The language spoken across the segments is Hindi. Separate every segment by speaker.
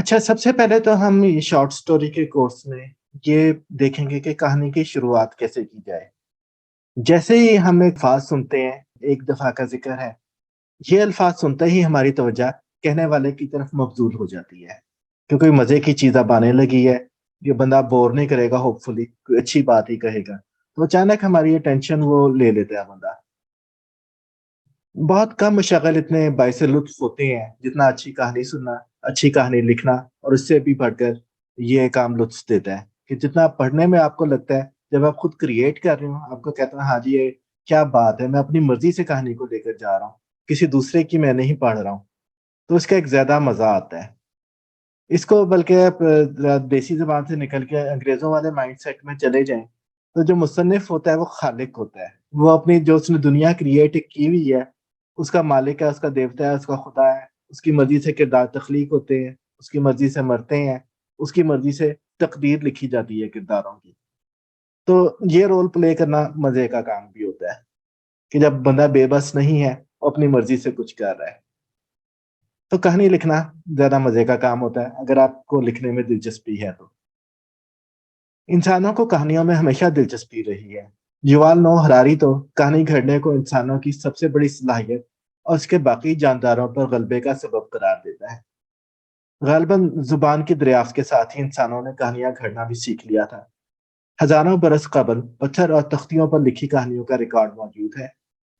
Speaker 1: अच्छा, सबसे पहले तो हम ये शॉर्ट स्टोरी के कोर्स में ये देखेंगे कि कहानी की शुरुआत कैसे की जाए। जैसे ही हम एक अल्फ़ाज़ सुनते हैं, एक दफ़ा का ज़िक्र है, ये अल्फ़ाज़ सुनते ही हमारी तवज्जो कहने वाले की तरफ मबज़ूल हो जाती है कि कोई मज़े की चीज़ अब आने लगी है, ये बंदा बोर नहीं करेगा होपफुली, कोई अच्छी बात ही कहेगा। तो अचानक हमारी अटेंशन वो ले लेता है बंदा। बहुत कम मशाग़िल इतने बाइस-ए-लुत्फ़ होते हैं, जितना अच्छी कहानी सुनना, अच्छी कहानी लिखना और उससे भी बढ़कर ये काम लुत्फ़ देता है, कि जितना पढ़ने में आपको लगता है, जब आप खुद क्रिएट कर रहे हो, आपको कहते हैं, हाँ जी, ये क्या बात है, मैं अपनी मर्ज़ी से कहानी को लेकर जा रहा हूँ, किसी दूसरे की मैं नहीं पढ़ रहा हूँ, तो इसका एक ज़्यादा मज़ा आता है। इसको बल्कि आप देसी ज़ुबान से निकल के अंग्रेज़ों वाले माइंडसेट में चले जाएँ, तो जो मुसन्निफ़ होता है, वो खालिक होता है। वो अपनी जो उसने दुनिया क्रिएट की हुई है, उसका मालिक है, उसका देवता है, उसका खुदा है, उसकी मर्ज़ी से किरदार तख्लीक होते हैं, उसकी मर्ज़ी से मरते हैं, उसकी मर्ज़ी से तकदीर लिखी जाती है किरदारों की। तो ये रोल प्ले करना मज़े का काम भी होता है, कि जब बंदा बेबस नहीं है, वो अपनी मर्ज़ी से कुछ कर रहा है। तो कहानी लिखना ज़्यादा मज़े का काम होता है, अगर आपको लिखने में दिलचस्पी है तो। इंसानों को कहानियों में हमेशा दिलचस्पी रही है। युval नोह हरारी तो कहानी घड़ने को इंसानों की सबसे बड़ी सलाहियत और उसके बाकी जानदारों पर गलबे का सबब करार देता है। ग़ालिबन ज़ुबान की दरियाफ़्त के साथ ही इंसानों ने कहानियाँ घड़ना भी सीख लिया था। हज़ारों बरस कबल पत्थर और तख्तियों पर लिखी कहानियों का रिकॉर्ड मौजूद है।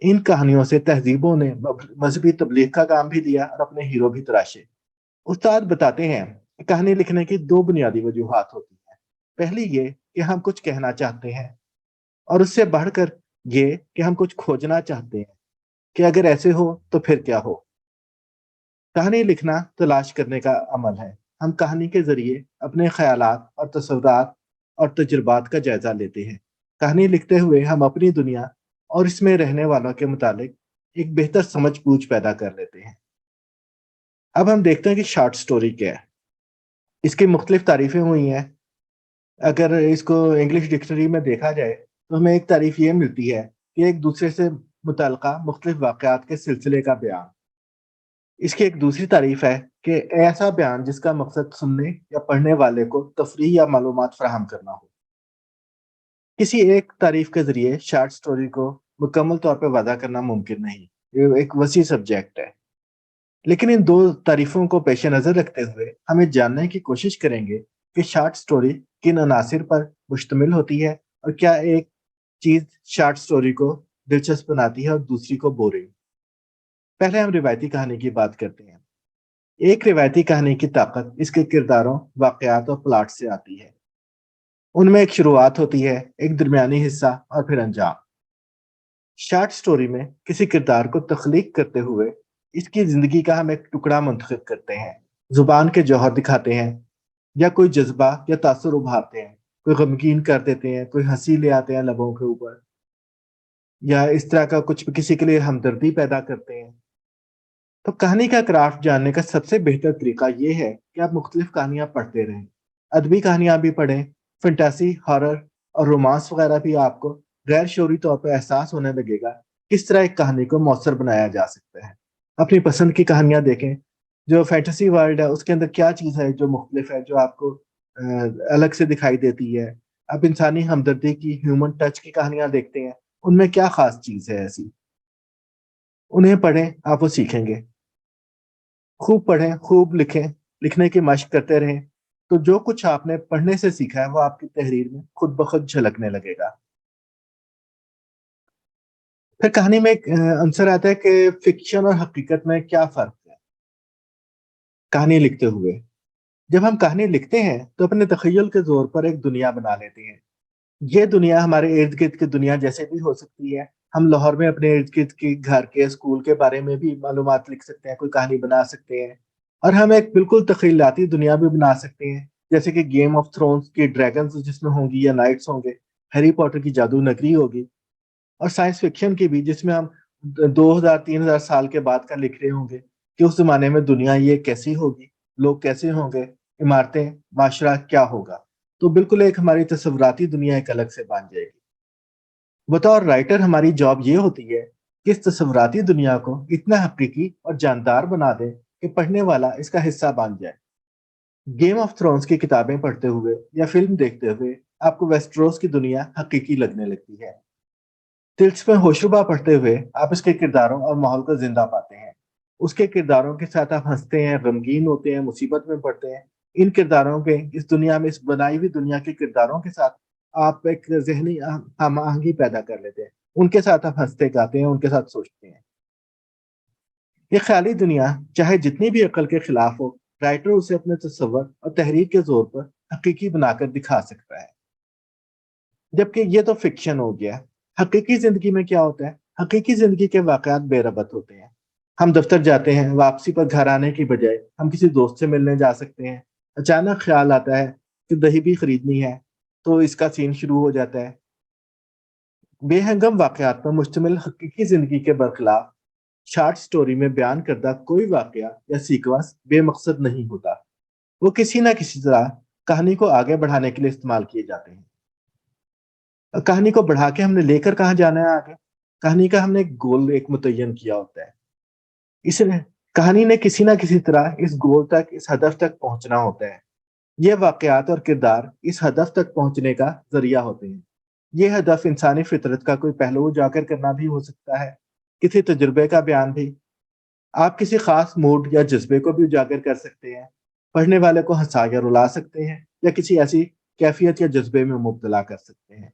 Speaker 1: इन कहानियों से तहज़ीबों ने मज़हबी तब्लीग का काम भी लिया और अपने हीरो भी तराशे। उस्ताद बताते हैं कि कहानी लिखने की 2 बुनियादी वजूहात होती हैं। पहली ये कि हम कुछ कहना चाहते हैं और उससे बढ़कर ये कि हम कुछ खोजना चाहते हैं कि अगर ऐसे हो तो फिर क्या हो? कहानी लिखना तलाश करने का अमल है। हम कहानी के ज़रिए अपने ख़यालात और तसव्वुरात और तजुर्बात का जायज़ा लेते हैं। कहानी लिखते हुए हम अपनी दुनिया और इसमें रहने वालों के मुतालिक एक बेहतर समझ-बूझ पैदा कर लेते हैं। अब हम देखते हैं कि शॉर्ट स्टोरी क्या है? इसकी मुख्तलिफ तारीफ़ें हुई हैं। अगर इसको इंग्लिश डिक्शनरी में देखा जाए, तो हमें एक तारीफ़ ये मिलती है कि एक-दूसरे से मुतल्लिक़ा मुख्तलिफ वाक़यात के सिलसिले का बयान। इसकी एक दूसरी तारीफ़ है कि ऐसा बयान जिसका मकसद सुनने या पढ़ने वाले को तफ़रीह या मालूमात फ़राहम करना हो। किसी एक तारीफ़ के ज़रिए शॉर्ट स्टोरी को मुकम्मल तौर पे वाज़ा करना मुमकिन नहीं। ये एक वसी सब्जेक्ट है। लेकिन इन 2 तारीफ़ों को पेश-ए-नज़र रखते हुए हम ये जानने की कोशिश करेंगे कि शॉर्ट स्टोरी किन अनासिर पर मुश्तमिल होती है और क्या एक चीज़ शॉर्ट स्टोरी को दिलचस्प बनाती है और दूसरी को बोरिंग। पहले हम रिवायती कहानी की बात करते हैं। एक रिवायती कहानी की ताकत इसके किरदारों, वाक़यात और प्लॉट से आती है। उनमें एक शुरुआत होती है, एक दरमियानी हिस्सा और फिर अंजाम। शॉर्ट स्टोरी में किसी किरदार को तख्लीक करते हुए इसकी ज़िंदगी का हम एक टुकड़ा मुंतखब करते हैं, ज़ुबान के जौहर दिखाते हैं या कोई जज़्बा या तासुर उभारते हैं, कोई गमगीन कर देते हैं, कोई हँसी ले आते हैं लबों के ऊपर या इस तरह का कुछ किसी के लिए हमदर्दी पैदा करते हैं। तो कहानी का क्राफ्ट जानने का सबसे बेहतर तरीका ये है कि आप मुख्तलिफ कहानियाँ पढ़ते रहें। अदबी कहानियाँ भी पढ़ें, फैंटेसी, हॉरर और रोमांस वगैरह भी आपको गैर शऊरी तौर पे एहसास होने लगेगा, किस तरह एक कहानी को मौसर बनाया जा सकता है। अपनी पसंद की कहानियाँ देखें, जो फैंटेसी वर्ल्ड है उसके अंदर क्या चीज़ है जो मुख्तलिफ है, जो आपको अलग से दिखाई देती है। आप इंसानी हमदर्दी की, ह्यूमन टच की कहानियाँ देखते हैं, उनमें क्या ख़ास चीज़ है ऐसी? उन्हें पढ़ें, आप वो सीखेंगे। खूब पढ़ें, खूब लिखें, लिखने की मशक करते रहें, तो जो कुछ आपने पढ़ने से सीखा है, वो आपकी तहरीर में खुद ब खुद झलकने लगेगा। फिर कहानी में एक अंसर आता है कि फ़िक्शन और हकीकत में क्या फ़र्क है, कहानी लिखते हुए। जब हम कहानी लिखते हैं, तो अपने तख़य्युल के ज़ोर पर एक दुनिया बना लेते हैं। ये दुनिया हमारे इर्द-गिर्द की दुनिया जैसे भी हो सकती है। हम लाहौर में अपने इर्द-गिर्द के घर के, स्कूल के बारे में भी मालूमात लिख सकते हैं, कोई कहानी बना सकते हैं और हम एक बिल्कुल तख़य्युलाती दुनिया भी बना सकते हैं, जैसे कि गेम ऑफ थ्रोन्स की ड्रैगन्स जिसमें होंगी या नाइट्स होंगे, हैरी पॉटर की जादू नगरी होगी और साइंस फ़िक्शन की भी जिसमें हम द 2000-3000 साल के बाद का लिख रहे होंगे कि उस ज़माने में दुनिया ये कैसी होगी, लोग कैसे होंगे, इमारतें, माशरा क्या होगा। तो बिल्कुल एक हमारी तसव्वुराती दुनिया एक अलग से बन जाएगी। बतौर राइटर हमारी जॉब ये होती है कि इस तसव्वुराती दुनिया को इतना हकीकी और जानदार बना दें कि पढ़ने वाला इसका हिस्सा बन जाए। गेम ऑफ थ्रोन्स की किताबें पढ़ते हुए या फ़िल्म देखते हुए आपको वेस्टेरोस की दुनिया हकीकी लगने लगती है। दिलचस्प में होशरुबा पढ़ते हुए आप इसके किरदारों और माहौल को ज़िंदा पाते हैं। उसके किरदारों के साथ आप हँसते हैं, गमगीन होते हैं, मुसीबत में पड़ते हैं। इन किरदारों के इस दुनिया में, इस बनाई हुई दुनिया के किरदारों के साथ आप एक ज़हनी हम-आहंगी पैदा कर लेते हैं। उनके साथ आप हँसते-गाते हैं, उनके साथ सोचते हैं। ये ख़्याली दुनिया चाहे जितनी भी अक्ल के खिलाफ हो, राइटर उसे अपने तसव्वुर और तहरीर के ज़ोर पर हकीकी बनाकर दिखा सकता है। जबकि ये तो फ़िक्शन हो गया। हकीकी ज़िंदगी में क्या होता है? हकीकी ज़िंदगी के वाक़यात बेरबत होते हैं। हम दफ़्तर जाते हैं, वापसी पर घर आने की बजाय हम किसी दोस्त से मिलने जा सकते हैं। अचानक ख़्याल आता है कि दही भी खरीदनी है, तो इसका सीन शुरू हो जाता है। बेहंगम वाक़यात पर मुश्तमिल हकीकी ज़िंदगी के बरख़िलाफ़ शॉर्ट स्टोरी में बयान करदा कोई वाक़या या सीक्वेंस बेमकसद नहीं होता। वो किसी न किसी तरह कहानी को आगे बढ़ाने के लिए इस्तेमाल किए जाते हैं। कहानी को बढ़ा के हमने लेकर कहाँ जाना है आगे? कहानी का हमने एक गोल एक मुतय्यन किया होता है। इसलिए कहानी ने किसी न किसी तरह इस गोल तक, इस हदफ तक पहुँचना होता है। ये वाक़यात और किरदार इस हदफ तक पहुँचने का ज़रिया होते हैं। ये हदफ इंसानी फ़ितरत का कोई पहलू उजागर करना भी हो सकता है, किसी तजुर्बे का बयान भी। आप किसी ख़ास मूड या जज़्बे को भी उजागर कर सकते हैं, पढ़ने वाले को हँसा या रुला सकते हैं या किसी ऐसी कैफ़ियत या जज़्बे में मुब्तला कर सकते हैं।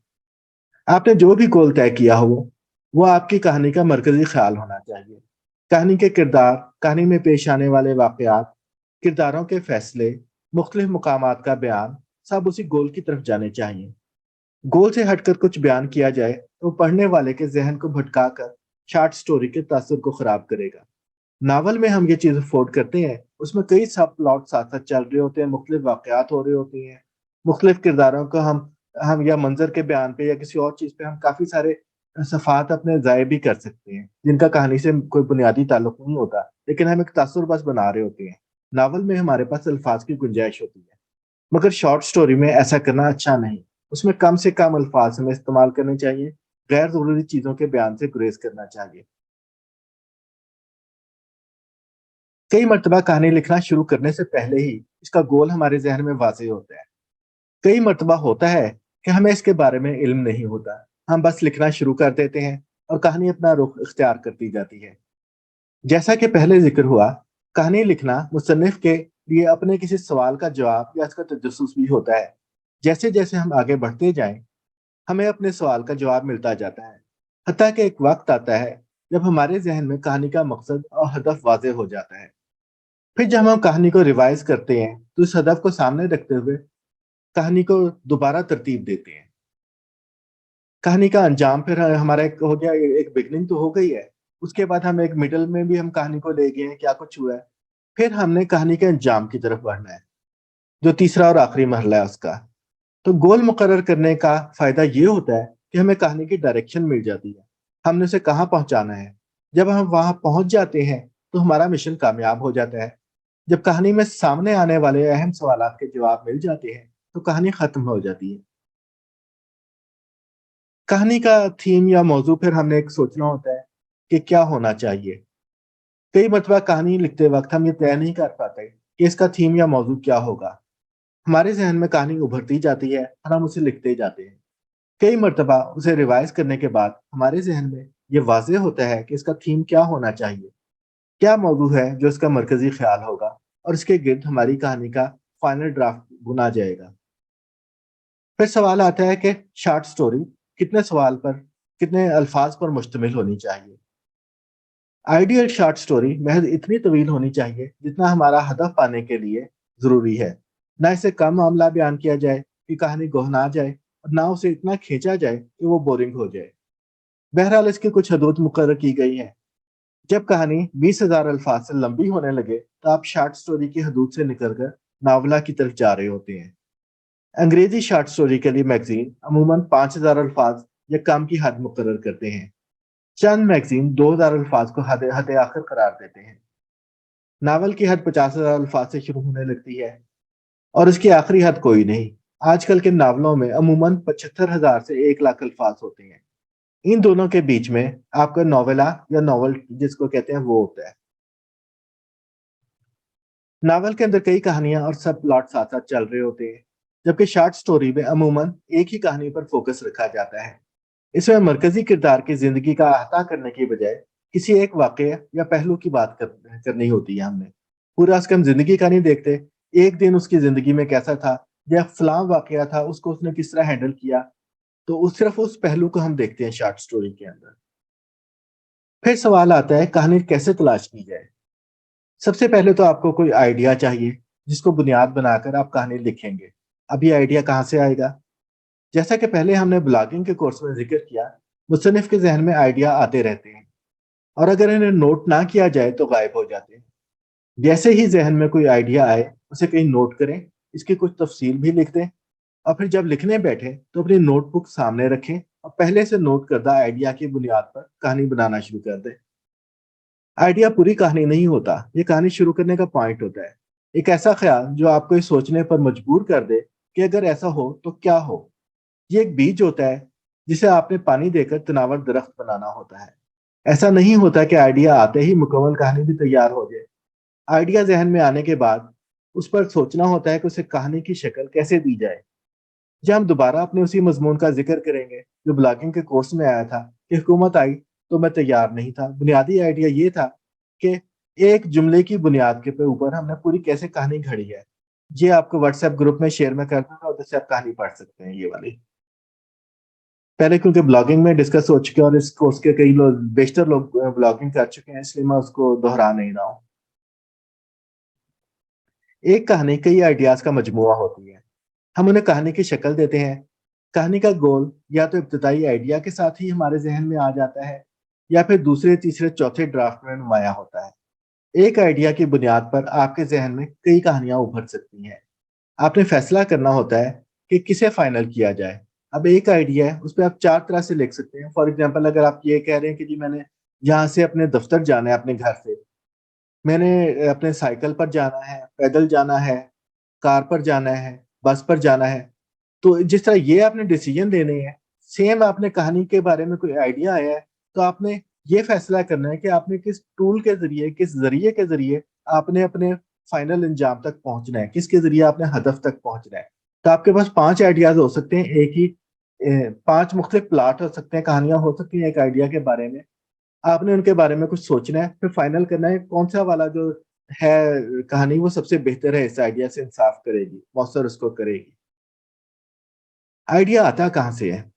Speaker 1: आपने जो भी गोल तय किया हो, वो आपकी कहानी का मरकज़ी ख़्याल होना चाहिए। कहानी के किरदार, कहानी में पेश आने वाले वाक़यात, किरदारों के फ़ैसले, मुख्तलिफ़ मकामात का बयान, सब उसी गोल की तरफ जाने चाहिए। गोल से हटकर कुछ बयान किया जाए, तो पढ़ने वाले के ज़हन को भटकाकर शॉर्ट स्टोरी के तासुर को ख़राब करेगा। नावल में हम ये चीज़ अफ़ोर्ड करते हैं, उसमें कई सब प्लॉट साथ-साथ चल रहे होते हैं, मुख्तलिफ़ वाक़यात हो रहे होते हैं, मुख्तलिफ़ किरदारों को हम या मंज़र के बयान पे या किसी और चीज़ पे हम काफ़ी सारे सफ़हात अपने ज़ाय भी कर सकते हैं, जिनका कहानी से कोई बुनियादी ताल्लुक नहीं होता, लेकिन हम एक तासुर बस बना रहे होते हैं। नावल में हमारे पास अल्फ़ाज़ की गुंजाइश होती है, मगर शॉर्ट स्टोरी में ऐसा करना अच्छा नहीं। उसमें कम से कम अल्फ़ाज़ हमें इस्तेमाल करने चाहिए, गैर ज़रूरी चीज़ों के बयान से गुरेज़ करना चाहिए। कई मर्तबा कहानी लिखना शुरू करने से पहले ही इसका गोल हमारे ज़हन में वाज़ेह होता है। कई मर्तबा होता है कि हमें इसके बारे में इल्म नहीं होता। हम बस लिखना शुरू कर देते हैं और कहानी अपना रुख इख्तियार करती जाती है। जैसा कि पहले ज़िक्र हुआ, कहानी लिखना मुसन्निफ़ के लिए अपने किसी सवाल का जवाब या इसका तजस्सुस भी होता है। जैसे-जैसे हम आगे बढ़ते जाएँ, हमें अपने सवाल का जवाब मिलता जाता है। हत्ता कि एक वक़्त आता है, जब हमारे ज़हन में कहानी का मकसद और हदफ वाज़ेह हो जाता है। फिर जब हम कहानी को रिवाइज़ करते हैं, तो इस हदफ को सामने रखते हुए कहानी को दोबारा तरतीब देते हैं। कहानी का अंजाम फिर हमारा एक हो गया, एक बिगिनिंग तो हो गई है, उसके बाद हम एक मिडल में भी हम कहानी को ले गए हैं, क्या कुछ हुआ है। फिर हमने कहानी के अंजाम की तरफ बढ़ना है, जो तीसरा और आखिरी मरहला है उसका। तो गोल मुकर्रर करने का फ़ायदा ये होता है कि हमें कहानी की डायरेक्शन मिल जाती है, हमने उसे कहाँ पहुँचाना है। जब हम वहाँ पहुँच जाते हैं, तो हमारा मिशन कामयाब हो जाता है। जब कहानी में सामने आने वाले अहम सवालात के जवाब मिल जाते हैं, तो कहानी खत्म हो जाती है। कहानी का थीम या मौज़ू फिर हमने एक सोचना होता है कि क्या होना चाहिए। कई मर्तबा कहानी लिखते वक़्त हम ये तय नहीं कर पाते कि इसका थीम या मौज़ू क्या होगा। हमारे ज़हन में कहानी उभरती जाती है और हम उसे लिखते जाते हैं। कई मर्तबा उसे रिवाइज़ करने के बाद हमारे ज़हन में ये वाज़ेह होता है कि इसका थीम क्या होना चाहिए। क्या मौज़ू है जो इसका मरकज़ी ख़्याल होगा और इसके गिर्द हमारी कहानी का फ़ाइनल ड्राफ्ट बुना जाएगा। फिर सवाल आता है कि शॉर्ट स्टोरी कितने अल्फ़ाज़ पर मुश्तमिल होनी चाहिए। आइडियल शॉर्ट स्टोरी महज़ इतनी तवील होनी चाहिए जितना हमारा हदफ पाने के लिए ज़रूरी है। ना इसे कम मामला बयान किया जाए कि कहानी गोहना जाए और ना उसे इतना खींचा जाए कि वो बोरिंग हो जाए। बहरहाल इसकी कुछ हदूद मुकर्रर की गई हैं। जब कहानी 20,000 अल्फाज से लंबी होने लगे, तो आप शॉर्ट स्टोरी की हदूद से निकलकर नावला की तरफ जा रहे होते हैं। अंग्रेजी शॉर्ट स्टोरी के लिए मैगज़ीन अमूमन 5,000 अल्फाज या कम की हद मुकर्रर करते हैं। चंद मैगज़ीन 2,000 अल्फाज को हद हद आखिर करार देते हैं। नावल की हद 50,000 अल्फाज से शुरू होने लगती है और उसकी आखिरी हद कोई नहीं। आजकल के नावलों में अमूमन 75,000 से 1 लाख अल्फाज होते हैं। इन दोनों के बीच में आपका नोवेला या नॉवल जिसको कहते हैं वो होता है। नावल के अंदर कई कहानियां और सब प्लॉट साथ साथ चल रहे होते हैं, जबकि शॉर्ट स्टोरी में अमूमन एक ही कहानी पर फोकस रखा जाता है। इसमें मरकजी किरदार की जिंदगी का अहाता करने की बजाय किसी एक वाकये या पहलू की बात करनी होती है हमने। पूरा उसकी हम जिंदगी का नहीं देखते, एक दिन उसकी जिंदगी में कैसा था या फलां वाकया था उसको उसने किस तरह हैंडल किया, तो उस सिर्फ उस पहलू को हम देखते हैं शॉर्ट स्टोरी के अंदर। फिर सवाल आता है कहानी कैसे तलाश की जाए। सबसे पहले तो आपको कोई आइडिया चाहिए जिसको बुनियाद बनाकर आप कहानी लिखेंगे। अब ये आइडिया कहाँ से आएगा? जैसा कि पहले हमने ब्लॉगिंग के कोर्स में जिक्र किया, मुसन्निफ के जहन में आइडिया आते रहते हैं और अगर इन्हें नोट ना किया जाए तो गायब हो जाते हैं। जैसे ही जहन में कोई आइडिया आए उसे कहीं नोट करें, इसकी कुछ तफसील भी लिख दें और फिर जब लिखने बैठे तो अपनी नोटबुक सामने रखें और पहले से नोट करदा आइडिया की बुनियाद पर कहानी बनाना शुरू कर दें। आइडिया पूरी कहानी नहीं होता, ये कहानी शुरू करने का पॉइंट होता है। एक ऐसा ख्याल जो आपको ये सोचने पर मजबूर कर दे कि अगर ऐसा हो तो क्या हो। ये एक बीज होता है जिसे आपने पानी देकर तनावर दरख्त बनाना होता है। ऐसा नहीं होता कि आइडिया आते ही मुकम्मल कहानी भी तैयार हो जाए। आइडिया जहन में आने के बाद उस पर सोचना होता है कि उसे कहानी की शक्ल कैसे दी जाए। जब हम दोबारा अपने उसी मजमून का जिक्र करेंगे जो ब्लॉगिंग के कोर्स में आया था कि हुकूमत आई तो मैं तैयार नहीं था। बुनियादी आइडिया ये था कि एक जुमले की बुनियाद के पे ऊपर हमने पूरी कैसे कहानी घड़ी है। ये आपको व्हाट्सएप ग्रुप में शेयर में कर दूंगा, उधर से आप कहानी पढ़ सकते हैं ये वाली। पहले क्योंकि ब्लॉगिंग में डिस्कस हो चुके हैं और इस कोर्स के कई लोग बेशतर लोग ब्लॉगिंग कर चुके हैं, इसलिए मैं उसको दोहरा नहीं रहा हूँ। एक कहानी कई आइडियाज का मजमुआ होती है। हम उन्हें कहानी की शक्ल देते हैं। कहानी का गोल या तो इब्तदाई आइडिया के साथ ही हमारे जहन में आ जाता है या फिर दूसरे तीसरे चौथे ड्राफ्ट में नुमाया होता है। एक आइडिया की बुनियाद पर आपके जहन में कई कहानियां उभर सकती हैं। आपने फैसला करना होता है कि किसे फाइनल किया जाए। अब एक आइडिया है, उस पे आप 4 तरह से लिख सकते हैं। फॉर एग्जांपल अगर आप ये कह रहे हैं कि जी मैंने यहाँ से अपने दफ्तर जाना है अपने घर से, मैंने अपने साइकिल पर जाना है, पैदल जाना है, कार पर जाना है, बस पर जाना है। तो जिस तरह ये आपने डिसीजन लेने हैं, सेम आपने कहानी के बारे में कोई आइडिया आया है, तो आपने ये फैसला करना है कि आपने किस टूल के ज़रिए, किस ज़रिए के ज़रिए आपने अपने फाइनल अंजाम तक पहुँचना है, किसके ज़रिए आपने हदफ तक पहुँचना है। तो आपके पास 5 आइडियाज़ हो सकते हैं, एक ही 5 मुख्तलिफ प्लॉट हो सकते हैं, कहानियाँ हो सकती हैं एक आइडिया के बारे में। आपने उनके बारे में कुछ सोचना है, फिर फाइनल करना है कौन-सा वाला जो है कहानी वो सबसे बेहतर है, इस आइडिया से इंसाफ करेगी, मौसर उसको करेगी। आइडिया आता कहाँ से है?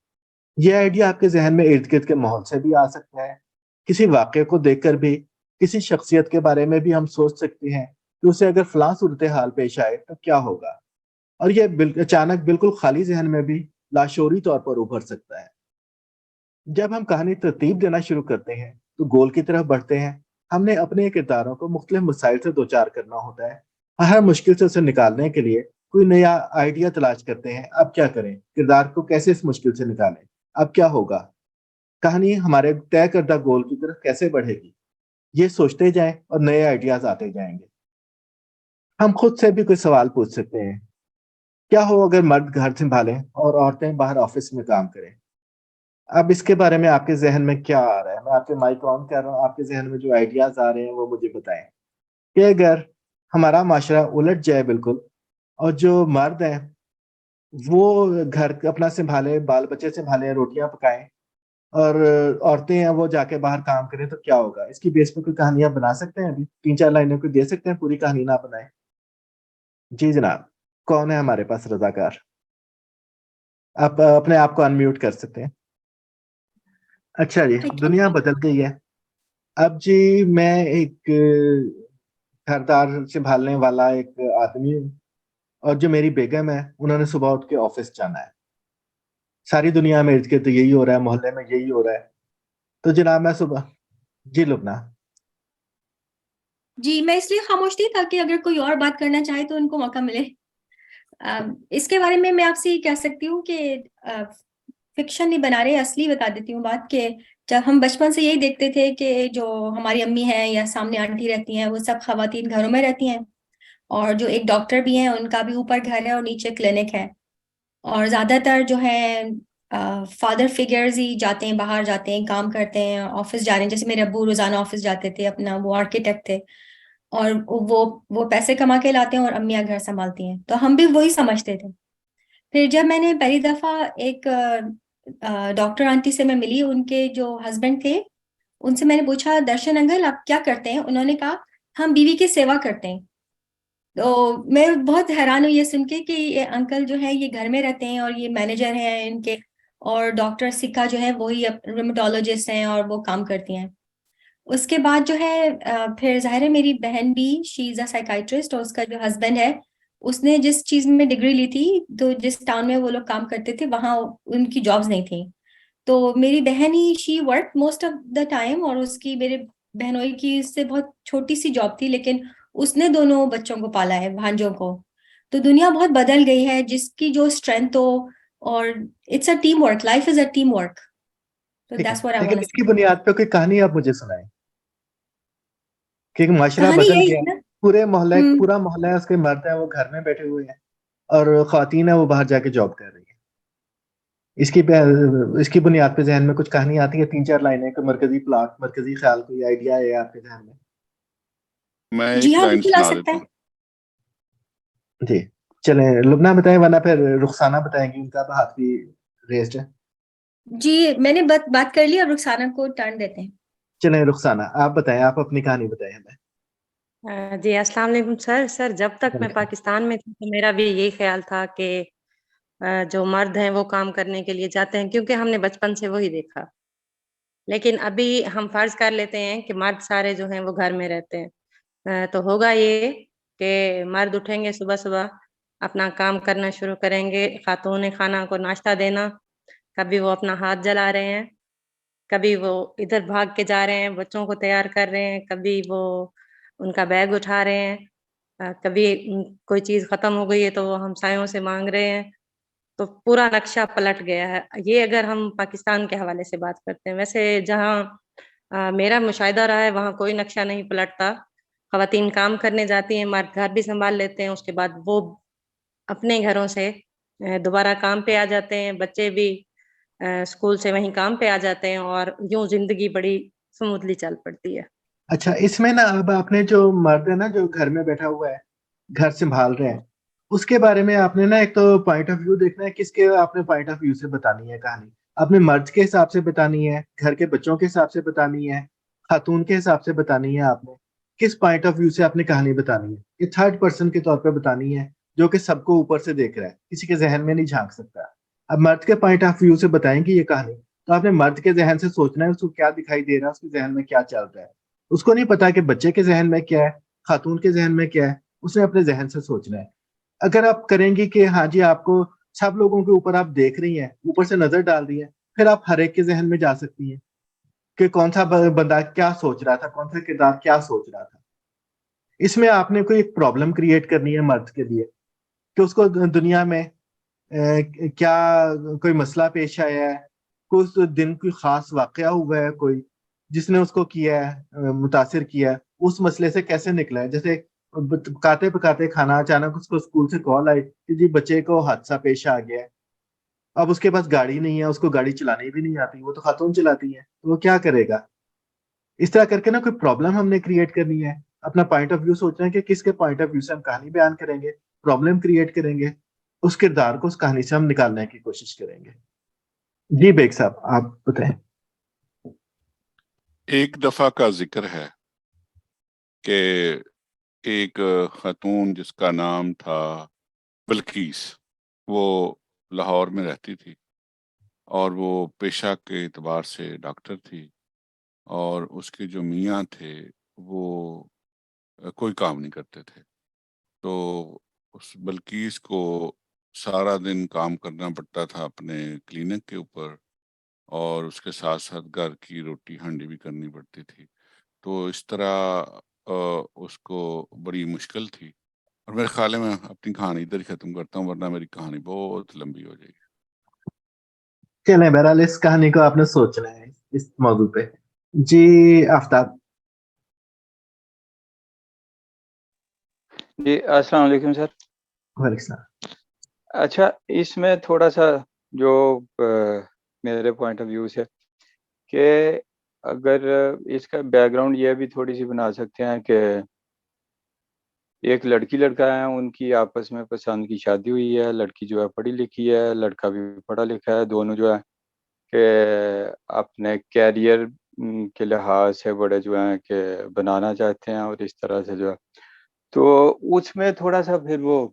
Speaker 1: ये आइडिया आपके ज़हन में इर्द-गिर्द के माहौल से भी आ सकता है। किसी वाक़ये को देखकर भी, किसी शख्सियत के बारे में भी हम सोच सकते हैं कि उसे अगर फलाँ सूरत-ए-हाल पेश आए तो क्या होगा? और ये अचानक बिल्कुल खाली ज़हन में भी लाशऊरी तौर पर उभर सकता है। जब हम कहानी तरतीब देना शुरू करते हैं, तो गोल की तरफ बढ़ते हैं। हमने अपने किरदारों को मुख्तलिफ मसाइल से दो-चार करना होता है। हर मुश्किल से उसे निकालने के लिए कोई नया आइडिया तलाश करते हैं। अब क्या करें? किरदार को कैसे इस मुश्किल से निकालें? अब क्या होगा? कहानी हमारे तय करदा गोल की तरफ कैसे बढ़ेगी? ये सोचते जाएँ और नए आइडियाज़ आते जाएँगे। हम खुद से भी कोई सवाल पूछ सकते हैं। क्या हो अगर मर्द घर सँभालें और औरतें बाहर ऑफ़िस में काम करें? अब इसके बारे में आपके ज़हन में क्या आ रहा है? मैं आपके माइक ऑन कर रहा हूँ, आपके ज़हन में जो आइडियाज़ आ रहे हैं वो मुझे बताएँ। कि अगर हमारा माशरा उलट जाए बिल्कुल और जो मर्द हैं, वो घर अपना सँभालें, बाल-बच्चे सँभालें, रोटियाँ पकाएँ और औरतें हैं वो जाके बाहर काम करें तो क्या होगा? इसकी बेस पे कोई कहानियाँ बना सकते हैं अभी? 3-4 लाइनें कोई दे सकते हैं, पूरी कहानी ना बनाएँ? जी जनाब। कौन है हमारे पास रज़ाकार? आप अपने आप को अनम्यूट कर सकते हैं। अच्छा जी,
Speaker 2: आई कैन
Speaker 1: दुनिया बदल गई है। अब जी मैं एक घर-दार सँभालने वाला एक आदमी हूँ और जो मेरी बेगम है, उन्होंने सुबह उठ के ऑफ़िस जाना है। सारी दुनिया में इर्द-गिर्द यही हो रहा है, मोहल्ले में यही हो रहा है। तो जनाब मैं सुबह जी लुब्ना।
Speaker 2: जी, मैं इसलिए खामोश थी ताकि अगर कोई और बात करना चाहे तो उनको मौका मिले। इसके बारे में मैं आपसे ये कह सकती हूँ कि फ़िक्शन नहीं बना रहे, असली बता देती हूँ बात कि जब हम बचपन से यही देखते थे कि जो हमारी अम्मी हैं या सामने आंटी रहती हैं, वो सब ख़वातीन घरों में रहती हैं और जो एक डॉक्टर भी हैं, उनका भी ऊपर घर है और नीचे क्लिनिक है। और ज़्यादातर जो है फादर फिगर्स ही जाते हैं, बाहर जाते हैं, काम करते हैं, ऑफ़िस जा रहे हैं। जैसे मेरे अब्बू रोज़ाना ऑफ़िस जाते थे, अपना वो आर्किटेक्ट थे। और वो पैसे कमा के लाते हैं और अम्मियाँ घर संभालती हैं, तो हम भी वही समझते थे। फिर जब मैंने पहली दफा एक डॉक्टर आंटी से मैं मिली, उनके जो हस्बैंड थे, उनसे मैंने पूछा, दर्शन अंकल आप क्या करते हैं? उन्होंने कहा हम बीवी की सेवा करते हैं। तो मैं बहुत हैरान हुई ये सुन के कि ये अंकल जो है ये घर में रहते हैं और ये मैनेजर हैं इनके, और डॉक्टर सिक्का जो है वही रोमेटोलॉजिस्ट हैं और वो काम करती हैं। उसके बाद जो है फिर जाहिर है मेरी बहन भी, शी इज अ साइकाइट्रिस्ट, और उसका जो हस्बैंड है उसने जिस चीज में डिग्री ली थी, तो जिस टाउन में वो लोग काम करते थे वहां उनकी जॉब्स नहीं थी। तो मेरी बहन ही, she work most of the time, और उसकी, मेरे बहनोई की उससे बहुत छोटी सी जॉब थी, लेकिन उसने दोनों बच्चों को पाला है, भांजों को। तो दुनिया बहुत बदल गई है, जिसकी जो स्ट्रेंथ हो, और it's a team work, life is a team work. तो
Speaker 1: ठीक है,
Speaker 2: दैट्स व्हाट आई
Speaker 1: लेकिन
Speaker 2: वांट टू
Speaker 1: इसकी
Speaker 2: से।
Speaker 1: बुनियाद पे कोई कहानी आप मुझे सुनाएं कि माशरा
Speaker 2: कहानी
Speaker 1: बदल
Speaker 2: यही
Speaker 1: गया
Speaker 2: है
Speaker 1: है।
Speaker 2: ना। हम्म।
Speaker 1: पूरा मोहल्ला है, उसके मर्द है वो घर में बैठे हुए हैं, और खातन है वो बाहर जाके जॉब कर रही है। इसकी बुनियाद पे जहन में कुछ कहानी आती है, 3-4 लाइनें, कोई मरकजी प्लॉट, मरकजी ख्याल, कोई आइडिया है आपके जहन में?
Speaker 3: मैं
Speaker 2: जी
Speaker 3: एक
Speaker 2: हाँ,
Speaker 3: लाइन
Speaker 2: बिल्कुल आ
Speaker 3: सुना
Speaker 2: सकता
Speaker 3: देता
Speaker 2: है।
Speaker 3: हूँ।
Speaker 1: जी, चलें, लुबना बताएं, वरना फिर रुखसाना बताएंगी, उनका तो हाथ भी रेस्ड है।
Speaker 2: जी, मैंने बात कर ली, अब रुखसाना को टर्न देते हैं।
Speaker 1: चलें रुखसाना, आप बताएं, आप अपनी कहानी बताएं हमें।
Speaker 4: जी, अस्सलाम वालेकुम सर। सर, जब तक मैं पाकिस्तान में थी तो मेरा भी यही ख़्याल था कि जो मर्द हैं वो काम करने के लिए जाते हैं, क्योंकि हमने बचपन से वही देखा। लेकिन अभी हम फ़र्ज़ कर लेते हैं कि मर्द सारे जो हैं वो घर में रहते हैं। तो होगा ये कि मर्द उठेंगे सुबह-सुबह, अपना काम करना शुरू करेंगे, ख़ातून खाना को नाश्ता देना, कभी वो अपना हाथ जला रहे हैं, कभी वो इधर भाग के जा रहे हैं, बच्चों को तैयार कर रहे हैं, कभी वो उनका बैग उठा रहे हैं, कभी कोई चीज़ ख़त्म हो गई है तो वो हमसायों से माँग रहे हैं, तो पूरा नक्शा पलट गया है। ये अगर हम पाकिस्तान के हवाले से बात करते हैं। वैसे जहाँ मेरा मुशाहिदा रहा है वहाँ कोई नक्शा नहीं पलटता। ख़वातीन काम करने जाती हैं, मर्द घर भी सँभाल लेते हैं, उसके बाद वो अपने घरों से दोबारा काम पे आ जाते हैं, बच्चे भी स्कूल से वहीं काम पे आ जाते हैं, और यूँ ज़िंदगी बड़ी स्मूथली चल पड़ती है।
Speaker 1: अच्छा, इसमें ना अब आपने जो मर्द है ना जो घर में बैठा हुआ है, घर संभाल रहे हैं, उसके बारे में आपने ना एक तो पॉइंट ऑफ व्यू देखना है, किसके आपने पॉइंट ऑफ व्यू से बतानी है कहानी। आपने मर्द के हिसाब से बतानी है, घर के बच्चों के हिसाब से बतानी है, खातून के हिसाब से बतानी है, आपने किस पॉइंट ऑफ व्यू से आपने कहानी बतानी है? ये थर्ड पर्सन के तौर पे बतानी है, जो कि सबको ऊपर से देख रहा है, किसी के जहन में नहीं झांक सकता। अब मर्द के पॉइंट ऑफ व्यू से बताएंगे ये कहानी, तो आपने मर्द के जहन से सोचना है, उसको क्या दिखाई दे रहा है, उसके जहन में क्या चल रहा है। उसको नहीं पता कि बच्चे के जहन में क्या है, खातून के जहन में क्या है, उसने अपने जहन से सोचना है। अगर आप करेंगे कि हाँ जी, आपको सब लोगों के ऊपर आप देख रही हैं, ऊपर से नजर डाल रही हैं, फिर आप हर एक के जहन में जा सकती हैं कि कौन सा बंदा क्या सोच रहा था, कौन सा किरदार क्या सोच रहा था। इसमें आपने कोई एक प्रॉब्लम क्रिएट करनी है मर्द के लिए, कि उसको दुनिया में क्या कोई मसला पेश आया है, कोई उस दिन कोई खास वाकया हुआ है, कोई जिसने उसको किया है, मुतासिर किया है, उस मसले से कैसे निकला है। जैसे पकाते पकाते खाना, अचानक उसको स्कूल से कॉल आई कि जी बच्चे को हादसा पेश आ गया है। अब उसके पास गाड़ी नहीं है, उसको गाड़ी चलानी भी नहीं आती, वो तो खातून चलाती है, तो वो क्या करेगा? इस तरह करके ना कोई प्रॉब्लम हमने क्रिएट करनी है, अपना पॉइंट ऑफ व्यू सोचना है कि किसके पॉइंट ऑफ व्यू से हम कहानी बयान करेंगे, प्रॉब्लम क्रिएट करेंगे, उस किरदार को उस कहानी से हम निकालने की कोशिश करेंगे। जी बेग साहब, आप बताएं।
Speaker 3: एक दफा का जिक्र है कि एक खातून जिसका नाम था बिल्किस, वो लाहौर में रहती थी और वो पेशा के एतबार से डॉक्टर थी, और उसके जो मियाँ थे वो कोई काम नहीं करते थे। तो उस बिल्किस को सारा दिन काम करना पड़ता था अपने क्लिनिक के ऊपर, और उसके साथ साथ घर की रोटी हंडी भी करनी पड़ती थी। तो इस तरह उसको बड़ी मुश्किल थी। और मेरे ख्याल है मैं अपनी कहानी इधर ही ख़त्म करता हूँ, वरना मेरी कहानी बहुत लंबी हो जाएगी।
Speaker 1: चलें, बहरहाल इस कहानी को आपने सोचना है इस मौजू पे। जी आफ्ताब।
Speaker 5: जी अस्सलाम वालेकुम सर।
Speaker 1: वालेकुम सलाम।
Speaker 5: अच्छा, इसमें थोड़ा सा जो मेरे पॉइंट ऑफ व्यू से कि अगर इसका बैकग्राउंड ये भी थोड़ी सी बना सकते हैं कि एक लड़की लड़का है, उनकी आपस में पसंद की शादी हुई है। लड़की जो है पढ़ी लिखी है, लड़का भी पढ़ा लिखा है। दोनों जो है कि अपने कैरियर के लिहाज से बड़े जो हैं कि बनाना चाहते हैं, और इस तरह से जो है तो उसमें थोड़ा-सा फिर वो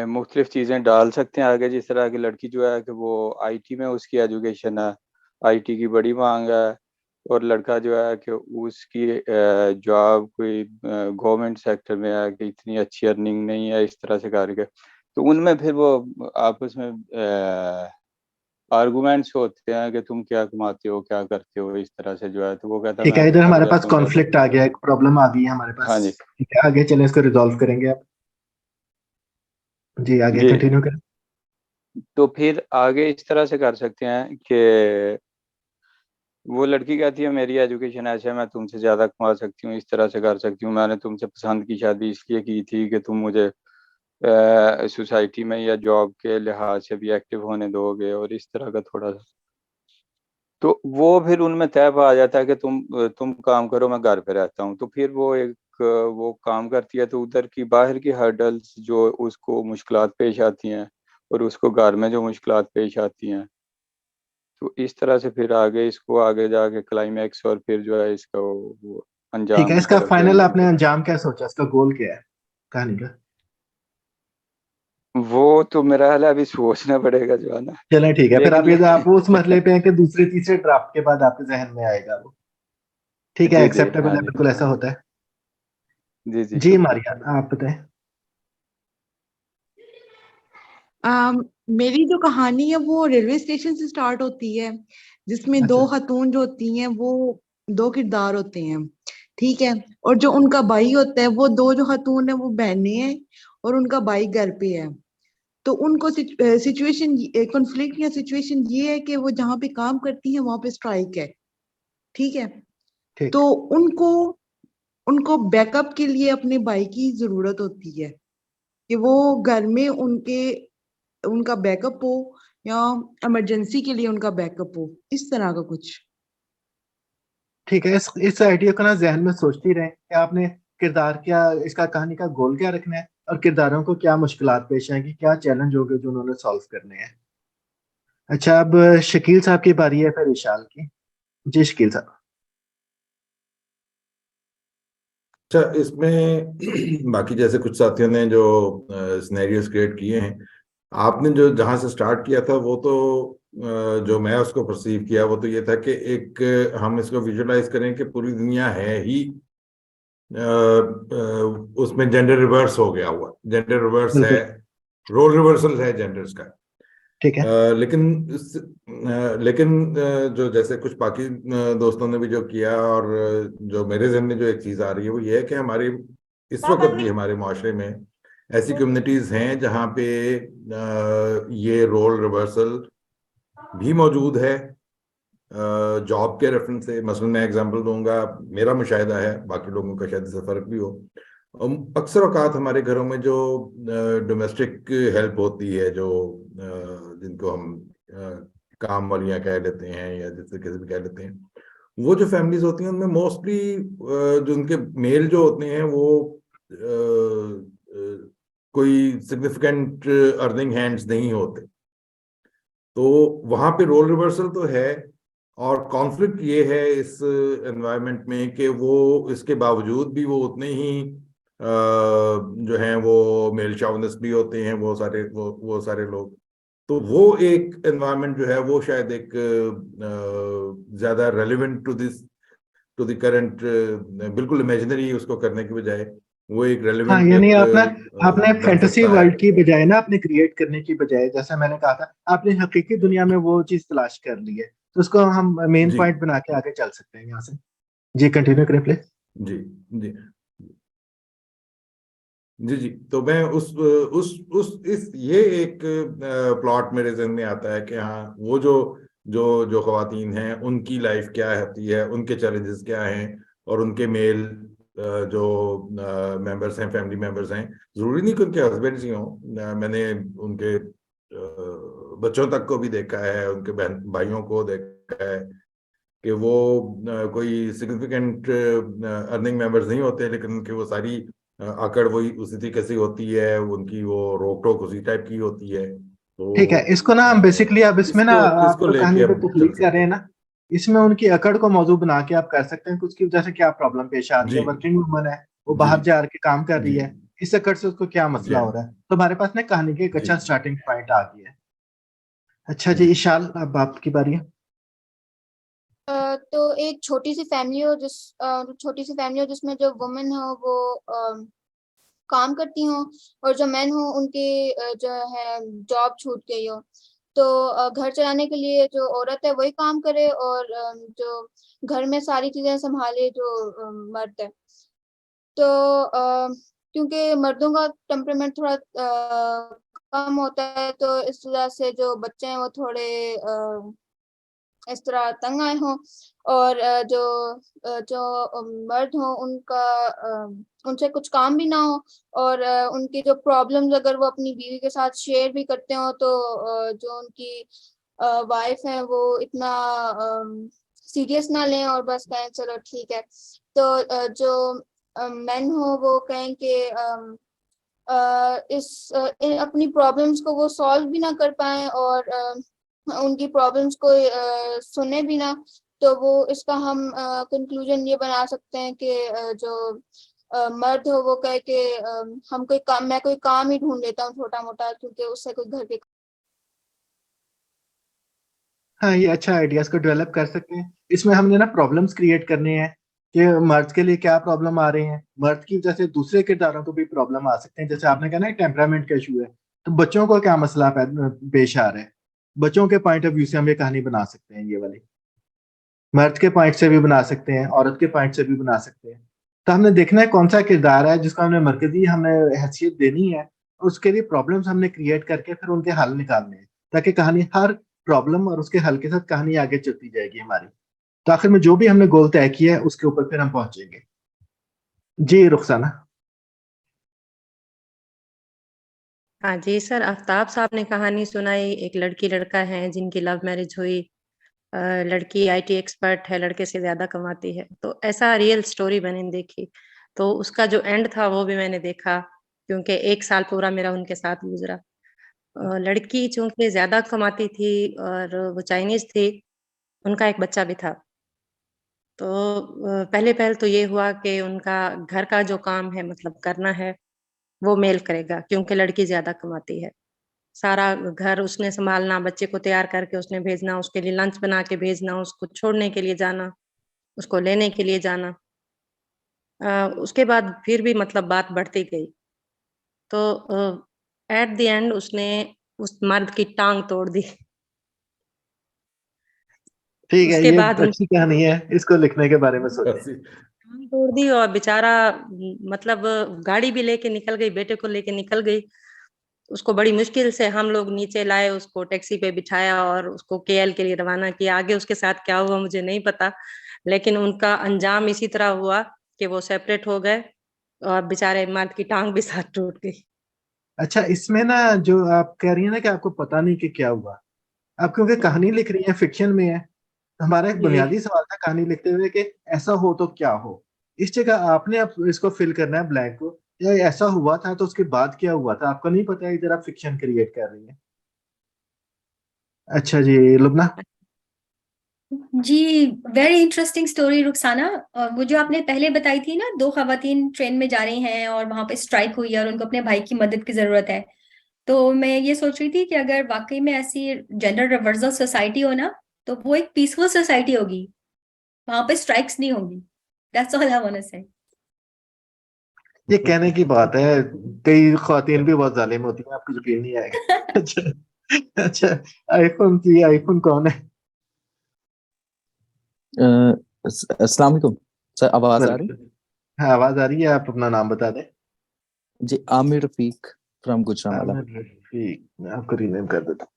Speaker 5: मुख्तलिफ चीज़ें डाल सकते हैं आगे। जिस तरह की लड़की जो है कि वो आईटी में उसकी एजुकेशन है, आईटी की बड़ी माँग है, और लड़का जो है कि उसकी जॉब कोई गवर्नमेंट सेक्टर में है कि इतनी अच्छी अर्निंग नहीं है, इस तरह से करके। तो उनमें फिर वो आपस में आर्गुमेंट्स होते हैं कि तुम क्या कमाते हो, क्या करते हो, इस तरह से जो है। तो वो कहता है
Speaker 1: ठीक
Speaker 5: मैं
Speaker 1: है,
Speaker 5: तो
Speaker 1: इधर
Speaker 5: घर
Speaker 1: हमारे पास
Speaker 5: बैठा हूँ घर।
Speaker 1: कॉन्फ्लिक्ट आ गया, एक प्रॉब्लम आ गई है हमारे
Speaker 5: हाँ
Speaker 1: पास।
Speaker 5: जी।
Speaker 1: ठीक है, आगे चलें, इसको रिजॉल्व करेंगे आप। जी, आगे
Speaker 5: जी,
Speaker 1: कंटिन्यू करें।
Speaker 5: तो फिर आगे इस तरह से कर सकते हैं कि वो लड़की कहती है मेरी एजुकेशन ऐसे है, मैं तुमसे ज़्यादा कमा सकती हूँ, इस तरह से कर सकती हूँ। मैंने तुमसे पसंद की शादी इसलिए की थी कि तुम मुझे सोसाइटी में या जॉब के लिहाज से भी एक्टिव होने दोगे, और इस तरह का थोड़ा-सा। तो वो फिर उनमें तय आ जाता है कि तुम काम करो, मैं घर पे रहता हूँ। तो फिर वो वो काम करती है, तो उधर की बाहर की हर्डल्स जो उसको मुश्किलात पेश आती हैं, और उसको घर में जो मुश्किलात पेश आती हैं, तो इस तरह से फिर आगे इसको आगे जाके क्लाइमैक्स, और फिर जो है इसका वो
Speaker 1: ठीक
Speaker 5: अंजाम
Speaker 1: है,
Speaker 5: की
Speaker 1: इसका
Speaker 5: तरफ
Speaker 1: फाइनल
Speaker 5: जाएगी
Speaker 1: आपने
Speaker 5: फिर।
Speaker 1: अंजाम क्या सोचा, इसका गोल क्या है कहानी का?
Speaker 5: वो तो मेरा ख्याल है अभी सोचना पड़ेगा जो है ना।
Speaker 1: चलें ठीक है, फिर
Speaker 5: लेकिन
Speaker 1: आप
Speaker 5: ये
Speaker 1: ये आप उस मरले पे हैं कि दूसरे तीसरे ड्राफ्ट के बाद आपके जहन में आएगा वो। ठीक है,
Speaker 5: जी, जी।
Speaker 1: एक्सेप्टेबल
Speaker 5: हाँ
Speaker 1: है,
Speaker 5: जी।
Speaker 1: बिल्कुल ऐसा होता है।
Speaker 5: जी, जी,
Speaker 1: जी
Speaker 5: शुक्रिया।
Speaker 1: मारिया, आप बताएं।
Speaker 6: मेरी जो कहानी है वो रेलवे स्टेशन से स्टार्ट होती है, जिसमें दो
Speaker 1: अच्छा,
Speaker 6: खातून जो होती हैं वो दो किरदार होते हैं। ठीक है। और जो उनका भाई होता है, वो दो जो खातून है वो बहनें हैं, और उनका भाई घर पे है। तो उनको सिचुएशन कॉन्फ्लिक्ट या सिचुएशन ये है कि वो जहाँ पे काम करती हैं वहां पे स्ट्राइक है। ठीक है।
Speaker 1: ठीक।
Speaker 6: तो उनको उनको बैकअप के लिए अपने भाई की जरूरत होती है, कि वो घर में उनका बैकअप हो, या इमरजेंसी के लिए उनका बैकअप हो, इस तरह का कुछ।
Speaker 1: ठीक है, इस आइडिया को ना जहन में सोचती रहें कि आपने किरदार क्या, इसका कहानी का गोल क्या रखना है, और किरदारों को क्या मुश्किलात पेश आएंगी, क्या चैलेंज होंगे जो उन्होंने सॉल्व करने हैं। अच्छा, अब शकील साहब की बारी है, फिर विशाल की। जी शकील साहब।
Speaker 7: अच्छा, इसमें बाकी जैसे कुछ साथियों ने जो सिनेरियोस क्रिएट किए हैं, आपने जो जहां से स्टार्ट किया था वो तो जो मैं उसको परसीव किया वो तो ये था कि एक हम इसको विजुलाइज करें कि पूरी दुनिया है ही उसमें जेंडर रिवर्स हो गया हुआ, जेंडर रिवर्स है,
Speaker 1: बिल्कुल।
Speaker 7: रोल रिवर्सल है जेंडर्स का।
Speaker 1: ठीक है।
Speaker 7: लेकिन जो जैसे कुछ बाकी दोस्तों ने भी जो किया, और जो मेरे जहन में जो एक चीज आ रही है वो ये है कि हमारी इस वक्त भी हमारे माशरे में ऐसी कम्युनिटीज हैं जहाँ पे ये रोल रिवर्सल भी मौजूद है। जॉब के रेफरेंस से मसलन मैं एग्जांपल दूंगा, मेरा मुशाहिदा है, बाकी लोगों का शायद इससे फर्क भी हो। अक्सर औकात हमारे घरों में जो डोमेस्टिक हेल्प होती है, जो जिनको हम काम वालियाँ कह लेते हैं या जिस तरीके से भी कह लेते हैं, वो जो फैमिलीज होती हैं उनमें मोस्टली जो उनके मेल जो होते हैं वो कोई सिग्निफिकेंट अर्निंग हैंड्स नहीं होते। तो वहां पे रोल रिवर्सल तो है, और कॉन्फ्लिक्ट ये है इस एनवायरनमेंट में कि वो इसके बावजूद भी वो उतने ही जो हैं वो मेल शॉविनिस्ट भी होते हैं, वो सारे लोग। तो वो एक एनवायरनमेंट जो है वो शायद एक ज्यादा रेलिवेंट टू द करंट, बिल्कुल इमेजिनरी उसको करने की बजाय वो एक
Speaker 1: हाँ,
Speaker 7: रेलिवेंट
Speaker 1: यानी आपने आपने
Speaker 7: बन
Speaker 1: फैंटेसी
Speaker 7: सकता है।
Speaker 1: वर्ल्ड की बजाय ना, आपने क्रिएट करने की बजाय, जैसे मैंने कहा था, आपने हकीकी दुनिया में वो चीज तलाश कर ली है, तो उसको हम मेन
Speaker 7: जी,
Speaker 1: पॉइंट बना के आगे चल सकते हैं यहाँ से। जी कंटिन्यू करें प्लीज।
Speaker 7: जी, जी, जी, जी। तो मैं उस इस ये एक प्लॉट मेरे जहन में आता है कि हाँ, वो जो जो जो खवातीन हैं उनकी लाइफ क्या होती है, उनके चैलेंजेस क्या हैं, और उनके मेल जो मेंबर्स हैं, फैमिली मेंबर्स हैं, जरूरी नहीं कि उनके हस्बैंड्स ही हों। मैंने उनके बच्चों तक को भी देखा है, उनके बहन भाइयों को देखा है, कि वो कोई सिग्निफिकेंट अर्निंग मेंबर्स नहीं होते, लेकिन उनकी वो सारी आकड़ वही उसी तरीके से होती है, उनकी वो रोक टोक उसी टाइप की होती है।
Speaker 1: ठीक है,
Speaker 7: तो
Speaker 1: इसको ना हम बेसिकली अब इसमें ना आप
Speaker 7: इसको
Speaker 1: जो
Speaker 7: लेके
Speaker 1: कहानी पे
Speaker 7: हम चल
Speaker 1: तकलीफ कर
Speaker 7: सकते
Speaker 1: रहे हैं
Speaker 7: हैं।
Speaker 1: ना, इसमें उनकी अकड़ को मौजू बना के आप कर सकते हैं कि उसकी वजह से क्या प्रॉब्लम पेश आ रही है।
Speaker 7: जी
Speaker 1: वर्किंग वुमन है, वो
Speaker 7: जी
Speaker 1: बाहर जा के काम कर रही
Speaker 7: जी
Speaker 1: है, इस अकड़ से उसको क्या
Speaker 7: जी
Speaker 1: मसला हो रहा है। तो हमारे पास ना कहानी के एक
Speaker 7: जी
Speaker 1: अच्छा स्टार्टिंग पॉइंट आ गया है। अच्छा जी
Speaker 7: जी
Speaker 1: इशाल, अब आपकी बारी है।
Speaker 8: तो एक छोटी सी फैमिली हो जिसमें जो वुमेन हो वो काम करती हो और जो मैन हो उनके जो है जॉब छूट गई हो। तो घर चलाने के लिए जो औरत है वही काम करे और जो घर में सारी चीजें संभाले जो मर्द है। तो क्योंकि मर्दों का टेम्परामेंट थोड़ा कम होता है, तो इस वजह से जो बच्चे हैं वो थोड़े इस तरह तंग आए हों। और जो मर्द हों उनका उनसे कुछ काम भी ना हो, और उनकी जो प्रॉब्लम्स अगर वो अपनी बीवी के साथ शेयर भी करते हो तो जो उनकी वाइफ है वो इतना सीरियस ना लें और बस कहें चलो ठीक है। तो जो मेन हो वो कहें कि अपनी प्रॉब्लम्स को वो सॉल्व भी ना कर पाए और उनकी प्रॉब्लम्स को सुने भी ना। तो वो इसका हम कंक्लूजन ये बना सकते हैं कि जो मर्द हो वो कहे कि मैं कोई काम ही ढूंढ लेता हूँ छोटा मोटा, क्योंकि उससे कोई घर के।
Speaker 1: हाँ, ये अच्छा आइडियाज को डेवलप कर सकते हैं। इसमें हमने ना प्रॉब्लम्स क्रिएट करने हैं कि मर्द के लिए क्या प्रॉब्लम आ रही है, मर्द की वजह से दूसरे किरदारों को भी प्रॉब्लम आ सकते हैं। जैसे आपने कहा ना टेम्परामेंट का इशू है, तो बच्चों को क्या मसला पेश आ रहा है, बच्चों के पॉइंट ऑफ व्यू से हम ये कहानी बना सकते हैं। ये वाली मर्द के पॉइंट से भी बना सकते हैं, औरत के पॉइंट से भी बना सकते हैं। तो हमने देखना है कौन सा किरदार है जिसको हमने मरकजी हमें हैसियत देनी है, और उसके लिए प्रॉब्लम्स हमने क्रिएट करके फिर उनके हल निकालने हैं, ताकि कहानी हर प्रॉब्लम और उसके हल के साथ कहानी आगे चलती जाएगी हमारी। तो आखिर में जो भी हमने गोल तय किया है उसके ऊपर फिर हम पहुंचेंगे। जी रुखसाना।
Speaker 4: हाँ जी सर, आफ्ताब साहब ने कहानी सुनाई। एक लड़की लड़का है जिनकी लव मैरिज हुई। लड़की आईटी एक्सपर्ट है, लड़के से ज्यादा कमाती है। तो ऐसा रियल स्टोरी मैंने देखी। तो उसका जो एंड था वो भी मैंने देखा, क्योंकि 1 साल पूरा मेरा उनके साथ गुजरा। लड़की चूंकि ज्यादा कमाती थी और वो चाइनीज थी, उनका एक बच्चा भी था। तो पहले पहल तो ये हुआ कि उनका घर का जो काम है, मतलब करना है, वो मेल करेगा, क्योंकि लड़की ज्यादा कमाती है। सारा घर उसने संभालना, बच्चे को तैयार करके उसने भेजना, उसके लिए लंच बना के भेजना, उसको छोड़ने के लिए जाना, उसको लेने के लिए जाना। उसके बाद फिर भी मतलब बात बढ़ती गई। तो एट द एंड उसने उस मर्द की टांग तोड़ दी।
Speaker 1: ठीक है,
Speaker 4: उसके
Speaker 1: ये
Speaker 4: बाद
Speaker 1: अच्छी कहानी है, इसको लिखने के बारे में सोचें।
Speaker 4: टांग तोड़ दी और बेचारा मतलब गाड़ी भी लेके निकल गई, बेटे को लेके निकल गई। उसको बड़ी मुश्किल से हम लोग नीचे लाए, उसको टैक्सी पे बिठाया और उसको केएल के लिए रवाना किया। आगे उसके साथ क्या हुआ मुझे नहीं पता, लेकिन उनका अंजाम इसी तरह हुआ कि वो सेपरेट हो गए और बेचारे मर्द की टांग भी साथ टूट गई।
Speaker 1: अच्छा, इसमें ना जो आप कह रही है ना कि आपको पता नहीं कि क्या हुआ, आप क्योंकि कहानी लिख रही है, फिक्शन में है, तो हमारा एक
Speaker 4: जी
Speaker 1: बुनियादी सवाल था कहानी लिखते हुए कि ऐसा हो तो क्या हो। इस जगह आपने अब इसको फिल करना है ब्लैंक को, या ऐसा हुआ था तो उसके बाद क्या हुआ था आपको नहीं पता है, इधर आप फिक्शन क्रिएट कर रही है। अच्छा जी लुबना।
Speaker 2: जी, वेरी इंटरेस्टिंग स्टोरी रुखसाना। वो जो आपने पहले बताई थी ना, 2 खवातीन ट्रेन में जा रही हैं और वहां पे स्ट्राइक हुई है और उनको अपने भाई की मदद की जरूरत है। तो मैं ये सोच रही थी कि अगर वाकई में ऐसी जेंडर रिवर्सल सोसाइटी हो ना, तो वो एक पीसफुल सोसाइटी होगी, वहां पे स्ट्राइक्स नहीं होंगी। That's all I want to say.
Speaker 1: ये कहने की बात है, कई ख्वातीन भी बहुत जालिम होती हैं, आपको यकीन नहीं आएगा। अच्छा अच्छा, आईफोन की आईफोन कौन है?
Speaker 9: अस्सलाम वालेकुम सर, आवाज आ रही?
Speaker 1: हाँ आवाज आ रही है, आप अपना नाम बता दें।
Speaker 9: जी, आमिर रफीक फ्रॉम गुजरांवाला।
Speaker 1: आमिर रफीक, मैं आपको रीनेम कर देता हूँ।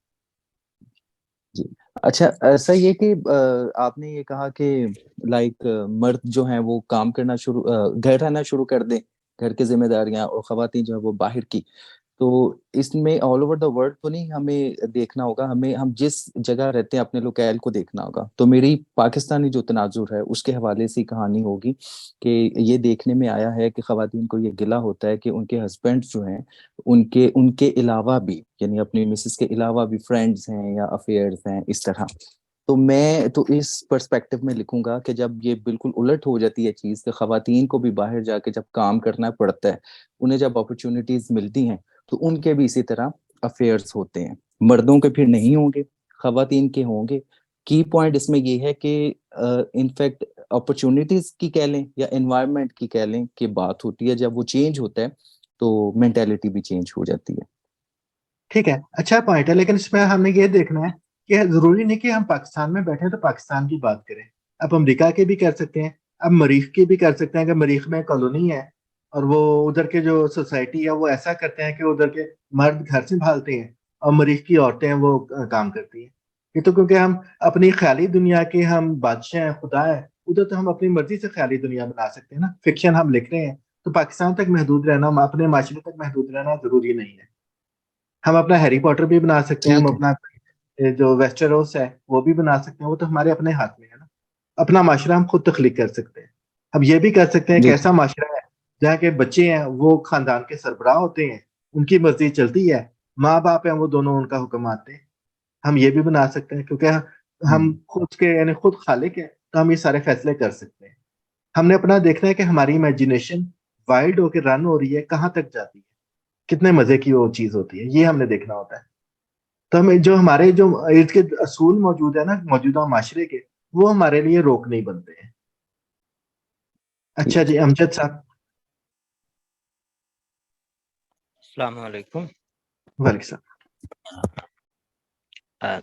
Speaker 9: जी, अच्छा, ऐसा ये कि आपने ये कहा कि लाइक मर्द जो हैं वो काम करना शुरू घर रहना शुरू कर दें, घर की जिम्मेदारियां, और खवातीन जो है वो बाहर की। तो इसमें ऑल ओवर द वर्ल्ड तो नहीं हमें देखना होगा, हम जिस जगह रहते हैं अपने लोकेल को देखना होगा। तो मेरी पाकिस्तानी जो तनाजुर है उसके हवाले से कहानी होगी कि ये देखने में आया है कि खवातीन को ये गिला होता है कि उनके हस्बैंड जो हैं उनके उनके अलावा भी, यानी अपनी मिसेस के अलावा भी फ्रेंड्स हैं या अफेयर्स हैं इस तरह। तो मैं तो इस पर्सपेक्टिव में लिखूंगा कि जब ये बिल्कुल उलट हो जाती है चीज, कि खवातीन को भी बाहर जाके जब काम करना पड़ता है, उन्हें जब अपॉर्चुनिटीज मिलती हैं तो उनके भी इसी तरह अफेयर्स होते हैं। मर्दों के फिर नहीं होंगे, खवातीन के होंगे। की पॉइंट इसमें ये है कि इनफैक्ट अपॉर्चुनिटीज की कह लें या एनवायरनमेंट की कह लें कि बात होती है, जब वो चेंज होता है तो मेंटेलिटी भी चेंज हो जाती है।
Speaker 1: ठीक है, अच्छा पॉइंट है, लेकिन इसमें हमें ये देखना है कि जरूरी नहीं कि हम पाकिस्तान में बैठे तो पाकिस्तान की बात करें। अब अमेरिका के भी कर सकते हैं, अब मरीख की भी कर सकते हैं कि मरीख में कॉलोनी है और वो उधर के जो सोसाइटी है वो ऐसा करते हैं कि उधर के मर्द घर संभालते हैं और मरीख की औरतें हैं वो काम करती हैं। ये तो क्योंकि हम अपनी ख्याली दुनिया के हम बादशाह हैं, खुदा है, उधर तो हम अपनी मर्जी से ख्याली दुनिया बना सकते हैं ना। फिक्शन हम लिख रहे हैं तो पाकिस्तान तक महदूद रहना, अपने माशरे तक महदूद रहना जरूरी नहीं है। हम अपना हैरी पॉटर भी बना सकते हैं, हम
Speaker 9: ठीक है।
Speaker 1: अपना जो वेस्टेरोस है वो भी बना सकते हैं, वो तो हमारे अपने हाथ में है ना। अपना माशरा हम खुद तख्लीक कर सकते हैं। हम ये भी कर सकते हैं कि
Speaker 9: जी
Speaker 1: ऐसा माशरा है जहाँ के बच्चे हैं वो खानदान के सरबराह होते हैं, उनकी मर्जी चलती है, माँ बाप हैं वो दोनों उनका हुक्म मानते हैं। हम ये भी बना सकते हैं क्योंकि हम
Speaker 9: हम्म,
Speaker 1: खुद के यानी खुद खालिक हैं, तो हम ये सारे फैसले कर सकते हैं। हमने अपना देखना है कि हमारी इमेजिनेशन वाइल्ड होकर रन हो रही है, कहाँ तक जाती है, कितने मजे की वो चीज होती है, ये हमने देखना होता है। तो हमें जो हमारे जो इर्द गिर्द असूल मौजूद है ना मौजूदा माशरे के, वो हमारे लिए रोक नहीं बनते हैं। अच्छा
Speaker 9: ठीक
Speaker 1: जी, अमजद साहब।
Speaker 10: अस्सलाम वालेकुम।
Speaker 1: वालेकुम सलाम।
Speaker 10: अ,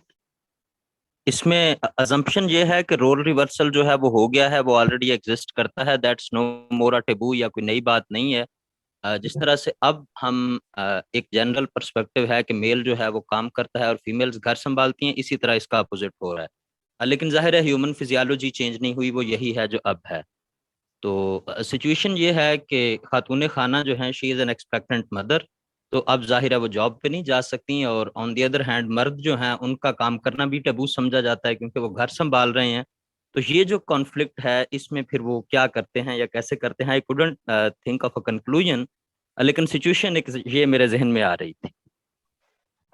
Speaker 10: इसमें अजम्पशन ये है कि रोल रिवर्सल जो है वो हो गया है, वो ऑलरेडी एग्जिस्ट करता है, that's no more a taboo, या कोई नई बात नहीं है। जिस तरह से अब हम एक जनरल पर्सपेक्टिव है कि मेल जो है वो काम करता है और फीमेल्स घर संभालती हैं, इसी तरह इसका अपोजिट हो रहा है। लेकिन जाहिर है ह्यूमन फिजियोलॉजी चेंज नहीं हुई, वो यही है जो अब है। तो सिचुएशन ये है कि खातून खाना जो है she is an expectant mother, तो अब जाहिर है वो जॉब पे नहीं जा सकती। और ऑन द अदर हैंड मर्द जो हैं उनका काम करना भी टैबू समझा जाता है क्योंकि वो घर संभाल रहे हैं। तो ये जो कॉन्फ्लिक्ट है इसमें फिर वो क्या करते हैं या कैसे करते हैं, I couldn't think of a conclusion, लेकिन सिचुएशन एक ये मेरे जहन में आ रही थी।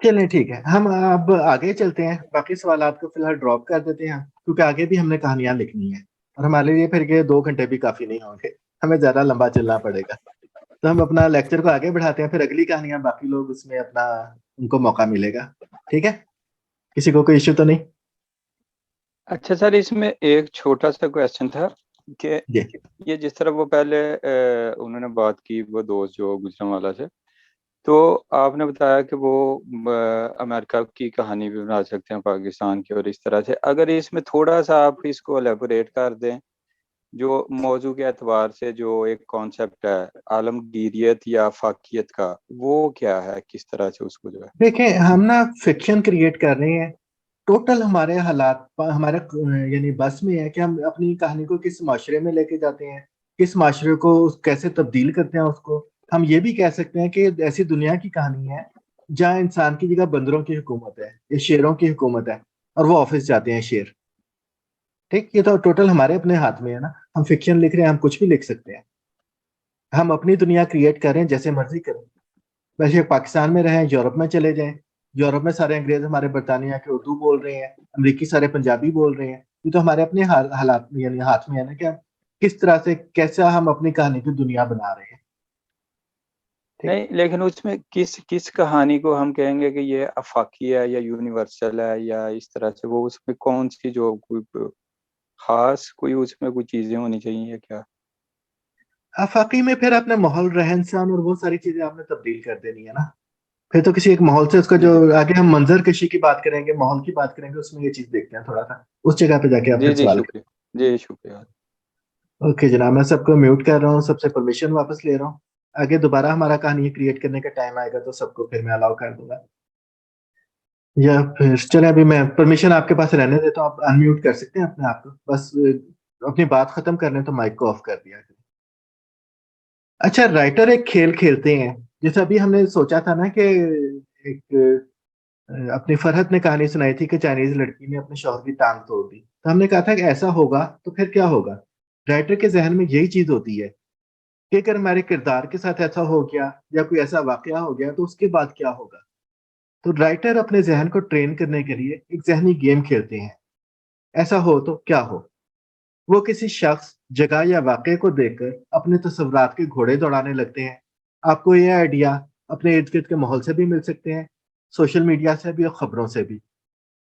Speaker 1: चलें ठीक है, हम अब आगे चलते हैं, बाकी सवालात को फिलहाल ड्रॉप कर देते हैं क्योंकि आगे भी हमने कहानियां लिखनी है और हमारे लिए फिर ये 2 घंटे भी काफी नहीं होंगे, हमें ज्यादा लंबा चलना पड़ेगा। तो हम अपना लेक्चर को आगे बढ़ाते हैं, फिर अगली कहानियां बाकी लोग उसमें अपना उनको मौका मिलेगा। ठीक है, किसी को कोई इश्यू तो नहीं?
Speaker 5: अच्छा सर, इसमें एक छोटा सा क्वेश्चन था कि
Speaker 1: जी
Speaker 5: ये जिस तरह वो पहले उन्होंने बात की वो दोस्त जो गुजरांवाला से, तो आपने बताया कि वो अमेरिका की कहानी भी बना सकते हैं पाकिस्तान की, और इस तरह से अगर इसमें थोड़ा सा आप इसको एलेबोरेट कर दें, जो मौजू के एतबार से जो एक कॉन्सेप्ट है आलमगीरियत या फाकियत का, वो क्या है, किस तरह से उसको जो है।
Speaker 1: देखें, हम ना फिक्शन क्रिएट कर रहे हैं। टोटल हमारे हालात हमारे यानी बस में है कि हम अपनी कहानी को किस माशरे में लेके जाते हैं, किस माशरे को कैसे तब्दील करते हैं उसको। हम ये भी कह सकते हैं कि ऐसी दुनिया की कहानी है जहाँ इंसान की जगह बंदरों की हुकूमत है या शेरों की हुकूमत है और वो ऑफिस जाते हैं शेर। ठीक, ये तो टोटल हमारे अपने हाथ में है ना। हम फिक्शन लिख रहे हैं, हम कुछ भी लिख सकते हैं। हम अपनी दुनिया क्रिएट कर रहे हैं, जैसे मर्जी करें। वैसे पाकिस्तान में रहें, यूरोप में चले जाएं, यूरोप में सारे अंग्रेज हमारे बरतानिया के उर्दू बोल रहे हैं, अमरीकी सारे पंजाबी बोल रहे हैं। ये तो हमारे अपने हालात यानी हाथ में है ना कि हम किस तरह से कैसा हम अपनी कहानी की दुनिया बना रहे हैं। ठीक,
Speaker 5: नहीं, लेकिन उसमें किस किस कहानी को हम कहेंगे कि ये आफाकी है या यूनिवर्सल है या इस तरह से, वो उसमें कौन सी जो कोई खास कोई उसमें कोई चीजें होनी चाहिए या क्या।
Speaker 1: आफाकी में फिर अपने माहौल रहन सहन और वो सारी चीजें आपने तब्दील कर देनी है ना। फिर तो किसी एक माहौल से उसका जो
Speaker 5: जी
Speaker 1: आगे हम मंजर कशी की बात करेंगे, माहौल की बात करेंगे, उसमें ये चीज देखते हैं थोड़ा सा, उस जगह पे जाके आप
Speaker 5: जी
Speaker 1: फिर
Speaker 5: जी
Speaker 1: सवाल
Speaker 5: शुक्रिया। जी शुक्रिया।
Speaker 1: करें। ओके जनाब, मैं सबको म्यूट कर रहा हूँ, सबसे परमिशन वापस ले रहा हूँ। आगे दोबारा हमारा कहानी क्रिएट करने का टाइम आएगा तो सबको फिर मैं अलाउ कर दूंगा। या फिर चले, अभी मैं परमिशन आपके पास रहने देता हूँ, आप अनम्यूट कर सकते हैं अपने आप को, बस अपनी बात खत्म करने तो माइक को ऑफ कर दिया करें। अच्छा, राइटर एक खेल खेलते हैं जैसे अभी हमने सोचा था ना कि एक अपनी फरहत ने कहानी सुनाई थी कि चाइनीज लड़की ने अपने शौहर की टांग तोड़ दी, तो हमने कहा था कि ऐसा होगा तो फिर क्या होगा। राइटर के जहन में यही चीज होती है कि अगर हमारे किरदार के साथ ऐसा हो गया या कोई ऐसा वाकया हो गया तो उसके बाद क्या होगा। तो राइटर अपने जहन को ट्रेन करने के लिए एक जहनी गेम खेलते हैं, ऐसा हो तो क्या हो। वो किसी शख्स, जगह या वाकये को देखकर अपने तस्वुरात के घोड़े दौड़ाने लगते हैं। आपको ये आइडिया अपने इर्द गिर्द के माहौल से भी मिल सकते हैं, सोशल मीडिया से भी और खबरों से भी।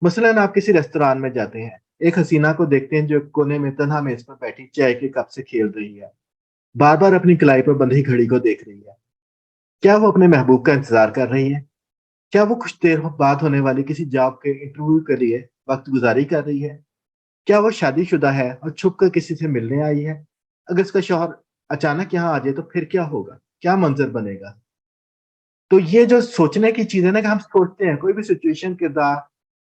Speaker 1: मसलन आप किसी रेस्तरान में जाते हैं, एक हसीना को देखते हैं जो कोने में तन्हा मेज पर बैठी चाय के कप से खेल रही है, बार बार अपनी कलाई पर बंधी घड़ी को देख रही है। क्या वो अपने महबूब का इंतजार कर रही है? क्या वो कुछ देर बाद होने वाली किसी जॉब के इंटरव्यू के लिए वक्त गुजारी कर रही है? क्या वो शादीशुदा है और छुप कर किसी से मिलने आई है? अगर उसका शौहर अचानक यहाँ आ जाए तो फिर क्या होगा? क्या मंजर बनेगा? तो ये जो सोचने की चीज है ना कि हम सोचते हैं कोई भी सिचुएशन, किरदार,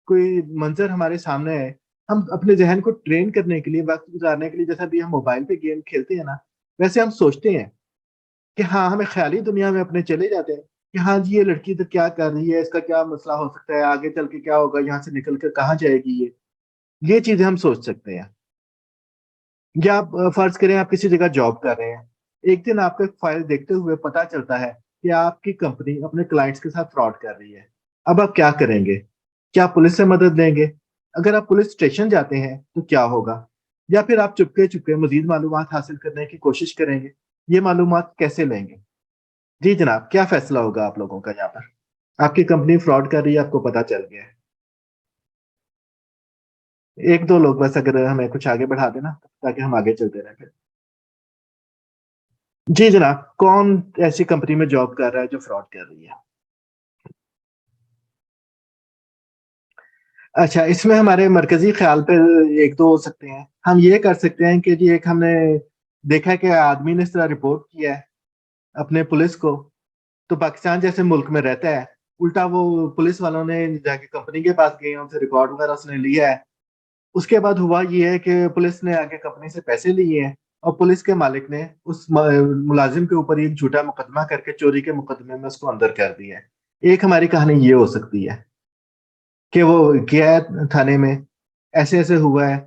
Speaker 1: कोई मंजर हमारे सामने है, हम अपने जहन को ट्रेन करने के लिए, वक्त गुजारने के लिए, जैसा भी हम मोबाइल पे गेम खेलते हैं ना, वैसे हम सोचते हैं कि हाँ, हमें ख्याली दुनिया में अपने चले जाते हैं कि हाँ जी, ये लड़की तो क्या कर रही है, इसका क्या मसला हो सकता है, आगे चल के क्या होगा, यहाँ से निकल कर कहाँ जाएगी ये चीजें हम सोच सकते हैं। या आप फर्ज करें आप किसी जगह जॉब कर रहे हैं, एक दिन आपको एक फाइल देखते हुए पता चलता है कि आपकी कंपनी अपने क्लाइंट्स के साथ फ्रॉड कर रही है। अब आप क्या करेंगे? क्या आप पुलिस से मदद लेंगे? अगर आप पुलिस स्टेशन जाते हैं तो क्या होगा? या फिर आप चुपके चुपके मजीद मालूमात हासिल करने की कोशिश करेंगे? ये मालूमात कैसे लेंगे? जी जनाब, क्या फैसला होगा आप लोगों का यहाँ पर? आपकी कंपनी फ्रॉड कर रही है, आपको पता चल गया है। एक दो लोग बस अगर हमें कुछ आगे बढ़ा देना ताकि हम आगे चलते रहें फिर। जी जनाब, कौन ऐसी कंपनी में जॉब कर रहा है जो फ्रॉड कर रही है? अच्छा, इसमें हमारे मरकजी ख्याल पे एक दो हो सकते हैं। हम ये कर सकते हैं कि जी एक हमने देखा कि आदमी ने इस तरह रिपोर्ट किया है अपने पुलिस को, तो पाकिस्तान जैसे मुल्क में रहता है, उल्टा वो पुलिस वालों ने जाके कंपनी के पास गए, उनसे रिकॉर्ड वगैरह उसने लिया है। उसके बाद हुआ ये है कि पुलिस ने आगे कंपनी से पैसे लिए हैं और पुलिस के मालिक ने उस मुलाजिम के ऊपर एक झूठा मुकदमा करके चोरी के मुकदमे में उसको अंदर कर दिया है। एक हमारी कहानी ये हो सकती है कि वो गया है थाने में, ऐसे ऐसे हुआ है,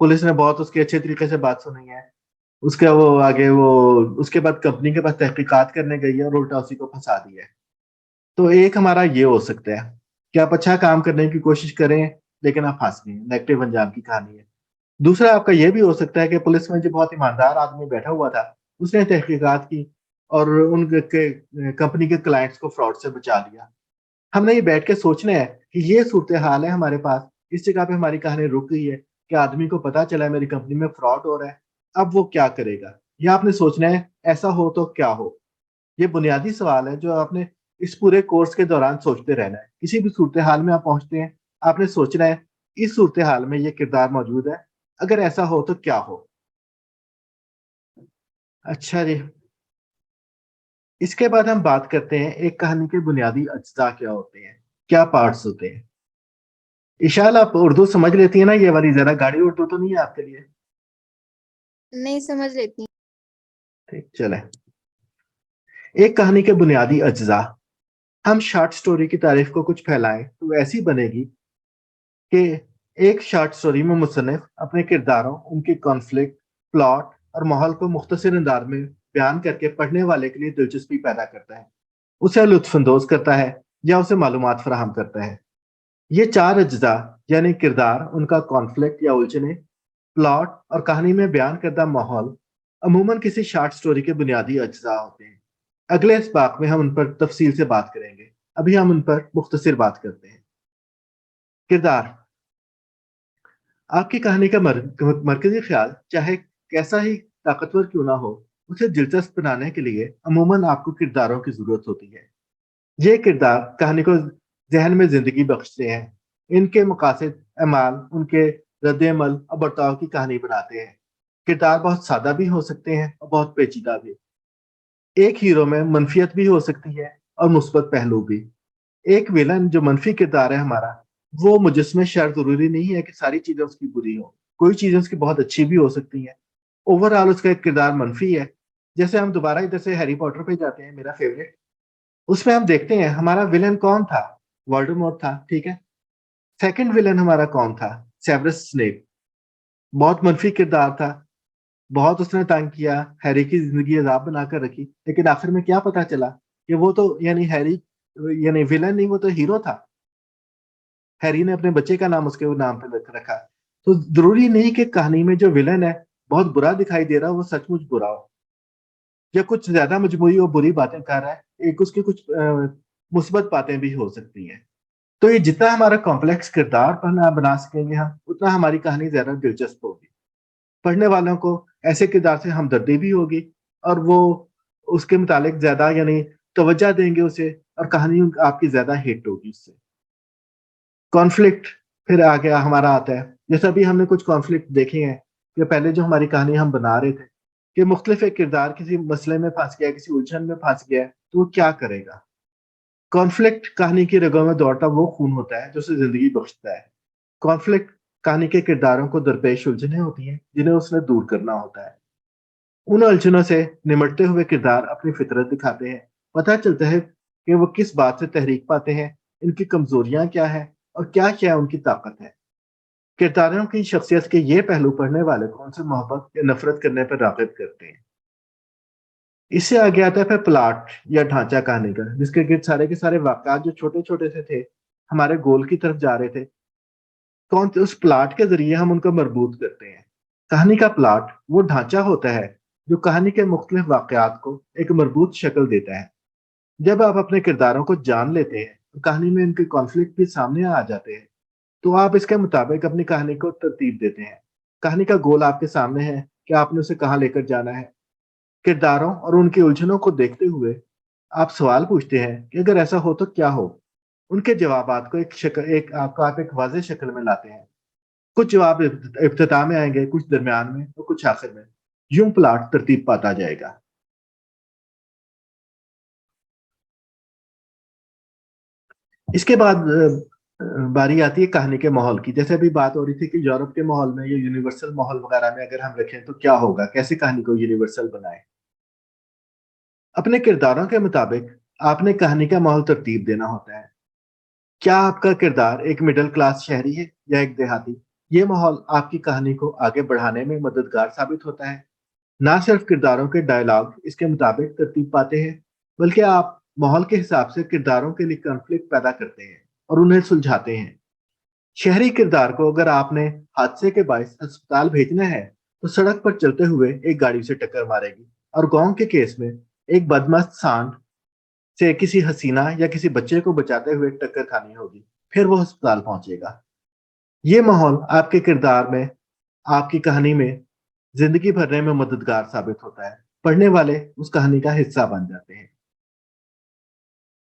Speaker 1: पुलिस ने बहुत उसकी अच्छे तरीके से बात सुनी है, उसके वो आगे वो उसके बाद कंपनी के पास तहकीकात करने गई है और उल्टा उसी को फंसा दिया है। तो एक हमारा ये हो सकता है कि आप अच्छा काम करने की कोशिश करें लेकिन आप फंस गए, नेगेटिव अंजाम की कहानी है। दूसरा आपका यह भी हो सकता है कि पुलिस में जो बहुत ईमानदार आदमी बैठा हुआ था, उसने तहकीकात की और उनके कंपनी के क्लाइंट्स को फ्रॉड से बचा लिया। हमने ये बैठ के सोचना है कि ये सूरत हाल है हमारे पास, इस जगह पे हमारी कहानी रुक गई है कि आदमी को पता चला है मेरी कंपनी में फ्रॉड हो रहा है, अब वो क्या करेगा। ये आपने सोचना है ऐसा हो तो क्या हो। ये बुनियादी सवाल है जो आपने इस पूरे कोर्स के दौरान सोचते रहना है। किसी भी सूरत हाल में आप पहुंचते हैं, आपने सोचना है इस सूरत हाल में ये किरदार मौजूद है, अगर ऐसा हो तो क्या हो। अच्छा जी, इसके बाद हम बात करते हैं एक कहानी के बुनियादी अज्जा क्या होते हैं, क्या पार्ट्स होते हैं। इशाल, आप उर्दू समझ लेती है ना? ये वाली जरा गाड़ी उर्दू तो नहीं है आपके लिए?
Speaker 8: नहीं समझ लेती।
Speaker 1: ठीक, चले। एक कहानी के बुनियादी अज्जा। हम शॉर्ट स्टोरी की तारीफ को कुछ फैलाएं तो ऐसी बनेगी कि एक शॉर्ट स्टोरी में मुसन्निफ अपने किरदारों, उनके कॉन्फ्लिक्ट, प्लॉट और माहौल को मुख्तसर अंदाज में बयान करके पढ़ने वाले के लिए दिलचस्पी पैदा करता है, उसे लुत्फानंदोज करता है या उसे मालूमात फराहम करता है। ये चार अज्जा यानी किरदार, उनका कॉन्फ्लिक्ट या उलझने, प्लॉट और कहानी में बयान करदा माहौल अमूमन किसी शॉर्ट स्टोरी के बुनियादी अज्जा होते हैं। अगले इसबाक में हम उन पर तफसील से बात करेंगे, अभी हम उन पर मुख्तसर बात करते हैं। किरदार। आपकी कहानी का मरकजी ख्याल चाहे कैसा ही ताकतवर क्यों ना हो, उसे दिलचस्प बनाने के लिए अमूमन आपको किरदारों की जरूरत होती है। ये किरदार कहानी को जहन में जिंदगी बख्शते हैं, इनके मकासद, अमाल, उनके रद्द-ए-अमल और बर्ताव की कहानी बनाते हैं। किरदार बहुत सादा भी हो सकते हैं और बहुत पेचीदा भी। एक हीरो में मनफियत भी हो सकती है और मुस्बत पहलू भी। एक विलन जो मनफी किरदार है हमारा, वो मुजस्मे शर जरूरी नहीं है कि सारी चीजें उसकी बुरी हो, कोई चीजें उसकी बहुत अच्छी भी हो सकती हैं। ओवरऑल उसका एक किरदार मनफी है। जैसे हम दोबारा इधर से हैरी पॉटर पे जाते हैं, मेरा फेवरेट, उसमें हम देखते हैं हमारा विलन कौन था, वोल्डेमॉर्ट था, ठीक है। सेकंड विलन हमारा कौन था, सेवरस स्नेप। बहुत मनफी किरदार था, बहुत उसने तंग किया, हैरी की जिंदगी अजाब बनाकर रखी, लेकिन आखिर में क्या पता चला कि वो तो यानी हैरी यानी विलन नहीं, वो तो हीरो था। हैरी ने अपने बच्चे का नाम उसके नाम पे रखा। तो जरूरी नहीं कि कहानी में जो विलन है बहुत बुरा दिखाई दे रहा हो वो सचमुच बुरा हो, या कुछ ज्यादा मजबूरी और बुरी बातें कर रहा है, एक उसकी कुछ मुस्बत बातें भी हो सकती हैं। तो ये जितना हमारा कॉम्प्लेक्स किरदार बना सकेंगे हम, उतना हमारी कहानी ज्यादा दिलचस्प होगी। पढ़ने वालों को ऐसे किरदार से हमदर्दी भी होगी और वो उसके मुतालिक ज्यादा यानी तवज्जो देंगे उसे, और कहानी आपकी ज्यादा हिट होगी उससे। कॉन्फ्लिक्ट फिर आ गया हमारा आता है। जैसे अभी हमने कुछ कॉन्फ्लिक्ट देखे हैं कि पहले जो हमारी कहानी हम बना रहे थे कि मुख्तलिफ एक किरदार किसी मसले में फंस गया, किसी उलझन में फंस गया, तो वो क्या करेगा। कॉन्फ्लिक्ट कहानी की रगों में दौड़ता वो खून होता है जो उसे जिंदगी बख्शता है। कॉन्फ्लिक्ट कहानी के किरदारों को दरपेश उलझनें होती हैं जिन्हें उसने दूर करना होता है। उन उलझनों से निमटते हुए किरदार अपनी फितरत दिखाते हैं। पता चलता है कि वो किस बात से तहरीक पाते हैं, इनकी कमजोरियां क्या है और क्या क्या उनकी ताकत है। किरदारों की शख्सियत के ये पहलू पढ़ने वाले को उनसे मोहब्बत या नफरत करने पर राग़िब करते हैं। इससे आगे आता है फिर प्लॉट या ढांचा कहानी का, जिसके गिर्द सारे के सारे वाक़यात जो छोटे छोटे से थे हमारे गोल की तरफ जा रहे थे, कौन उस प्लॉट के जरिए हम उनको मरबूत करते हैं। कहानी का प्लॉट वो ढांचा होता है जो कहानी के मुख्तलिफ वाक़यात को एक मरबूत शक्ल देता है। जब आप अपने किरदारों को जान लेते हैं तो कहानी में इनके कॉन्फ्लिक्ट भी सामने आ जाते हैं, तो आप इसके मुताबिक अपनी कहानी को तरतीब देते हैं। कहानी का गोल आपके सामने है कि आपने उसे कहाँ लेकर जाना है। किरदारों और उनकी उलझनों को देखते हुए आप सवाल पूछते हैं कि अगर ऐसा हो तो क्या हो। उनके जवाबात को आप एक वाज़ेह शक्ल में लाते हैं। कुछ जवाब इब्तिदा में आएंगे, कुछ दरमियान में और कुछ आखिर में। यूं प्लॉट तरतीब पाता जाएगा। इसके बाद बारी आती है कहानी के माहौल की। जैसे अभी बात हो रही थी कि यूरोप के माहौल में या यूनिवर्सल माहौल वगैरह में अगर हम रखें तो क्या होगा, कैसे कहानी को यूनिवर्सल बनाए। अपने किरदारों के मुताबिक आपने कहानी का माहौल तरतीब देना होता है। क्या आपका किरदार एक मिडिल क्लास शहरी है या एक देहाती। ये माहौल आपकी कहानी को आगे बढ़ाने में मददगार साबित होता है। ना सिर्फ किरदारों के डायलॉग इसके मुताबिक तरतीब पाते हैं, बल्कि आप माहौल के हिसाब से किरदारों के लिए कॉन्फ्लिक्ट पैदा करते हैं और उन्हें सुलझाते हैं। शहरी किरदार को अगर आपने हादसे के बायस अस्पताल भेजना है तो सड़क पर चलते हुए एक गाड़ी से टक्कर मारेगी, और गांव के केस में एक बदमस्त सांड से किसी हसीना या किसी बच्चे को बचाते हुए टक्कर खानी होगी, फिर वो अस्पताल पहुंचेगा। ये माहौल आपके किरदार में, आपकी कहानी में जिंदगी भरने में मददगार साबित होता है। पढ़ने वाले उस कहानी का हिस्सा बन जाते हैं।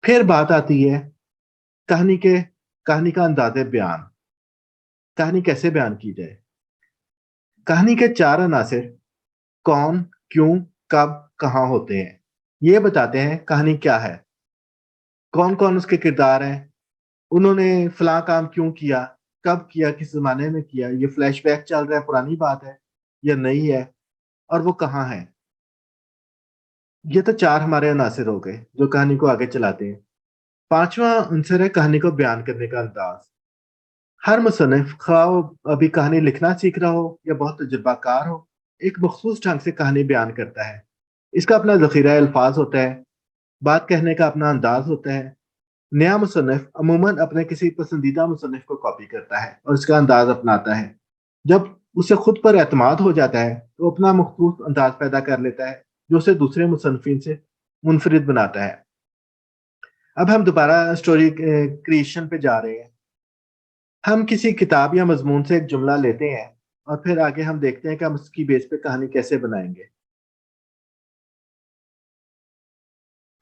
Speaker 1: फिर बात आती है कहानी के कहानी का अंदाज़े बयान। कहानी कैसे बयान की जाए। कहानी के चार अनासिर कौन, क्यों, कब, कहाँ होते हैं। ये बताते हैं कहानी क्या है, कौन कौन उसके किरदार हैं, उन्होंने फलां काम क्यों किया, कब किया, किस जमाने में किया, ये फ्लैशबैक चल रहा है, पुरानी बात है या नई है, और वो कहाँ है। ये तो चार हमारे अनासिर हो गए जो कहानी को आगे चलाते हैं। पांचवा अंसर है कहानी को बयान करने का अंदाज। हर मुसन्निफ खा वो अभी कहानी लिखना सीख रहा हो या बहुत तजुर्बाकार हो, एक मखसूस ढंग से कहानी बयान करता है। इसका अपना जखीरा अल्फाज होता है, बात कहने का अपना अंदाज होता है। नया मुसन्निफ अमूमन अपने किसी पसंदीदा मुसन्निफ को कॉपी करता है और उसका अंदाज अपनाता है। जब उसे खुद पर एतमाद हो जाता है तो अपना मखसूस अंदाज पैदा कर लेता है जो उसे दूसरे मुसन्निफिन से मुनफरिद बनाता है। अब हम दोबारा स्टोरी क्रिएशन पे जा रहे हैं। हम किसी किताब या मजमून से एक जुमला लेते हैं और फिर आगे हम देखते हैं कि हम उसकी बेस पे कहानी कैसे बनाएंगे।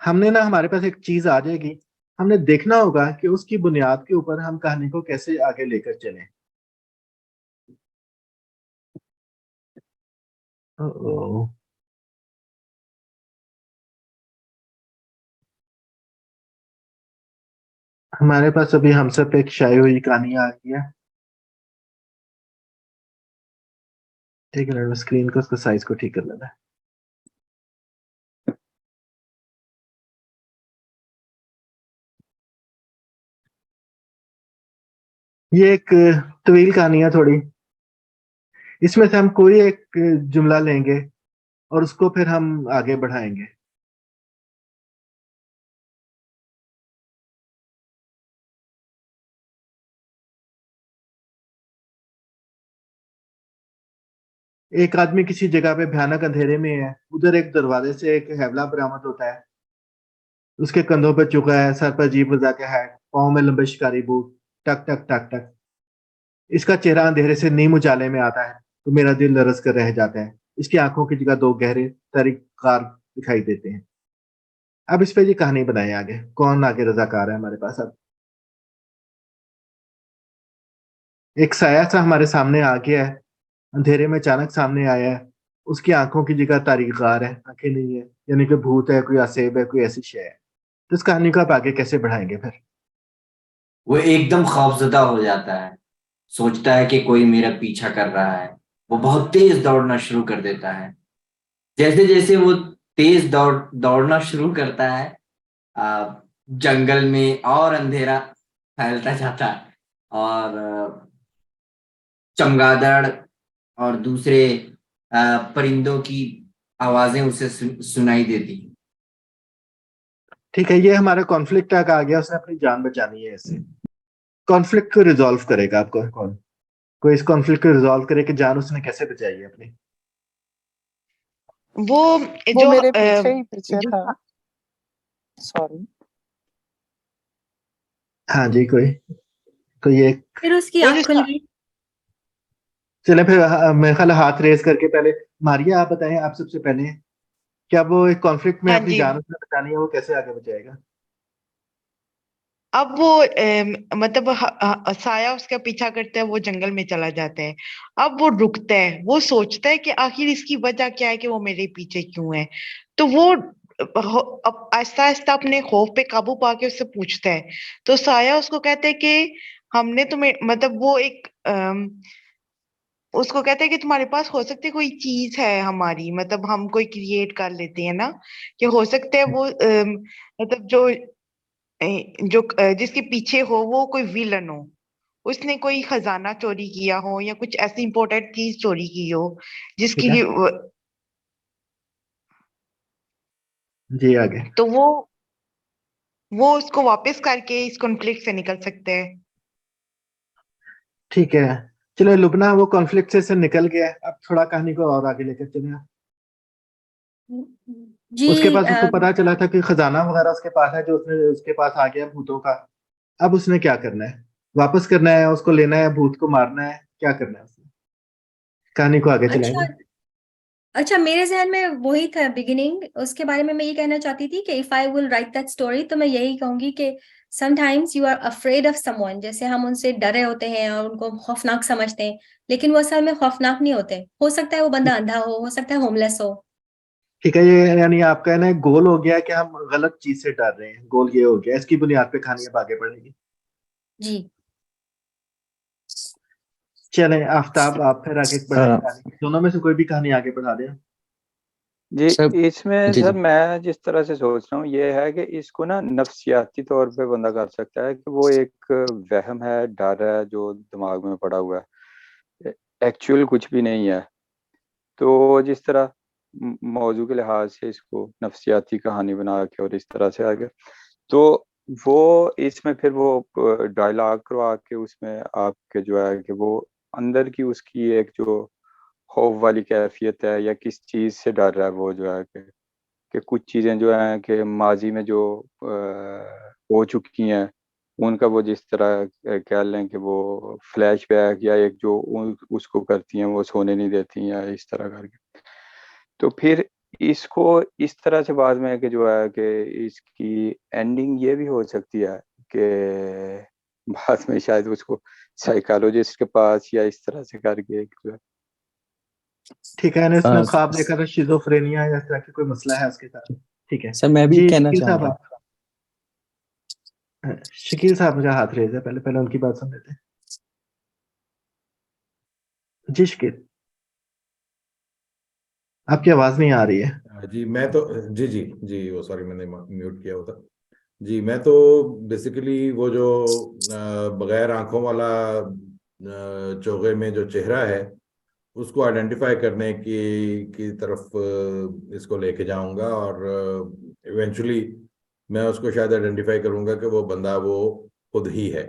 Speaker 1: हमने ना हमारे पास एक चीज आ जाएगी, हमने देखना होगा कि उसकी बुनियाद के ऊपर हम कहानी को कैसे आगे लेकर चलें। ओ, हमारे पास अभी हम सब पे एक शाई हुई कहानी आ गई है। ठीक है, स्क्रीन को उसका साइज को ठीक कर लेना है। ये एक तवील कहानी है थोड़ी। इसमें से हम कोई एक जुमला लेंगे और उसको फिर हम आगे बढ़ाएंगे। एक आदमी किसी जगह पे भयानक अंधेरे में है। उधर एक दरवाजे से एक हैवला बरामद होता है। उसके कंधों पर चुका है, सर पर जीप बजा के है, पाँव में लंबे शिकारी बूट। टक टक टक टक। इसका चेहरा अंधेरे से नीम उजाले में आता है तो मेरा दिल लरस कर रह जाता है। इसकी आंखों की जगह दो गहरे तरीकार दिखाई देते हैं। अब इस पे ये कहानी बनाए आगे, कौन आगे रजाकार है हमारे पास। अब एक साया सा हमारे सामने आ गया है, अंधेरे में अचानक सामने आया है। उसकी आंखों की जगह तारीखार है, आंखें नहीं है, यानी कि भूत है, कोई असेब है, कोई ऐसी शय है। तो इस कहानी को आप आगे कैसे बढ़ाएंगे फिर?
Speaker 11: वो एकदम खौफजदा हो जाता है, सोचता है कि कोई मेरा पीछा कर रहा है। वो बहुत तेज दौड़ना शुरू कर देता है। जैसे जैसे वो तेज दौड़ना शुरू करता है, जंगल में और अंधेरा फैलता जाता है और चमगादड़ और दूसरे परिंदों की आवाजें उसे सुनाई देती हैं।
Speaker 1: ठीक है, ये हमारा कॉन्फ्लिक्ट तक आ गया, उसने अपनी जान बचानी है इससे। कॉन्फ्लिक्ट को रिजॉल्व करेगा आपको कौन? कोई इस कॉन्फ्लिक्ट को रिजॉल्व करे कि जान उसने कैसे बचाई है अपनी।
Speaker 6: वो
Speaker 12: वो
Speaker 6: जो
Speaker 12: मेरे पीछे
Speaker 6: जो
Speaker 12: था। सॉरी।
Speaker 1: हाँ जी, कोई एक।
Speaker 2: फिर उसकी
Speaker 6: वो
Speaker 2: आंख
Speaker 6: जो
Speaker 2: खुल गई।
Speaker 1: चले फिर मेरे ख्याल हाथ रेस करके पहले मारिया, आप बताएं, आप सबसे पहले क्या वो एक कॉन्फ्लिक्ट में
Speaker 6: हाँ
Speaker 1: अपनी
Speaker 6: जी,
Speaker 1: जान उसने बचानी है, वो कैसे आगे बचाएगा?
Speaker 6: अब वो मतलब साया उसका पीछा करता है, वो जंगल में चला जाता है। अब वो रुकता है, वो सोचता है कि आखिर इसकी वजह क्या है कि वो मेरे पीछे क्यों है। तो वो अब आहिस्ता आहिस्ता अपने खौफ पे काबू पाके उससे पूछता है। तो साया उसको कहता है कि हमने तुम्हें मतलब वो एक उसको कहता है कि तुम्हारे पास हो सकती है कोई चीज है हमारी, मतलब हम कोई क्रिएट कर लेते हैं ना, कि हो सकता है वो मतलब जिसके पीछे हो वो कोई विलन हो, उसने कोई खजाना चोरी किया हो या कुछ ऐसी इंपॉर्टेंट चीज चोरी की हो
Speaker 1: ठीक है
Speaker 6: जिसकी
Speaker 1: जी, आगे।
Speaker 6: तो वो उसको वापस करके इस कॉन्फ्लिक्ट से निकल सकते हैं।
Speaker 1: ठीक है, चलो लुबना वो कॉन्फ्लिक्ट से निकल गया है, अब थोड़ा कहानी को और आगे लेकर चले।
Speaker 2: जी
Speaker 1: उसके पास उसको पता चला था कि खजाना वगैरह उसके पास है, जो उसने उसके पास आ गया भूतों का। अब उसने क्या करना है? वापस करना है, उसको लेना है, भूत को मारना है, क्या करना है उसने? कहानी को आगे
Speaker 2: अच्छा।
Speaker 1: चलाएंगे।
Speaker 2: अच्छा, मेरे जहन में वही था बिगिनिंग, उसके बारे में मैं ये कहना चाहती थी कि if I will write that story तो मैं यही कहूंगी कि sometimes you are afraid of someone, जैसे हम उनसे डरे होते हैं और उनको खौफनाक समझते हैं, लेकिन वो असल में खौफनाक नहीं होते। हो सकता है वो बंदा अंधा हो सकता है होमलेस हो।
Speaker 1: ठीक है, ये यानी आपका है ना गोल हो गया कि हम गलत चीज से डर रहे हैं, गोल ये हो गया, इसकी बुनियाद पे कहानी अब आगे बढ़ेगी।
Speaker 2: जी।
Speaker 1: चलें आफ्ताब, आप फिर आगे बढ़ाएं कहानी, दोनों में से कोई भी कहानी आगे बढ़ा दें।
Speaker 5: जी,
Speaker 9: सर
Speaker 5: इसमें
Speaker 9: जी
Speaker 5: सर
Speaker 9: जी
Speaker 5: मैं जिस तरह से सोच रहा हूँ ये है कि इसको ना नफ्सियाती तौर पे बंदा कर सकता है कि वो एक वहम है, डर है जो दिमाग में पड़ा हुआ है, एक्चुअल कुछ भी नहीं है। तो जिस तरह मौजू के लिहाज से इसको नफ्सियाती कहानी बना के और इस तरह से आगे, तो वो इसमें फिर वो डायलॉग करवा के उसमें आपके जो है कि वो अंदर की उसकी एक जो खौफ वाली कैफियत है या किस चीज़ से डर रहा है वो जो है कि कुछ चीज़ें जो हैं कि माजी में जो हो चुकी हैं उनका वो जिस तरह कह लें कि वो फ्लैशबैक या एक जो उसको करती हैं वो सोने नहीं देती या इस तरह करके। तो फिर इसको इस तरह से बाद में कि जो है कि इसकी एंडिंग ये भी हो सकती है कि बाद में शायद उसको साइकोलॉजिस्ट के पास या इस तरह से करके एक जो है
Speaker 1: ठीक है, यानी उसने ख्वाब देखा
Speaker 9: सर
Speaker 1: था शिजोफ्रेनिया या इस तरह की कोई मसला है उसके साथ। ठीक है
Speaker 9: मैं भी
Speaker 1: जी,
Speaker 9: कहना
Speaker 1: शकील साहब
Speaker 9: चाहूंगा।
Speaker 1: आप। हाँ, शकील साहब का हाथ रेज है, पहले पहले उनकी बात सुन लेते हैं। जी शकील, आपकी आवाज नहीं आ रही है।
Speaker 7: जी मैं तो जी जी जी वो सॉरी मैंने म्यूट किया हुआ था। जी, मैं तो बेसिकली वो जो बगैर आंखों वाला चोगे में जो चेहरा है उसको आइडेंटिफाई करने की तरफ इसको लेके जाऊंगा, और इवेंचुअली मैं उसको शायद आइडेंटिफाई करूंगा कि वो बंदा वो खुद ही है।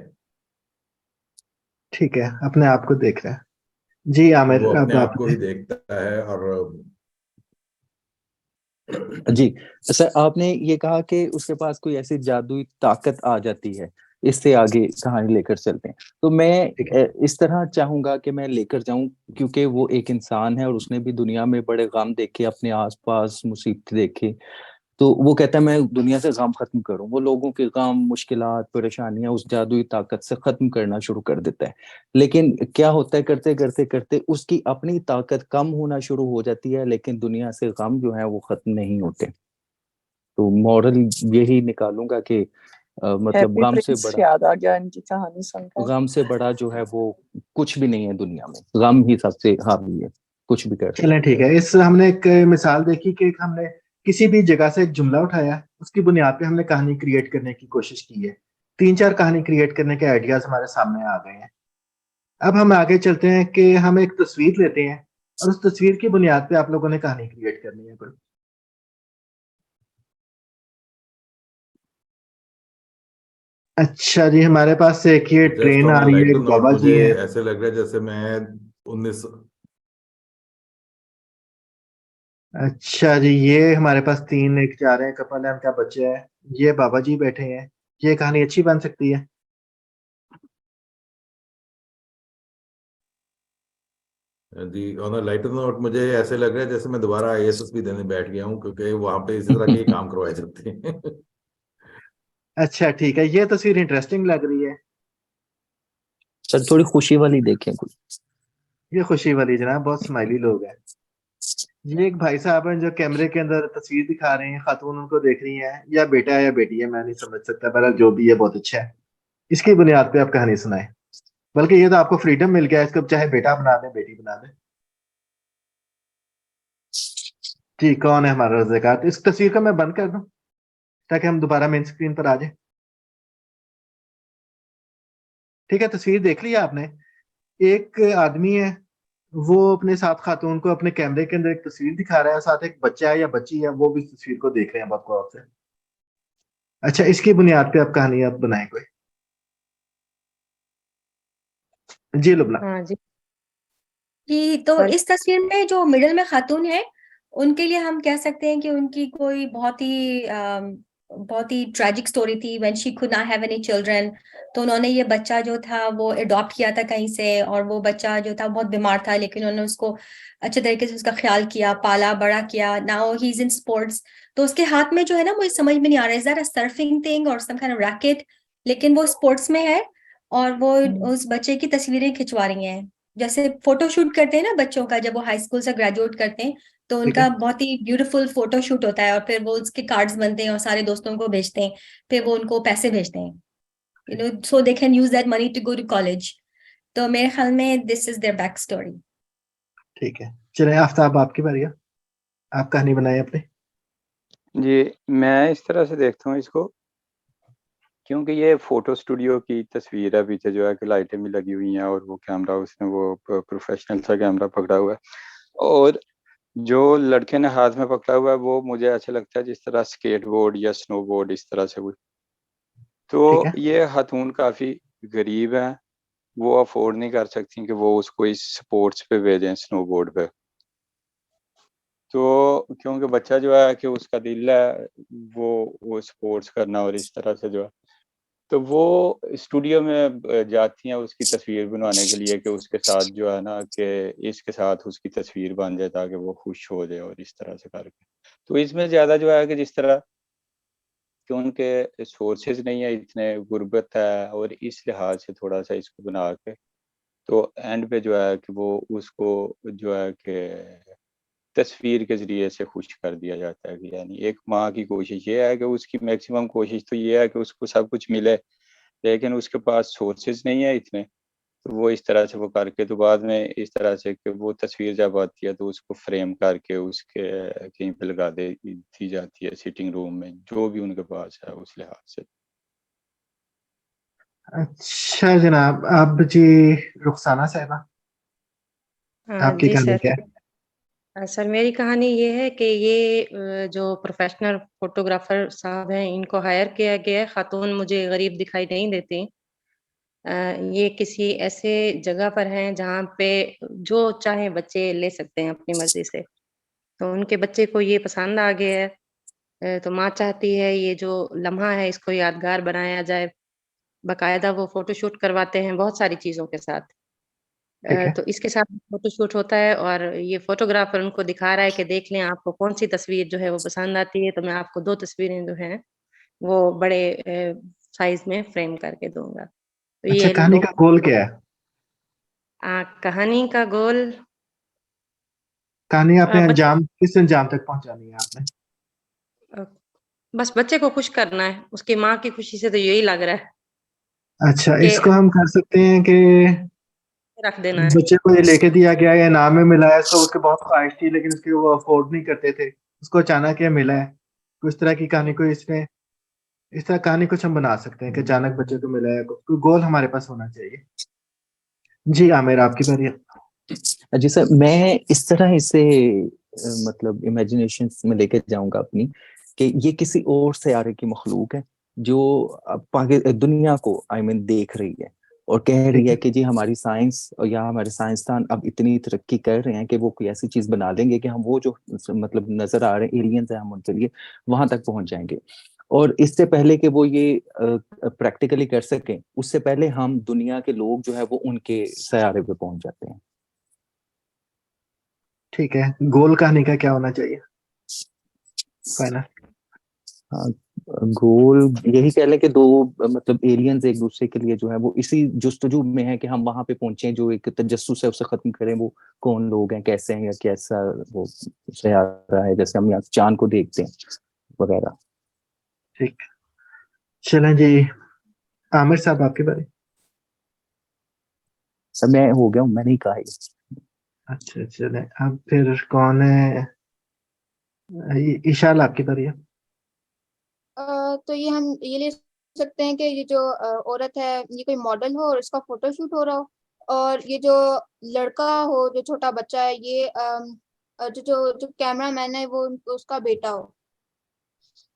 Speaker 1: ठीक है, अपने आप को देख रहा है। जी आमिर,
Speaker 7: वो अपने
Speaker 1: अब
Speaker 7: आप
Speaker 1: आप
Speaker 7: को ही देखता है। और
Speaker 9: जी सर, आपने ये कहा कि उसके पास कोई ऐसी जादुई ताकत आ जाती है। इससे आगे कहानी लेकर चलते हैं। तो मैं
Speaker 1: ठीक है।
Speaker 9: इस तरह चाहूंगा कि मैं लेकर जाऊं, क्योंकि वो एक इंसान है और उसने भी दुनिया में बड़े गम देखे, अपने आसपास मुसीबत देखे। तो वो कहता है मैं दुनिया से गम खत्म करूं। वो लोगों के गम, मुश्किलात, परेशानियां उस जादुई ताकत से खत्म करना शुरू कर देता है। लेकिन क्या होता है, करते करते करते उसकी अपनी ताकत कम होना शुरू हो जाती है, लेकिन दुनिया से गम जो है वो खत्म नहीं होते। तो मॉरल यही निकालूंगा कि मतलब
Speaker 12: हैप्पी प्रिंस याद आ गया इनकी कहानी सुनकर।
Speaker 9: गम से बड़ा जो है वो कुछ भी नहीं है दुनिया में। गम ही सबसे हावी है, कुछ भी कर
Speaker 1: चलें,
Speaker 9: सकते
Speaker 1: ठीक
Speaker 9: हैं।
Speaker 1: है। इस हमने एक मिसाल देखी कि हमने किसी भी जगह से एक जुमला उठाया, उसकी बुनियाद पे हमने कहानी क्रिएट करने की कोशिश की है। 3-4 कहानी क्रिएट करने के आइडियाज हमारे सामने आ गए हैं। अब हम आगे चलते हैं कि हम एक तस्वीर लेते हैं और उस तस्वीर की बुनियाद पे आप लोगों ने कहानी क्रिएट करनी है कोई। अच्छा जी, हमारे पास एक ये
Speaker 7: जस्ट
Speaker 1: ट्रेन
Speaker 7: ऑन
Speaker 1: आ
Speaker 7: अ
Speaker 1: रही है,
Speaker 7: लाइटर
Speaker 1: एक
Speaker 7: नोट,
Speaker 1: बाबा
Speaker 7: मुझे
Speaker 1: जी है।
Speaker 7: ऐसे लग रहा है जैसे मैं 19
Speaker 1: अच्छा जी, ये हमारे पास 3 एक जा रहे हैं कपल है, उनका बच्चा है। ये बाबा जी बैठे हैं। ये कहानी अच्छी बन सकती है।
Speaker 7: जी, ऑन अ लाइटर नोट, मुझे ऐसे लग रहा है जैसे मैं दोबारा आईएएस भी देने बैठ गया हूँ, क्योंकि वहां पे इसी तरह के ही काम करवाए जाते हैं।
Speaker 1: अच्छा ठीक है, ये तस्वीर इंटरेस्टिंग लग रही है।
Speaker 9: सर थोड़ी खुशी वाली देखें कुछ।
Speaker 1: ये खुशी वाली जनाब, बहुत स्माइली लोग हैं। ये एक भाई साहब हैं जो कैमरे के अंदर तस्वीर दिखा रहे हैं, खातून उनको देख रही हैं, या बेटा है या बेटी है मैं नहीं समझ सकता, पर जो भी है बहुत अच्छा है। इसकी बुनियाद पे आप कहानी सुनाए। बल्कि ये तो आपको फ्रीडम मिल गया है, इसको चाहे बेटा बना दे बेटी बना दे। जी, कौन है हमारा रज़ाकार? तो इस तस्वीर को मैं बंद कर दूं ताकि हम दोबारा मेन स्क्रीन पर आ जाए। ठीक है, तस्वीर देख लिया आपने। एक आदमी है, वो अपने साथ खातून को अपने कैमरे के अंदर एक तस्वीर दिखा रहा है, साथ एक बच्चा है या बच्ची है, वो भी इस तस्वीर को देख रहे हैं बहुत गौर से। अच्छा, इसकी बुनियाद पे आप कहानी आप बनाए कोई। जी लुबना।
Speaker 4: हाँ जी
Speaker 2: जी, तो
Speaker 4: सर।
Speaker 2: इस तस्वीर में जो मिडिल में खातून है, उनके लिए हम कह सकते हैं कि उनकी कोई बहुत ही ट्रेजिक स्टोरी थी when she could not have any children. तो उन्होंने ये बच्चा जो था वो अडॉप्ट किया था कहीं से, और वो बच्चा जो था बहुत बीमार था, लेकिन उन्होंने उसको अच्छे तरीके से उसका ख्याल किया, पाला बड़ा किया। Now he is in sports. तो उसके हाथ में जो है ना, मुझे समझ में नहीं आ रहा है, is that a surfing thing और सम काइंड ऑफ रैकेट, लेकिन वो स्पोर्ट्स में है और वो उस बच्चे की तस्वीरें खिंचवा रही हैं। जैसे फोटो शूट करते हैं ना बच्चों का, जब वो हाई स्कूल से ग्रेजुएट करते हैं तो
Speaker 1: ठीक है।
Speaker 2: उनका बहुत ही ब्यूटीफुल फोटो शूट होता है, और फिर वो उसके कार्ड्स बनते हैं और सारे दोस्तों को भेजते हैं, फिर वो उनको पैसे भेजते हैं, so they can use that money to go to college. तो मेरे ख्याल में this is their back story.
Speaker 1: ठीक है, चले आफ्ताब, आपकी बारी है। आप कहानी बनाए अपनी।
Speaker 5: जी, मैं इस तरह से देखता हूँ इसको, क्योंकि ये फोटो स्टूडियो की तस्वीर है, पीछे जो है कि लाइटें भी लगी हुई हैं और वो कैमरा, उसने वो प्रोफेशनल सा कैमरा पकड़ा हुआ है, और जो लड़के ने हाथ में पकड़ा हुआ है वो मुझे अच्छा लगता है जिस तरह स्केट बोर्ड या स्नो बोर्ड, इस तरह से कोई।
Speaker 1: ठीक
Speaker 5: तो
Speaker 1: है।
Speaker 5: ये खातून काफी गरीब है, वो अफोर्ड नहीं कर सकती कि वो उसको इस स्पोर्ट्स पे भेजें, स्नो बोर्ड पे। तो क्योंकि बच्चा जो है कि उसका दिल है वो स्पोर्ट्स करना, और इस तरह से जो है, तो वो स्टूडियो में जाती हैं उसकी तस्वीर बनवाने के लिए, कि उसके साथ जो है ना कि इसके साथ उसकी तस्वीर बन जाए ताकि वो खुश हो जाए, और इस तरह से करके। तो इसमें ज़्यादा जो है कि जिस तरह कि उनके सोर्सेज नहीं है, इतने गुर्बत है, और इस लिहाज से थोड़ा-सा इसको बना के, तो एंड पे जो है कि वो उसको जो है कि तस्वीर के ज़रिए से खुश कर दिया जाता है, कि यानी एक माँ की कोशिश ये है कि उसकी मैक्सिमम कोशिश तो ये है कि उसको सब कुछ मिले, लेकिन उसके पास सोर्सेज नहीं है इतने, तो वो इस तरह से वो करके तो बाद में इस तरह से कि वो तस्वीर जब आती है तो उसको फ्रेम करके उसके कहीं पे लगा दी जाती है सिटिंग रूम में, जो भी उनके पास है उस लिहाज से।
Speaker 1: अच्छा जनाब, अब जी रुखसाना साहिबा, आपकी
Speaker 4: जी
Speaker 1: कहानी
Speaker 4: सर।
Speaker 1: क्या है?
Speaker 4: सर मेरी कहानी ये है कि ये जो प्रोफेशनल फोटोग्राफर साहब हैं इनको हायर किया गया है। खातून मुझे गरीब दिखाई नहीं देती। ये किसी ऐसे जगह पर हैं जहाँ पे जो चाहे बच्चे ले सकते हैं अपनी मर्जी से। तो उनके बच्चे को ये पसंद आ गया है। तो माँ चाहती है ये जो लम्हा है इसको यादगार बनाया जाए। बाकायदा वो फोटोशूट करवाते हैं बहुत सारी चीजों के साथ।
Speaker 1: ठीक है।
Speaker 4: तो इसके साथ फोटोशूट होता है और ये फोटोग्राफर उनको दिखा रहा है कि देख लें आपको कौन सी तस्वीर जो है वो पसंद आती है, तो मैं आपको 2 तस्वीरें जो हैं वो बड़े साइज में फ्रेम करके दूंगा। तो
Speaker 1: अच्छा,
Speaker 4: ये
Speaker 1: कहानी
Speaker 4: लोग
Speaker 1: का गोल क्या है?
Speaker 4: कहानी का गोल
Speaker 1: कहानी आपने
Speaker 4: बच्चे
Speaker 1: किस अंजाम तक पहुंचानी है आपने?
Speaker 4: अ, बस बच्चे को खुश करना है, उसकी माँ की खुशी से तो यही लग रहा है
Speaker 1: अच्छा,
Speaker 4: कि
Speaker 1: इसको हम कर सकते हैं कि
Speaker 4: रख देना है।
Speaker 1: बच्चे को ये लेके दिया गया या इनाम में मिला है, इसको उसकी बहुत ख्वाहिश थी लेकिन उसके वो अफोर्ड नहीं करते थे, उसको अचानक ये मिला है। कुछ तरह की कहानी को इसमें इस तरह कहानी कुछ हम बना सकते हैं कि अचानक बच्चे को मिला है, कोई गोल हमारे पास होना चाहिए। जी आमिर, आपकी बारी है।
Speaker 9: जी सर, मैं इस तरह इसे मतलब इमेजिनेशन में लेके जाऊंगा अपनी, कि ये किसी और सयारे की मखलूक है जो दुनिया को देख रही है और कह रही
Speaker 1: ठीक
Speaker 9: है
Speaker 1: है।
Speaker 9: कि जी हमारी साइंस और या हमारे साइंसदान अब इतनी तरक्की कर रहे हैं कि वो कोई ऐसी चीज बना देंगे कि हम वो जो मतलब नजर आ रहे हैं एलियंस है, हम उनके लिए वहां तक पहुंच जाएंगे। और इससे पहले कि वो ये प्रैक्टिकली कर सकें, उससे पहले हम दुनिया के लोग जो है वो उनके सयारे पे पहुंच जाते हैं।
Speaker 1: ठीक है, गोल कहानी का क्या होना चाहिए फाइनल?
Speaker 9: हाँ, गोल यही कह लें कि दो मतलब एलियंस एक दूसरे के लिए जो है वो इसी जुस्तजू में है कि हम वहां पे पहुंचे, जो एक तजस्सुस है उसे खत्म करें, वो कौन लोग हैं, कैसे हैं, या कैसा वो सयारा है, जैसे हम यहाँ चांद को देखते हैं वगैरह।
Speaker 1: ठीक, चलें जी आमिर साहब, आपकी बारी।
Speaker 9: सब मैं हो गया हूँ, मैंने ही कहा ही।
Speaker 1: अच्छा चलें, अब फिर कौन है? ईशाल, आपकी बारी है।
Speaker 8: तो ये हम ये ले सकते हैं कि ये जो औरत है ये कोई मॉडल हो और इसका फोटोशूट हो रहा हो, और ये जो लड़का हो, जो छोटा बच्चा है, ये जो जो जो कैमरा मैन है वो उसका बेटा हो।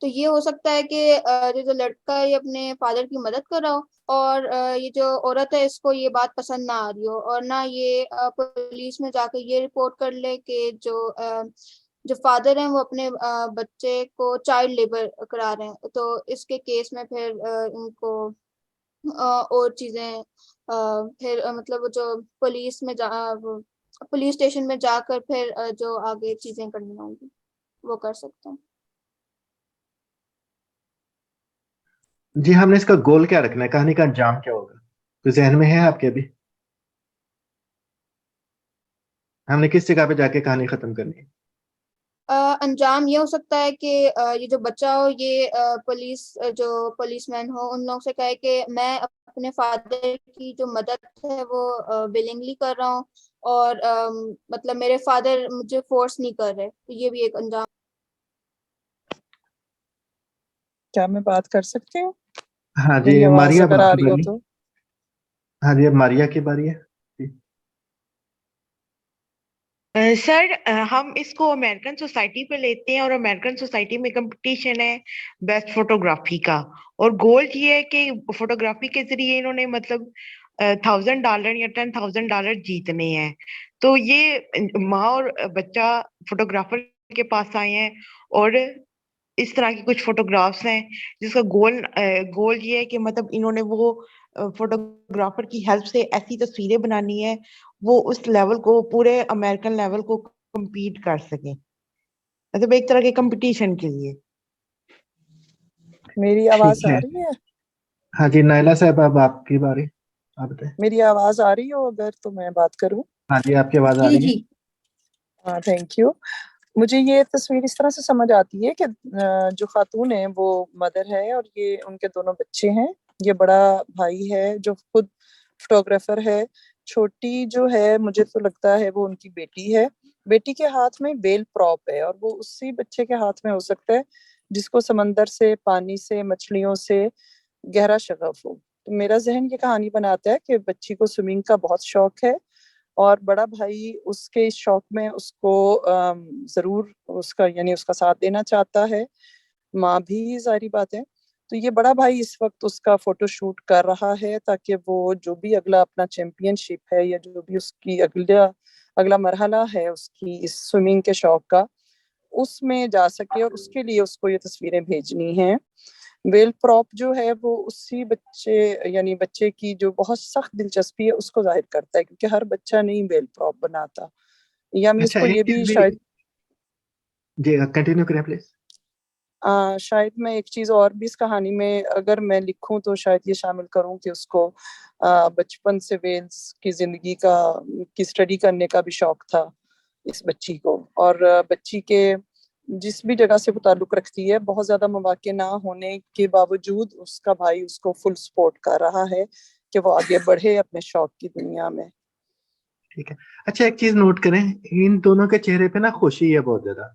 Speaker 8: तो ये हो सकता है कि जो लड़का है ये अपने फादर की मदद कर रहा हो, और ये जो औरत है इसको ये बात पसंद ना आ रही हो, और ना ये पुलिस में जाकर ये रिपोर्ट कर ले कि जो फादर हैं वो अपने बच्चे को चाइल्ड लेबर करा रहे हैं। तो इसके केस में फिर इनको और चीजें फिर मतलब वो जो पुलिस स्टेशन में जाकर फिर जो आगे चीजें करनी होंगी वो कर सकते हैं।
Speaker 1: जी, हमने इसका गोल क्या रखना है, कहानी का अंजाम क्या होगा, तो जहन में है आपके अभी? हमने किस जगह पे जाके कहानी खत्म करनी है?
Speaker 8: अंजाम ये हो सकता है कि ये जो बच्चा हो ये जो पुलिसमैन हो उन लोगों से कहे कि मैं अपने फादर की जो मदद है वो विलिंगली कर रहा हूँ, और मतलब मेरे फादर मुझे फोर्स नहीं कर रहे। तो ये भी एक अंजाम।
Speaker 12: क्या मैं बात कर सकती हूँ?
Speaker 1: हाँ
Speaker 12: मेरी
Speaker 1: जी
Speaker 12: आवाज
Speaker 1: मारिया, अब
Speaker 12: अगर आ
Speaker 1: आपकी
Speaker 12: रही हो
Speaker 1: बारी।
Speaker 12: तो।
Speaker 1: हाँ जी, अब मारिया की बारी है जी।
Speaker 6: सर हम इसको अमेरिकन सोसाइटी पे लेते हैं और अमेरिकन सोसाइटी में कंपटीशन है बेस्ट फोटोग्राफी का, और गोल ये है कि फोटोग्राफी के जरिए इन्होंने मतलब $1000 या $10,000 जीतने हैं। तो ये माँ और बच्चा फोटोग्राफर के पास आए हैं और इस तरह की कुछ फोटोग्राफ्स हैं जिसका गोल ये है कि मतलब इन्होंने वो फोटोग्राफर की हेल्प से ऐसी तस्वीरें बनानी है वो उस लेवल को पूरे अमेरिकन लेवल को compete कर सके, मतलब एक तरह के कंपटीशन के लिए।
Speaker 12: मेरी आवाज
Speaker 1: ठीक
Speaker 12: आ
Speaker 1: है।
Speaker 12: रही है?
Speaker 1: हाँ जी नाइला साहब, अब आपकी बारी, आप बताएं।
Speaker 12: मेरी आवाज आ रही हो अगर तो मैं बात करूं?
Speaker 1: हाँ जी, आपकी आवाज आ
Speaker 2: जी
Speaker 1: रही है।
Speaker 2: जी।
Speaker 12: हाँ, थैंक यू। मुझे ये तस्वीर इस तरह से समझ आती है कि जो खातून है वो मदर है और ये उनके दोनों बच्चे हैं। ये बड़ा भाई है जो खुद फोटोग्राफर है। छोटी जो है मुझे तो लगता है वो उनकी बेटी है। बेटी के हाथ में बेल प्रॉप है और वो उसी बच्चे के हाथ में हो सकता है जिसको समंदर से, पानी से, मछलियों से गहरा शगफ हो। तो मेरा जहन ये कहानी बनाता है कि बच्ची को स्विमिंग का बहुत शौक है और बड़ा भाई उसके इस शौक में उसको जरूर उसका यानी उसका साथ देना चाहता है, माँ भी जाहिर बात है। तो ये बड़ा भाई इस वक्त उसका फोटो शूट कर रहा है ताकि वो जो भी अगला अपना चैंपियनशिप है या जो भी उसकी अगला मरहला है उसकी इस स्विमिंग के शौक का, उसमें जा सके और उसके लिए उसको ये तस्वीरें भेजनी हैं। वेल प्रॉप जो है वो उसी बच्चे यानी बच्चे की जो बहुत सख्त दिलचस्पी है उसको जाहिर करता है, क्योंकि हर बच्चा नहीं वेल प्रॉप बनाता। या मैं
Speaker 1: अच्छा,
Speaker 12: इसको
Speaker 1: एक
Speaker 12: ये भी
Speaker 1: चीज भी
Speaker 12: शायद
Speaker 1: जी कंटिन्यू करें प्लीज।
Speaker 12: शायद मैं एक चीज और भी इस कहानी में अगर मैं लिखूं तो शायद ये शामिल करूं कि उसको बचपन से वेल्स की जिंदगी की स्टडी करने का भी शौक था इस बच्ची को, और बच्ची के जिस भी जगह से वो ताल्लुक रखती है बहुत ज्यादा मौके ना होने के बावजूद उसका भाई उसको फुल सपोर्ट कर रहा है कि वो आगे बढ़े अपने शौक की दुनिया में।
Speaker 1: ठीक है। अच्छा, एक चीज नोट करें, इन दोनों के चेहरे पे ना खुशी है बहुत ज्यादा।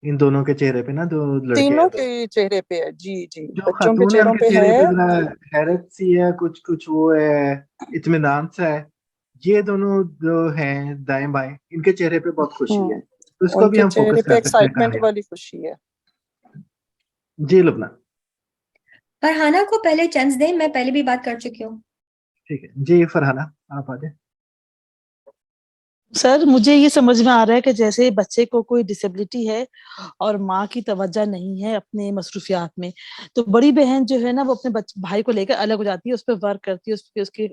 Speaker 1: इन दोनों के चेहरे पे ना, दो लड़के
Speaker 12: तीनों
Speaker 1: हैं दो,
Speaker 12: के चेहरे पे है, जी जी,
Speaker 1: जो
Speaker 12: बच्चों के
Speaker 1: खातून है
Speaker 12: चेहरों
Speaker 1: उनके
Speaker 12: पे
Speaker 1: चेहरे पे
Speaker 12: है।
Speaker 1: जरा हैरत सी है, कुछ कुछ वो है, इत्मीनान सा है। ये दोनों जो हैं दाएं बाएं, इनके चेहरे पे बहुत खुशी है, तो इसको भी
Speaker 12: उनके
Speaker 1: हम
Speaker 12: चेहरे
Speaker 1: फोकस
Speaker 12: पे
Speaker 1: कर सकते हैं
Speaker 12: एक्साइटमेंट
Speaker 1: कहानी में।
Speaker 12: वाली खुशी है।
Speaker 1: जी लुबना।
Speaker 2: फरहाना को पहले चांस दें, मैं पहले भी बात कर चुकी हूँ।
Speaker 1: ठीक है जी, फरहाना आप आ जाए।
Speaker 13: सर मुझे ये समझ में आ रहा है कि जैसे बच्चे को कोई डिसेबिलिटी है और माँ की तवज्जो नहीं है अपने मसरूफियात में, तो बड़ी बहन जो है ना वो अपने भाई को लेकर अलग हो जाती है, उस पर वर्क करती है, उस पर उसके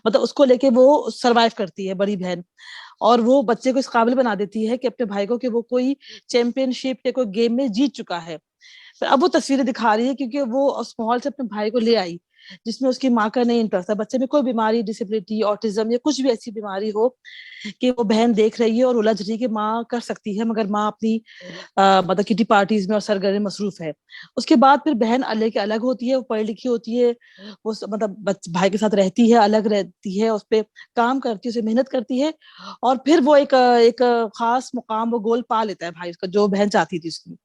Speaker 13: मतलब उसको लेके वो सरवाइव करती है बड़ी बहन, और वो बच्चे को इस काबिल बना देती है कि अपने भाई को कि वो कोई चैंपियनशिप या कोई गेम में जीत चुका है। तो अब वो तस्वीरें दिखा रही है क्योंकि वो उस माहौल से अपने भाई को ले आई जिसमें उसकी माँ का नहीं इंटरेस्ट था। बच्चे में कोई बीमारी, डिसेबिलिटी, ऑटिज्म या कुछ भी ऐसी बीमारी हो कि वो बहन देख रही है और उलझ रही है कि माँ कर सकती है मगर माँ अपनी मतलब किटी पार्टीज में और सरगर्मी मसरूफ है। उसके बाद फिर बहन अलग के अलग होती है, वो पढ़ी लिखी होती है, वो मतलब भाई के साथ रहती है, अलग रहती है, उस पर काम करती है, उसे मेहनत करती है, और फिर वो एक खास मुकाम, वो गोल पा लेता है भाई उसका जो बहन चाहती थी उसकी।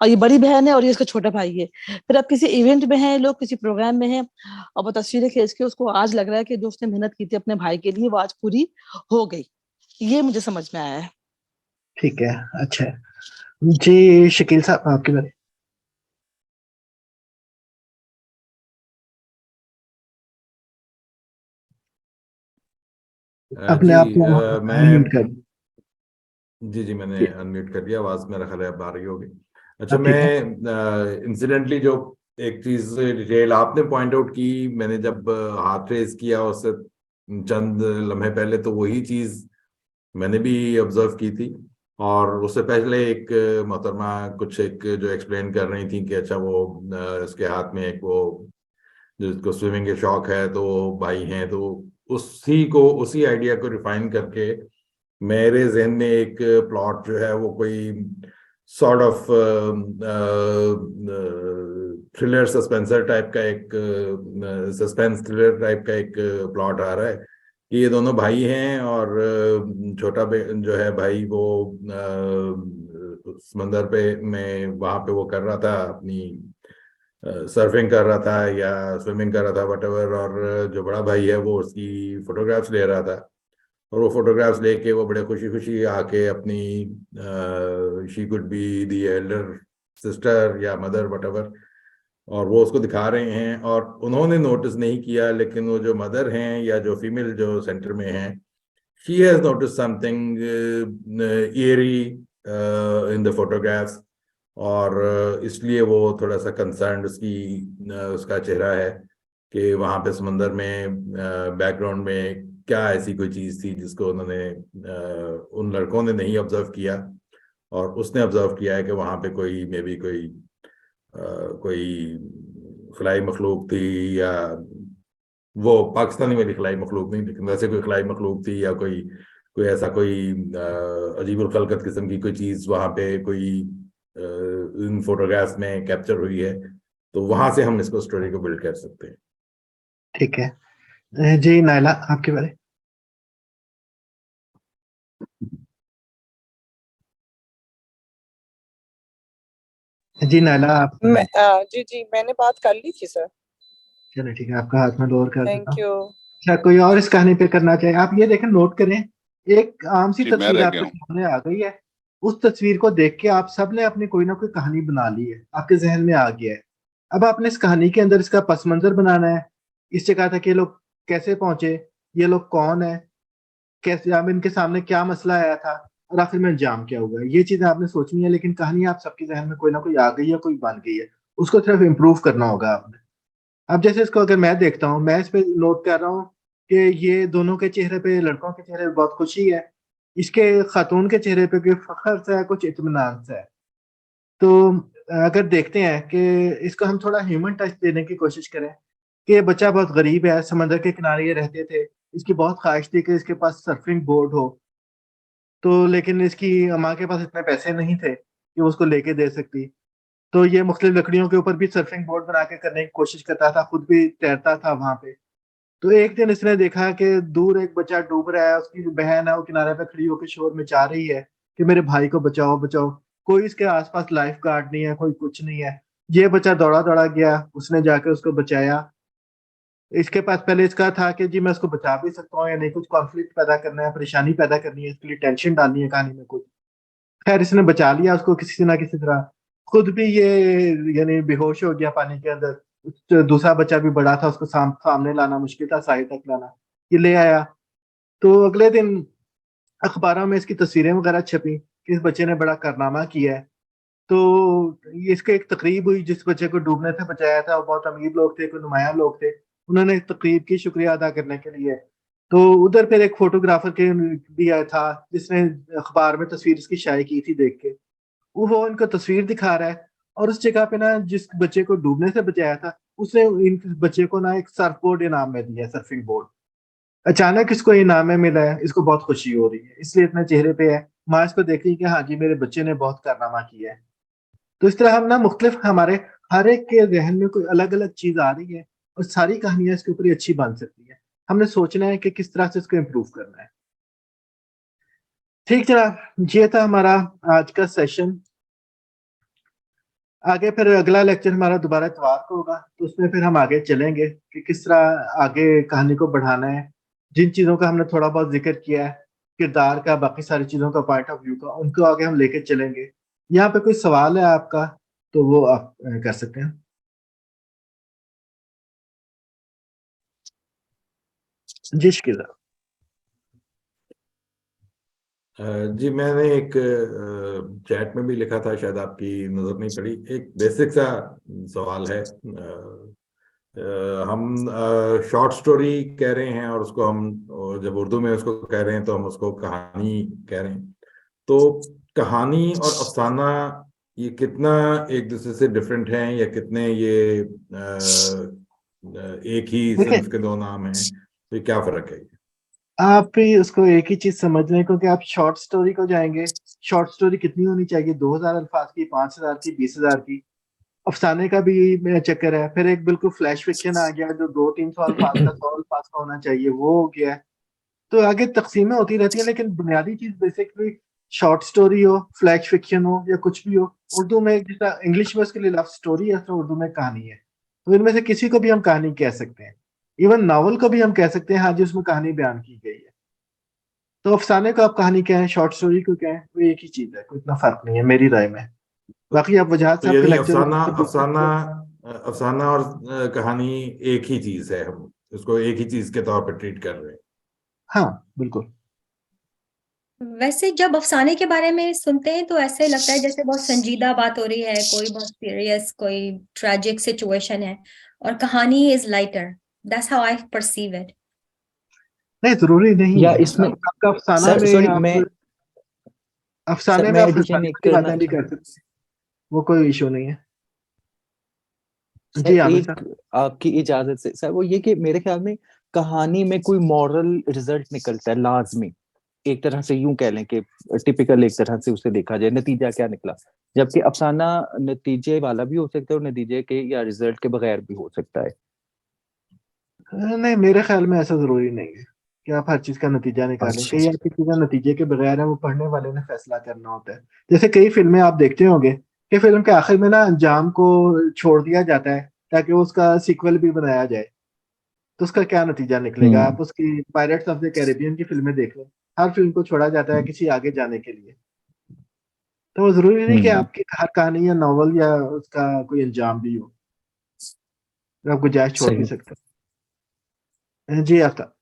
Speaker 13: और ये बड़ी बहन है और ये इसका छोटा भाई है। फिर अब किसी इवेंट में है, लोग किसी प्रोग्राम में है और वो तस्वीरें खींच के उसको आज लग रहा है कि जो उसने मेहनत की थी अपने भाई के लिए वो आज पूरी हो गई। ये मुझे समझ में आया है।
Speaker 1: ठीक है, अच्छा है जी। शकील साहब आपके बारे। अपने
Speaker 7: जी
Speaker 1: आप को अनम्यूट
Speaker 7: मैं
Speaker 1: कर।
Speaker 7: जी मैंने
Speaker 1: जी,
Speaker 7: अनम्यूट कर दिया, आवाज मेरा ख्याल है अब आ रही होगी। अच्छा,
Speaker 1: अब ठीक है।
Speaker 7: मैं इंसिडेंटली जो एक चीज डिटेल आपने पॉइंट आउट की, मैंने जब हाथ रेस किया उससे चंद लम्हे पहले, तो वही चीज मैंने भी ऑब्जर्व की थी। और उससे पहले एक मोहतरमा कुछ एक जो एक्सप्लेन कर रही थी कि अच्छा वो इसके हाथ में एक वो जिसको स्विमिंग के शौक है तो वो भाई हैं, तो उसी आइडिया को रिफाइन करके मेरे जहन में एक प्लॉट जो है वो कोई sort of thriller suspense type का, एक सस्पेंस थ्रिलर टाइप का एक प्लॉट आ रहा है कि ये दोनों भाई हैं और छोटा जो है भाई वो समंदर पे में वहां पे वो कर रहा था अपनी सर्फिंग कर रहा था या स्विमिंग कर रहा था वटेवर, और जो बड़ा भाई है वो उसकी फोटोग्राफ्स ले रहा था। और वो फोटोग्राफ्स लेके वो बड़े खुशी खुशी आके अपनी she could be the Elder sister या मदर वटेवर, और वो उसको दिखा रहे हैं और उन्होंने नोटिस नहीं किया, लेकिन वो जो मदर हैं या जो फीमेल जो सेंटर में हैं, she has notice something eerie in the photographs, और इसलिए वो थोड़ा सा कंसर्न उसका चेहरा है कि वहां पे समंदर में बैकग्राउंड में क्या ऐसी कोई चीज थी जिसको उन्होंने उन लड़कों ने नहीं ऑब्जर्व किया, और उसने ऑब्जर्व किया है कि वहां पे कोई मे बी कोई खलाई मखलूक थी, या वो पाकिस्तानी वाली खलाई मखलूक नहीं लेकिन वैसे कोई खलाई मखलूक थी, या कोई कोई ऐसा कोई अजीब खलकत किस्म की कोई चीज वहां पे कोई इन फोटोग्राफ्स में कैप्चर हुई है। तो वहां से हम इसको स्टोरी को बिल्ड कर सकते हैं।
Speaker 1: ठीक है जी नायला, आपके बारे। जी नायला, आप
Speaker 12: जी जी मैंने बात कर ली थी सर।
Speaker 1: चलो ठीक है, आपका हाथ में लोअर कर देता
Speaker 12: थैंक
Speaker 1: हूँ।
Speaker 12: यू।
Speaker 1: अच्छा, कोई और इस कहानी पे करना चाहे? आप ये देखें, नोट करें, एक आम सी
Speaker 3: जी मैं
Speaker 1: तस्वीर
Speaker 3: रह
Speaker 1: आपके
Speaker 3: गया हूँ।
Speaker 1: सामने आ गई है। उस तस्वीर को देख के आप सब ने अपनी कोई ना कोई कहानी बना ली है, आपके जहन में आ गया है। अब आपने इस कहानी के अंदर इसका पस मंजर बनाना है। इस जगह तक ये लोग कैसे पहुंचे, ये लोग कौन है, कैसे, अब इनके सामने क्या मसला आया था, और आखिर में अंजाम क्या हुआ। ये चीजें आपने सोचनी है, लेकिन कहानी आप सबके जहन में कोई ना कोई आ गई है, कोई बन गई है। उसको सिर्फ इम्प्रूव करना होगा आपने। अब जैसे इसको अगर मैं देखता हूँ, मैं इस पे नोट कर रहा हूँ कि ये दोनों के चेहरे पे, लड़कों के चेहरे पे बहुत खुशी है, इसके खातून के चेहरे पे कोई फख्र सा है, कुछ इत्मीनान सा है। तो अगर देखते हैं कि इसको हम थोड़ा ह्यूमन टच देने की कोशिश करें, कि ये बच्चा बहुत गरीब है, समंदर के किनारे ये रहते थे, इसकी बहुत ख्वाहिश थी कि इसके पास सर्फिंग बोर्ड हो, तो लेकिन इसकी माँ के पास इतने पैसे नहीं थे कि वो उसको लेके दे सकती। तो ये मुख्तलिफ लकड़ियों के ऊपर भी सर्फिंग बोर्ड बना के करने की कोशिश करता था, खुद भी तैरता था वहां पे। तो एक दिन इसने देखा कि दूर एक बच्चा डूब रहा है, उसकी जो बहन है वो किनारे पे खड़ी होकर शोर मचा रही है कि मेरे भाई को बचाओ बचाओ। कोई इसके आसपास लाइफ गार्ड नहीं है, कोई कुछ नहीं है। ये बच्चा दौड़ा दौड़ा गया, उसने जाके उसको बचाया। इसके पास पहले इसका था कि जी मैं उसको बचा भी सकता हूँ या नहीं, कुछ कॉन्फ्लिक्ट पैदा करना है, परेशानी पैदा करनी है, इसके लिए टेंशन डालनी है कहानी में कुछ। खैर इसने बचा लिया उसको किसी ना किसी तरह। खुद भी ये यानी बेहोश हो गया पानी के अंदर। दूसरा बच्चा भी बड़ा था, उसको सामने लाना मुश्किल था, साहिल तक लाना। ये ले आया। तो अगले दिन अखबारों में इसकी तस्वीरें वगैरह छपी कि इस बच्चे ने बड़ा कारनामा किया है। तो ये इसके एक तकरीब हुई, जिस बच्चे को डूबने से बचाया था, वो बहुत अमीर लोग थे, कोई नुमाया लोग थे। उन्होंने इस तकरीब की शुक्रिया अदा करने के लिए। तो उधर फिर एक फोटोग्राफर के भी आया था, जिसने अखबार में तस्वीर इसकी शाये की थी देख के। वो इनको तस्वीर दिखा रहा है, और उस जगह पे ना जिस बच्चे को डूबने से बचाया था, उसने इन बच्चे को ना एक सर्फ बोर्ड इनाम में दिया, सर्फिंग बोर्ड। अचानक इसको इनाम में मिला है, इसको बहुत खुशी हो रही है, इसलिए इतने चेहरे पे है। माँ इसको देख रही है कि हाँ जी मेरे बच्चे ने बहुत कारनामा किया है। तो इस तरह हम ना मुख्तलिफ, हमारे हर एक के जहन में कोई अलग अलग चीज आ रही है, और सारी कहानियां इसके ऊपर ही अच्छी बन सकती है। हमने सोचना है कि किस तरह से इसको इम्प्रूव करना है। ठीक जनाब, ये था हमारा आज का सेशन। आगे फिर अगला लेक्चर हमारा दोबारा इतवार को होगा, तो उसमें फिर हम आगे चलेंगे कि किस तरह आगे कहानी को बढ़ाना है। जिन चीज़ों का हमने थोड़ा बहुत जिक्र किया है, किरदार का, बाकी सारी चीज़ों का, पॉइंट ऑफ व्यू का, उनको आगे हम लेके चलेंगे। यहाँ पे कोई सवाल है आपका तो वो आप कर सकते हैं। जी शिकिर।
Speaker 7: जी मैंने एक चैट में भी लिखा था, शायद आपकी नजर नहीं पड़ी। एक बेसिक सा सवाल है। हम शॉर्ट स्टोरी कह रहे हैं, और उसको हम जब उर्दू में उसको कह रहे हैं तो हम उसको कहानी कह रहे हैं। तो कहानी और अफसाना ये कितना एक दूसरे से डिफरेंट हैं, या कितने ये एक ही सिंफ के दो नाम हैं? तो ये क्या फर्क है?
Speaker 1: आप भी उसको एक ही चीज समझ लें, क्योंकि आप शॉर्ट स्टोरी को जाएंगे, शॉर्ट स्टोरी कितनी होनी चाहिए? 2000 अल्फाज की, 5000 की, 20,000 की। अफसाने का भी चक्कर है। फिर एक बिल्कुल फ्लैश फिक्शन आ गया जो 200-300 अल्फाज का, 100 अल्फाज का होना चाहिए, वो हो गया है। तो आगे तकसीमें होती रहती है, लेकिन बुनियादी चीज बेसिकली शॉर्ट स्टोरी हो, फ्लैश फिक्शन हो, या कुछ भी हो। उर्दू में जैसा इंग्लिश में उसके लिए लव स्टोरी है, तो उर्दू में कहानी है। तो इनमें से किसी को भी हम कहानी कह सकते हैं। इवन नावल को भी हम कह सकते हैं, हाँ जी उसमें कहानी बयान की गई है। तो अफसाने को आप कहानी कहें, शॉर्ट स्टोरी को कहें, वो एक ही चीज है, कोई इतना फर्क नहीं है मेरी राय में। बाकी आप वजह
Speaker 7: तो
Speaker 1: साहब के
Speaker 7: यानी
Speaker 1: लेक्चर
Speaker 7: अफसाना और कहानी एक ही चीज है, हम उसको एक ही चीज के तौर पर ट्रीट कर रहे हैं।
Speaker 1: हाँ बिल्कुल।
Speaker 2: वैसे जब अफसाने के बारे में सुनते हैं तो ऐसे लगता है जैसे बहुत संजीदा बात हो रही है, कोई बहुत सीरियस, कोई ट्रेजिक सिचुएशन है, और कहानी is lighter. That's how I perceive it.
Speaker 1: नहीं, जरूरी नहीं
Speaker 9: या
Speaker 1: है।
Speaker 9: इसमें
Speaker 1: आपका अफसाना
Speaker 9: सर
Speaker 1: में
Speaker 9: सॉरी
Speaker 1: आप
Speaker 9: मैं
Speaker 1: अफसाने में
Speaker 9: मैं
Speaker 1: आप
Speaker 9: एडिशन
Speaker 1: फिल्साफे
Speaker 9: एक
Speaker 1: की
Speaker 9: करना
Speaker 1: बातें भी कर सकते हैं, वो कोई इशू नहीं है।
Speaker 9: सर
Speaker 1: जी आमिर
Speaker 9: एक
Speaker 1: साहब।
Speaker 9: आपकी इजाजत से सर, वो ये कि मेरे ख्याल में कहानी में कोई मॉरल रिजल्ट निकलता है लाजमी, एक तरह से यूं कह लें कि टिपिकल एक तरह से उसे देखा जाए नतीजा क्या निकला। जबकि अफसाना नतीजे वाला भी हो सकता है और नतीजे के या रिजल्ट के बगैर भी हो सकता है।
Speaker 1: नहीं, मेरे ख्याल में ऐसा जरूरी नहीं है कि आप हर चीज का नतीजा निकालें।
Speaker 9: अच्छा
Speaker 1: कई आपकी चीजें नतीजे के बगैर है, वो पढ़ने वाले ने फैसला करना होता है। जैसे कई फिल्में आप देखते होंगे कि फिल्म के आखिर में ना अंजाम को छोड़ दिया जाता है ताकि उसका सीक्वल भी बनाया जाए। तो उसका क्या नतीजा निकलेगा? आप उसकी पायरेट्स ऑफ द कैरेबियन की फिल्में देख लें, हर फिल्म को छोड़ा जाता है किसी आगे जाने के लिए। तो वो जरूरी नहीं कि आपकी हर कहानी या नॉवल या उसका कोई अंजाम भी हो, आप गुंजाइश छोड़ भी
Speaker 9: सही
Speaker 1: सकते हैं। जी आफ्ताब।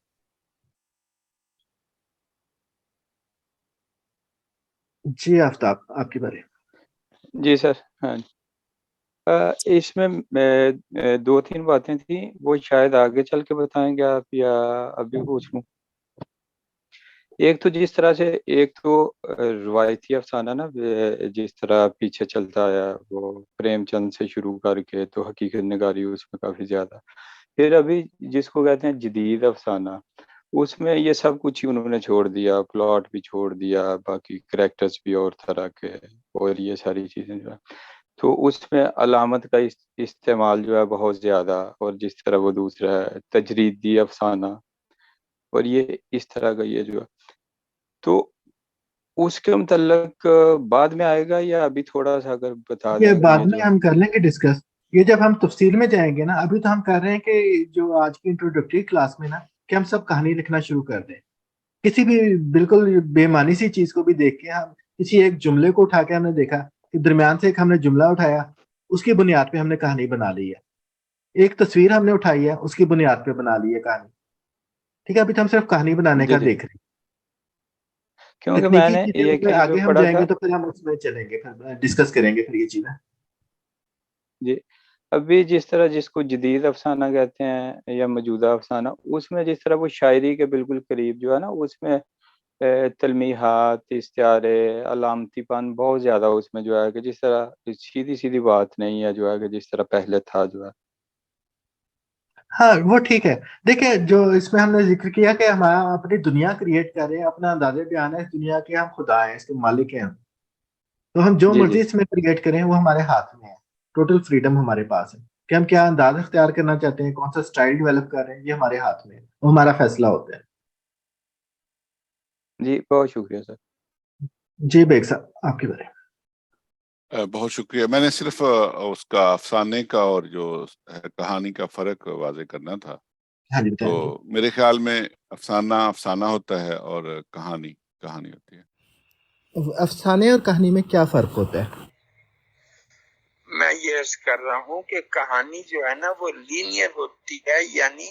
Speaker 1: जी आफ्ताब, आपकी बारी।
Speaker 5: जी सर। हाँ, इसमें 2-3 बातें थी, वो शायद आगे चल के बताएंगे आप या अभी पूछ लूं? एक तो जिस तरह से, एक तो रवायती अफसाना ना, जिस तरह पीछे चलता आया, वो प्रेमचंद से शुरू करके तो हकीकत निगारी उसमें काफी ज्यादा। फिर अभी जिसको कहते हैं जदीद अफसाना, उसमें ये सब कुछ ही उन्होंने छोड़ दिया, प्लॉट भी छोड़ दिया, बाकी करेक्टर्स भी और तरह के, और ये सारी चीजें जो है, तो उसमें अलामत का इस्तेमाल जो है बहुत ज्यादा, और जिस तरह वो दूसरा है तजरीदी अफसाना, और ये इस तरह का ये जो है, तो उसके मुतल्लक बाद में आएगा या अभी थोड़ा सा अगर बता
Speaker 1: ये
Speaker 5: दें
Speaker 1: बाद
Speaker 5: ये
Speaker 1: में
Speaker 5: जो।
Speaker 1: हम कर लेंगे डिस्कस। ये जब हम तफसील में जाएंगे ना, अभी तो हम कर रहे हैं कि जो आज की इंट्रोडक्टरी क्लास में ना, कि हम सब कहानी लिखना शुरू कर दें। किसी भी बिल्कुल बेमानी सी चीज को भी देख के, हम किसी एक जुमले को उठा के हमने देखा कि दरमियान से एक हमने जुमला उठाया, उसकी बुनियाद पे हमने कहानी बना ली है। एक तस्वीर हमने उठाई है, उसकी बुनियाद पे बना ली है कहानी। ठीक है, अभी तो हम सिर्फ कहानी बनाने
Speaker 5: जी
Speaker 1: का
Speaker 5: जी,
Speaker 1: देख रहे हैं।
Speaker 5: क्योंकि
Speaker 1: तकनीकी
Speaker 5: मैंने
Speaker 1: चीजों
Speaker 5: ये
Speaker 1: पे
Speaker 5: कहीं
Speaker 1: आगे
Speaker 5: पे
Speaker 1: हम
Speaker 5: पढ़ा
Speaker 1: जाएंगे
Speaker 5: था।
Speaker 1: तो फिर हम उसमें चलेंगे, फिर डिस्कस करेंगे फिर ये चीजें।
Speaker 5: जी, अभी जिस तरह जिसको जदीद अफसाना कहते हैं या मौजूदा अफसाना, उसमें जिस तरह वो शायरी के बिल्कुल करीब जो है ना, उसमें तलमीहात, इस्तिआरे, अलामतीपन बहुत ज्यादा उसमें जो है, कि जिस तरह सीधी सीधी बात नहीं है जो है, कि जिस तरह पहले था जो है।
Speaker 1: हाँ, वो ठीक है। देखिए, जो इसमें हमने जिक्र किया कि हमारा अपनी दुनिया क्रिएट कर रहे हैं, अपना अंदाजे बयान है इस दुनिया के, हम खुदा हैं, इसके मालिक हैं हम। तो हम जो
Speaker 5: जी
Speaker 1: मर्जी
Speaker 5: जी
Speaker 1: इसमें क्रिएट करें वो हमारे हाथ में है। टोटल फ्रीडम हमारे पास है कि हम क्या अंदाज इख्तियार करना चाहते हैं, कौन सा स्टाइल डेवलप कर रहे हैं, ये हमारे हाथ में है, वो हमारा फैसला होता है।
Speaker 5: जी, बहुत शुक्रिया सर।
Speaker 1: जी बेग साहब, आपकी बारी।
Speaker 3: बहुत शुक्रिया। मैंने सिर्फ उसका अफसाने का और जो है कहानी का फर्क वाजे करना था।
Speaker 1: हाँ जी,
Speaker 3: तो
Speaker 1: बताएं।
Speaker 3: मेरे ख्याल में अफसाना अफसाना होता है और कहानी कहानी होती है।
Speaker 1: अफसाने और कहानी में क्या फर्क होता है?
Speaker 14: मैं ये अर्ज कर रहा हूँ कि कहानी जो है ना वो लीनियर होती है, यानी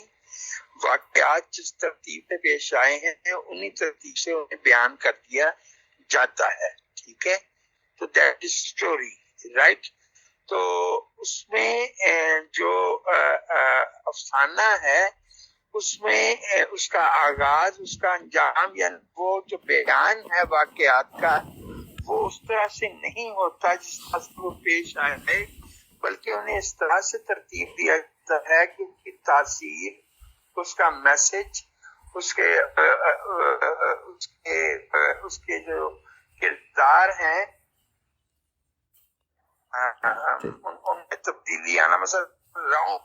Speaker 14: वाकयात जिस तरतीब से पेश आए हैं उन्हीं तरतीब से उन्हें बयान कर दिया जाता है। ठीक है, तो दैट इज स्टोरी, राइट। तो उसमें जो अफसाना है उसमें उसका आगाज, उसका अंजाम, यानी वो जो बयान है वाकयात का, वो उस तरह से नहीं होता जिस तरह से वो पेश आए हैं, बल्कि उन्हें इस तरह से तरतीब दिया जाता है कि उनकी तासीर, उसका मैसेज, उसके उसके जो किरदार हैं उनमें तब्दीली आना। मतलब राव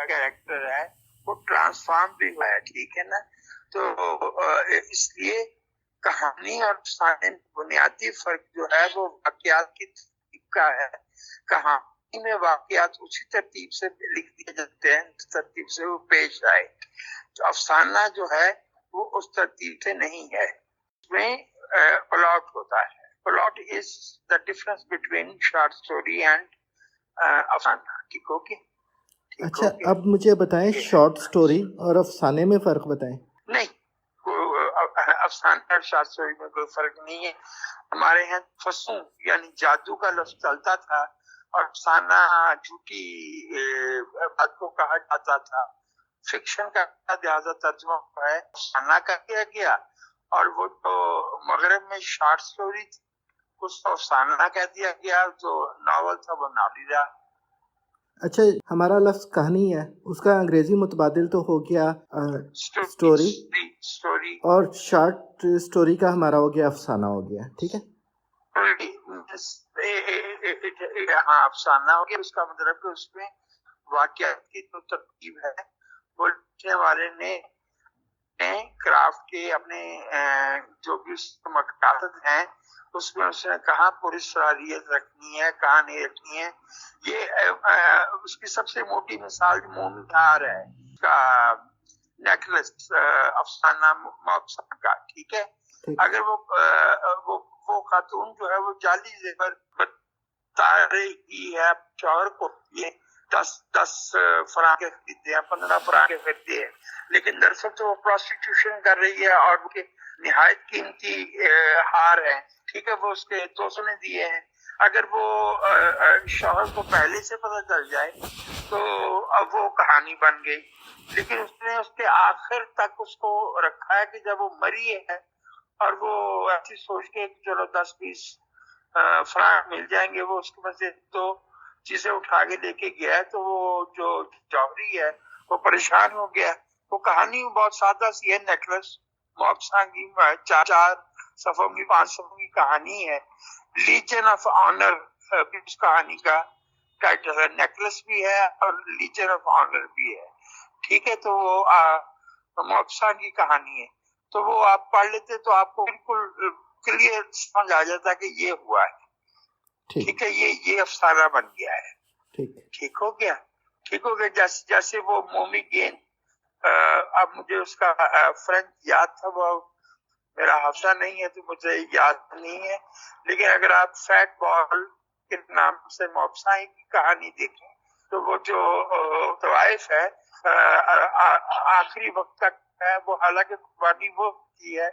Speaker 14: कैरेक्टर है, वो ट्रांसफॉर्म भी हुआ है। ठीक है ना, तो इसलिए कहानी और अफसाने में बुनियादी फर्क जो है वो वाकयात की तरतीब का है। कहानी में वाकयात उसी तरतीब से लिख दिए जाते हैं जिस तरतीब से वो पेश आए। तो अफसाना जो है वो उस तरतीब से नहीं है, उसमें प्लॉट होता है। Plot is the difference between short story and अफसाना। ठीक हो गया?
Speaker 1: अच्छा, अब मुझे बताएं, शॉर्ट स्टोरी और अफसाने में फर्क बताएं।
Speaker 14: नहीं, अफसाना और शॉर्ट स्टोरी में कोई फर्क नहीं है। हमारे यहाँ फसू यानी जादू का लफ्ज चलता था, और अफसाना झूठी बात को कहा जाता था। फिक्शन का लिहाजा तर्जुमा है, अफसाना का किया गया, और वो तो मगरब में शॉर्ट स्टोरी उसको अफसाना कह दिया गया, जो नॉवल था वो नालीदा।
Speaker 1: अच्छा, हमारा लफ्ज कहानी है, उसका अंग्रेजी मुतबादिल तो हो गया स्टोरी,
Speaker 14: स्टोरी,
Speaker 1: और शॉर्ट स्टोरी का हमारा हो गया अफसाना हो गया। ठीक है,
Speaker 14: हाँ अफसाना हो गया। उसका मतलब कि उसमें वाकयात की जो तरतीब है वो लिखने वाले ने क्राफ्ट के अपने जो भी मकासद हैं उसमें उसने कहाँ पूरी सलाहियत रखनी है, कहाँ नहीं रखनी है। ये उसकी सबसे मोटी मिसाल मोमिहार है का नेकलेस अफसाना मौसा का, ठीक है। अगर वो खातून जो है वो जाली जेवर बता रही है शौहर को, ये 10 फराके खरीदते हैं, 15 फराके खरीदते हैं, लेकिन दरअसल तो वो प्रोस्टिट्यूशन कर रही है और उनके निहायत कीमती हार है, ठीक है, वो उसके दोस्तों ने दिए हैं। अगर वो शौहर को पहले से पता चल जाए तो अब वो कहानी बन गई, लेकिन उसने उसके आखिर तक उसको रखा है कि जब वो मरी है और वो ऐसी सोच के कि चलो 10-20 फराक मिल जाएंगे, वो उसके में से 2 चीजें उठा के लेके गया है, तो वो जो जौहरी है वो परेशान हो गया। वो कहानी बहुत सादा सी है, नेकलेस मॉक्सा की 4 सफों की 5 सफों की कहानी है। लीजन ऑफ ऑनर उस कहानी का टाइटल है, नेकलेस भी है और लीजन ऑफ ऑनर भी है, ठीक है। तो वो मॉक्सा की कहानी है, तो वो आप पढ़ लेते तो आपको बिल्कुल क्लियर समझ आ जाता कि ये हुआ है, ठीक है, ये अफसाना बन गया है, ठीक हो गया। जैसे वो मोमी गेंद, अब मुझे उसका फ्रेंच याद था, वो मेरा हाफजा नहीं है तो मुझे याद नहीं है, लेकिन अगर आप फैट बॉल के नाम से मॉब्साई की कहानी देखें तो वो जो तवाइफ है आखिरी वक्त तक है, वो हालांकि कुर्बानी वो की है,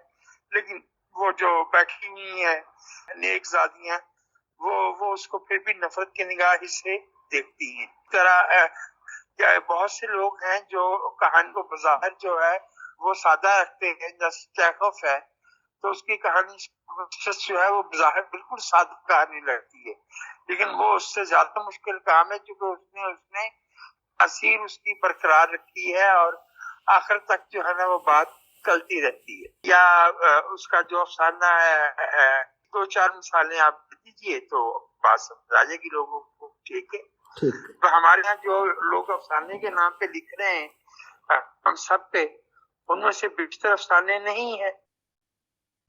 Speaker 14: लेकिन वो जो बैठी हुई है नेकजादियां वो उसको फिर भी नफरत की निगाह से देखती हैं। तरह बहुत से लोग हैं जो कहानी को बाजार जो है वो सादा रखते हैं, जैसे चेखव है तो उसकी कहानी जो है वो बाजार बिल्कुल सादा कहानी लगती है, लेकिन वो उससे ज्यादा मुश्किल काम है क्योंकि उसने तासीर उसकी बरकरार रखी है और आखिर तक जो है ना वो बात चलती रहती है। या उसका जो अफसाना है 2-4 मिसालें आप दीजिए तो बात समझ आ जाएगी लोगों को, ठीक है। तो हमारे यहाँ जो लोग अफसाने के नाम पे लिख रहे हैं हम सब पे, उनमें से बेशतर अफसाने नहीं है।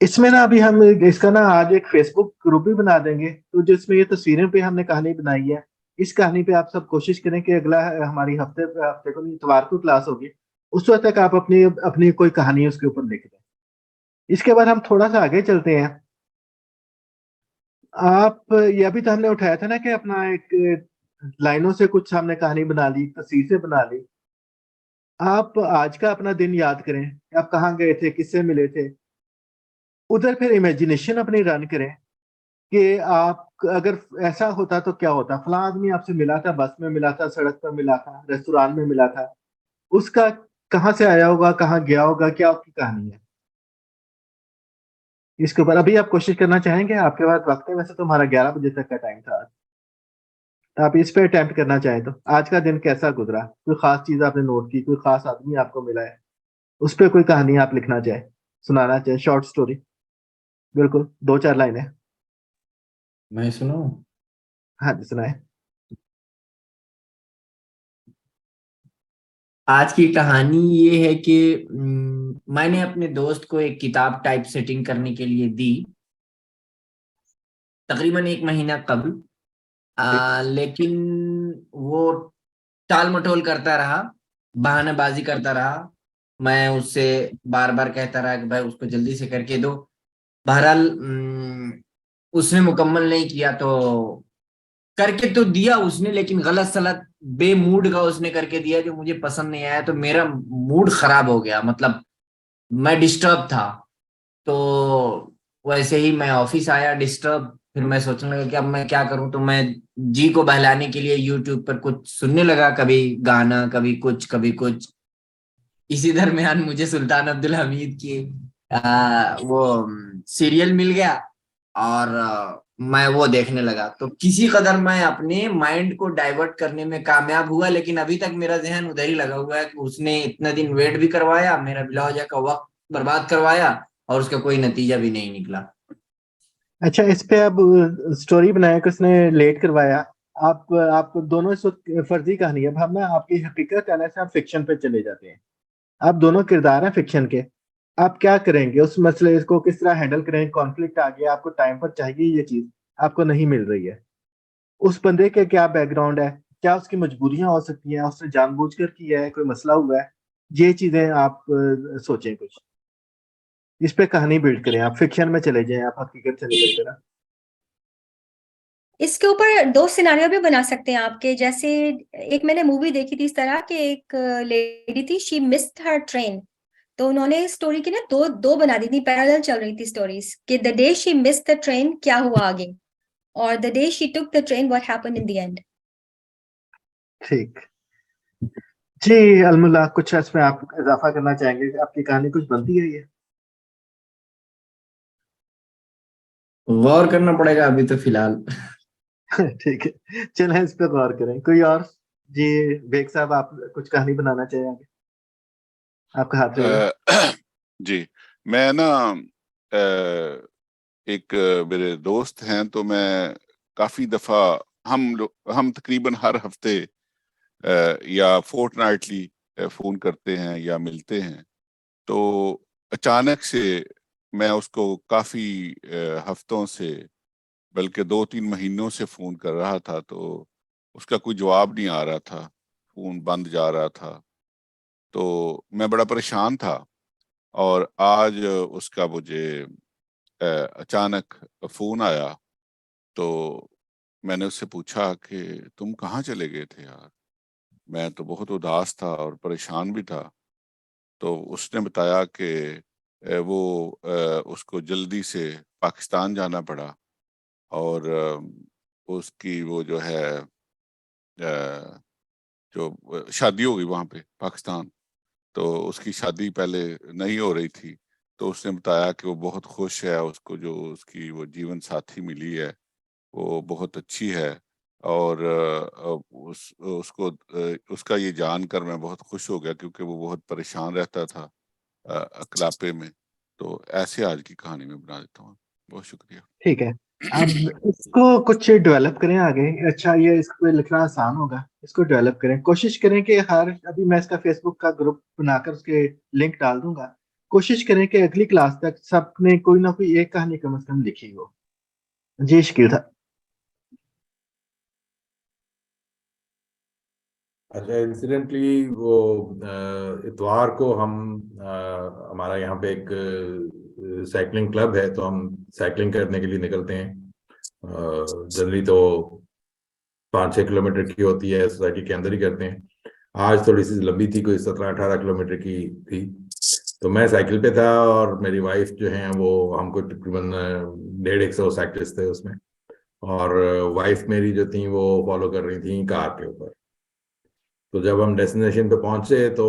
Speaker 1: इसमें ना अभी हम इसका ना आज एक फेसबुक ग्रुप भी बना देंगे, तो जिसमें ये तस्वीरें पे हमने कहानी बनाई है, इस कहानी पे आप सब कोशिश करें कि अगला हमारी हफ्ते को नहीं इतवार को क्लास होगी, उस वक्त तक आप अपनी कोई कहानी उसके ऊपर लिख दें। इसके बाद हम थोड़ा सा आगे चलते हैं। आप ये अभी तो हमने उठाया था ना कि अपना एक लाइनों से कुछ हमने कहानी बना ली, तस्वीर से बना ली। आप आज का अपना दिन याद करें, आप कहाँ गए थे, किससे मिले थे, उधर फिर इमेजिनेशन अपनी रन करें कि आप अगर ऐसा होता तो क्या होता, फला आदमी आपसे मिला था, बस में मिला था, सड़क पर मिला था, रेस्टोरेंट में मिला था, उसका कहाँ से आया होगा, कहाँ गया होगा, क्या उसकी कहानी है। इसके ऊपर अभी आप कोशिश करना चाहेंगे, आपके पास वक्त है, वैसे तो हमारा 11 बजे तक का टाइम था, तो आप इस पे अटेम्प्ट करना चाहें तो आज का दिन कैसा गुजरा, कोई खास चीज आपने नोट की, कोई खास आदमी आपको मिला है, उस पर कोई कहानी आप लिखना चाहे, सुनाना चाहे, शॉर्ट स्टोरी, बिल्कुल 2-4 लाइनें।
Speaker 15: मैं सुनाऊं?
Speaker 1: हाँ जी सुनाए।
Speaker 11: आज की कहानी ये है कि मैंने अपने दोस्त को एक किताब टाइप सेटिंग करने के लिए दी तकरीबन 1 महीना कबल, लेकिन वो टाल मटोल करता रहा, बहानाबाजी करता रहा। मैं उससे बार बार कहता रहा कि भाई उसको जल्दी से करके दो। बहरहाल उसने मुकम्मल नहीं किया, तो करके तो दिया उसने, लेकिन गलत सलत बेमूड का उसने करके दिया जो मुझे पसंद नहीं आया, तो मेरा मूड खराब हो गया, मतलब मैं डिस्टर्ब था। तो वैसे ही मैं ऑफिस आया डिस्टर्ब, फिर मैं सोचने लगा कि अब मैं क्या करूं, तो मैं जी को बहलाने के लिए यूट्यूब पर कुछ सुनने लगा, कभी गाना, कभी कुछ। इसी दरमियान मुझे सुल्तान अब्दुल हमीद की वो सीरियल मिल गया और मैं वो देखने लगा। तो किसी कदर मैं अपने माइंड को डाइवर्ट करने में कामयाब हुआ, लेकिन अभी तक मेरा जहन उधर ही लगा हुआ है कि उसने इतना दिन वेट भी करवाया, मेरा बिलावजा का वक्त बर्बाद करवाया और उसका कोई नतीजा भी नहीं निकला।
Speaker 1: अच्छा, इस पे अब स्टोरी बनाया कि उसने लेट करवाया, आप दोनों इस वक्त फर्जी कहानी है। अब हम ना आपकी हकीकत कहने से हम फिक्शन पे चले जाते हैं आप दोनों किरदार हैं फिक्शन के, आप क्या करेंगे उस मसले को, किस तरह हैंडल करेंगे? कॉन्फ्लिक्ट आ गया, आपको टाइम पर चाहिए ये चीज, आपको नहीं मिल रही है, उस बंदे के क्या बैकग्राउंड है, क्या उसकी मजबूरियां हो सकती हैं, उसने जानबूझकर किया है, कोई मसला हुआ है, ये चीजें आप सोचें कुछ, इस पे कहानी बिल्ड करें, आप फिक्शन में चले जाएं, आप हकीकत से निकल कर।
Speaker 2: इसके ऊपर दो सिनारियो भी बना सकते हैं आपके, जैसे एक मैंने मूवी देखी थी इस तरह के, एक लेडी थी, शी मिस्ड हर ट्रेन, तो उन्होंने स्टोरी की ना दो दो बना दी थी, पैरेलल चल रही थी स्टोरीज कि the day she missed the train क्या हुआ आगे, और the day she took the train what happened in the end.
Speaker 1: ठीक जी। अलमुल्ला, कुछ इसमें आप इजाफा करना चाहेंगे? आपकी कहानी कुछ बनती है ये?
Speaker 11: गौर करना पड़ेगा अभी तो फिलहाल।
Speaker 1: ठीक है, चलें इस पे गौर करें। कोई और? जी बेग साहब, आप कुछ कहानी बनाना चाहें आगे? आपका हाथ है।
Speaker 3: जी, मैं ना एक मेरे दोस्त हैं, तो मैं काफी दफा हम तकरीबन हर हफ्ते या फोर्टनाइटली फोन करते हैं या मिलते हैं। तो अचानक से मैं उसको काफी हफ्तों से, बल्कि 2-3 महीनों से फोन कर रहा था, तो उसका कोई जवाब नहीं आ रहा था, फोन बंद जा रहा था, तो मैं बड़ा परेशान था। और आज उसका मुझे अचानक फोन आया, तो मैंने उससे पूछा कि तुम कहाँ चले गए थे यार? मैं तो बहुत उदास था और परेशान भी था। तो उसने बताया कि उसको जल्दी से पाकिस्तान जाना पड़ा, और उसकी वो जो है जो शादी हो गई वहाँ पे पाकिस्तान, तो उसकी शादी पहले नहीं हो रही थी। तो उसने बताया कि वो बहुत खुश है, उसको जो उसकी वो जीवन साथी मिली है वो बहुत अच्छी है, और उसका ये जानकर मैं बहुत खुश हो गया, क्योंकि वो बहुत परेशान रहता था अकलापे में। तो ऐसे आज की कहानी में बना देता हूँ। बहुत शुक्रिया।
Speaker 1: ठीक है, अब इसको कुछ डेवलप करें आगे। अच्छा, ये इसको लिखना आसान होगा, इसको डेवलप करें, कोशिश करें कि अभी मैं इसका फेसबुक का ग्रुप बनाकर उसके लिंक डाल दूंगा। कोशिश करें कि अगली क्लास तक सबने कोई ना कोई एक कहानी कम से कम लिखी हो। जी शकील था।
Speaker 7: अच्छा, इंसिडेंटली वो इतवार को हम हमारा यहाँ पे एक साइकिलिंग क्लब है, तो हम साइकिलिंग करने के लिए निकलते हैं। जनरली तो 5-6 किलोमीटर की होती है, सोसाइटी के अंदर ही करते हैं। आज थोड़ी सी लंबी थी, कोई 17-18 किलोमीटर की थी। तो मैं साइकिल पे था और मेरी वाइफ जो है वो, हमको तकरीबन 150 साइकिलिस्ट थे उसमें, और वाइफ मेरी जो थी वो फॉलो कर रही थी कार के ऊपर। तो जब हम डेस्टिनेशन पे पहुंचे तो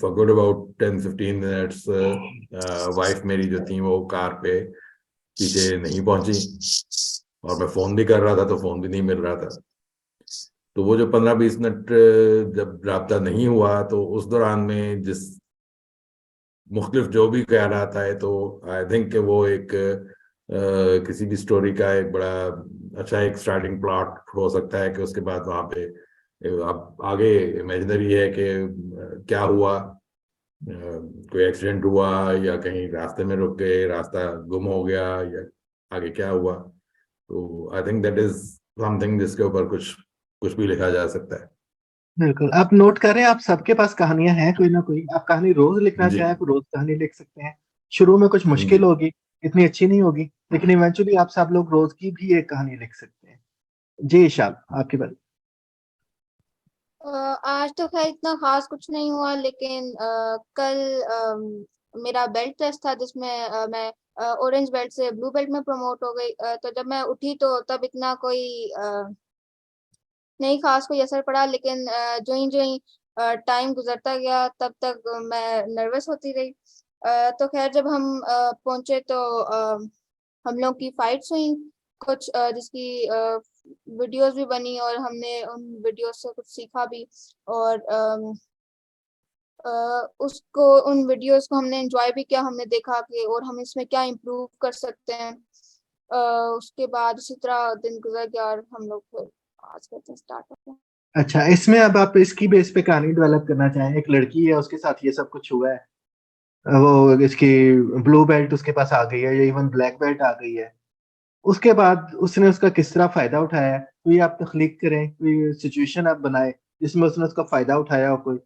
Speaker 7: for good about 10-15 minutes wife मेरी जो थी वो कार पे पीछे नहीं पहुंची, और मैं फोन भी कर रहा था तो फोन भी नहीं मिल रहा था। तो वो जो 15-20 मिनट जब राब्ता नहीं हुआ, तो उस दौरान में जिस मुख्तलिफ जो भी ख्यालात आए, तो आई थिंक वो एक किसी भी स्टोरी का एक बड़ा अच्छा एक स्टार्टिंग प्लॉट हो सकता है, कि उसके बाद वहाँ पे अब आगे इमेजिनरी है कि क्या हुआ, कोई एक्सीडेंट हुआ या कहीं रास्ते में रुक गए, रास्ता गुम हो गया, या आगे क्या हुआ। तो I think that is something जिसके ऊपर कुछ कुछ भी लिखा जा सकता है।
Speaker 1: बिल्कुल, आप नोट करें, आप सबके पास कहानियां हैं कोई ना कोई। आप कहानी रोज लिखना
Speaker 7: जी
Speaker 1: चाहें तो रोज कहानी लिख सकते हैं। शुरू में कुछ
Speaker 7: जी
Speaker 1: मुश्किल होगी, इतनी अच्छी नहीं होगी, लेकिन इवेंचुअली आप सब लोग रोज की भी एक कहानी लिख सकते हैं। जी इशाल, आपकी बात।
Speaker 8: आज तो खैर इतना खास कुछ नहीं हुआ, लेकिन कल मेरा बेल्ट टेस्ट था, जिसमें मैं ऑरेंज बेल्ट से ब्लू बेल्ट में प्रमोट हो गई। तो जब मैं उठी तो तब इतना कोई नहीं खास कोई असर पड़ा, लेकिन जो ही टाइम गुजरता गया तब तक मैं नर्वस होती रही। तो खैर जब हम पहुंचे तो हम लोग की फाइट्स हुई कुछ, जिसकी वीडियोस भी बनी, और हमने उन वीडियोस से कुछ सीखा भी, और उसको उन वीडियोस को हमने एंजॉय भी किया। हमने देखा कि और हम इसमें क्या इम्प्रूव कर सकते हैं। उसके बाद इसी तरह दिन गुजर गया और हम लोग फिर आज करते हैं स्टार्ट।
Speaker 1: अच्छा, इसमें अब आप इसकी बेस पे कहानी डेवलप करना चाहें, एक लड़की है उसके साथ ये सब कुछ हुआ है, वो इसकी ब्लू बेल्ट उसके पास आ गई है या इवन ब्लैक बेल्ट आ गई है, उसके बाद उसने उसका किस तरह फायदा उठाया है, कोई आप तख्लीक करें, कोई सिचुएशन आप बनाए जिसमें उसने उसका फायदा उठाया हो, कोई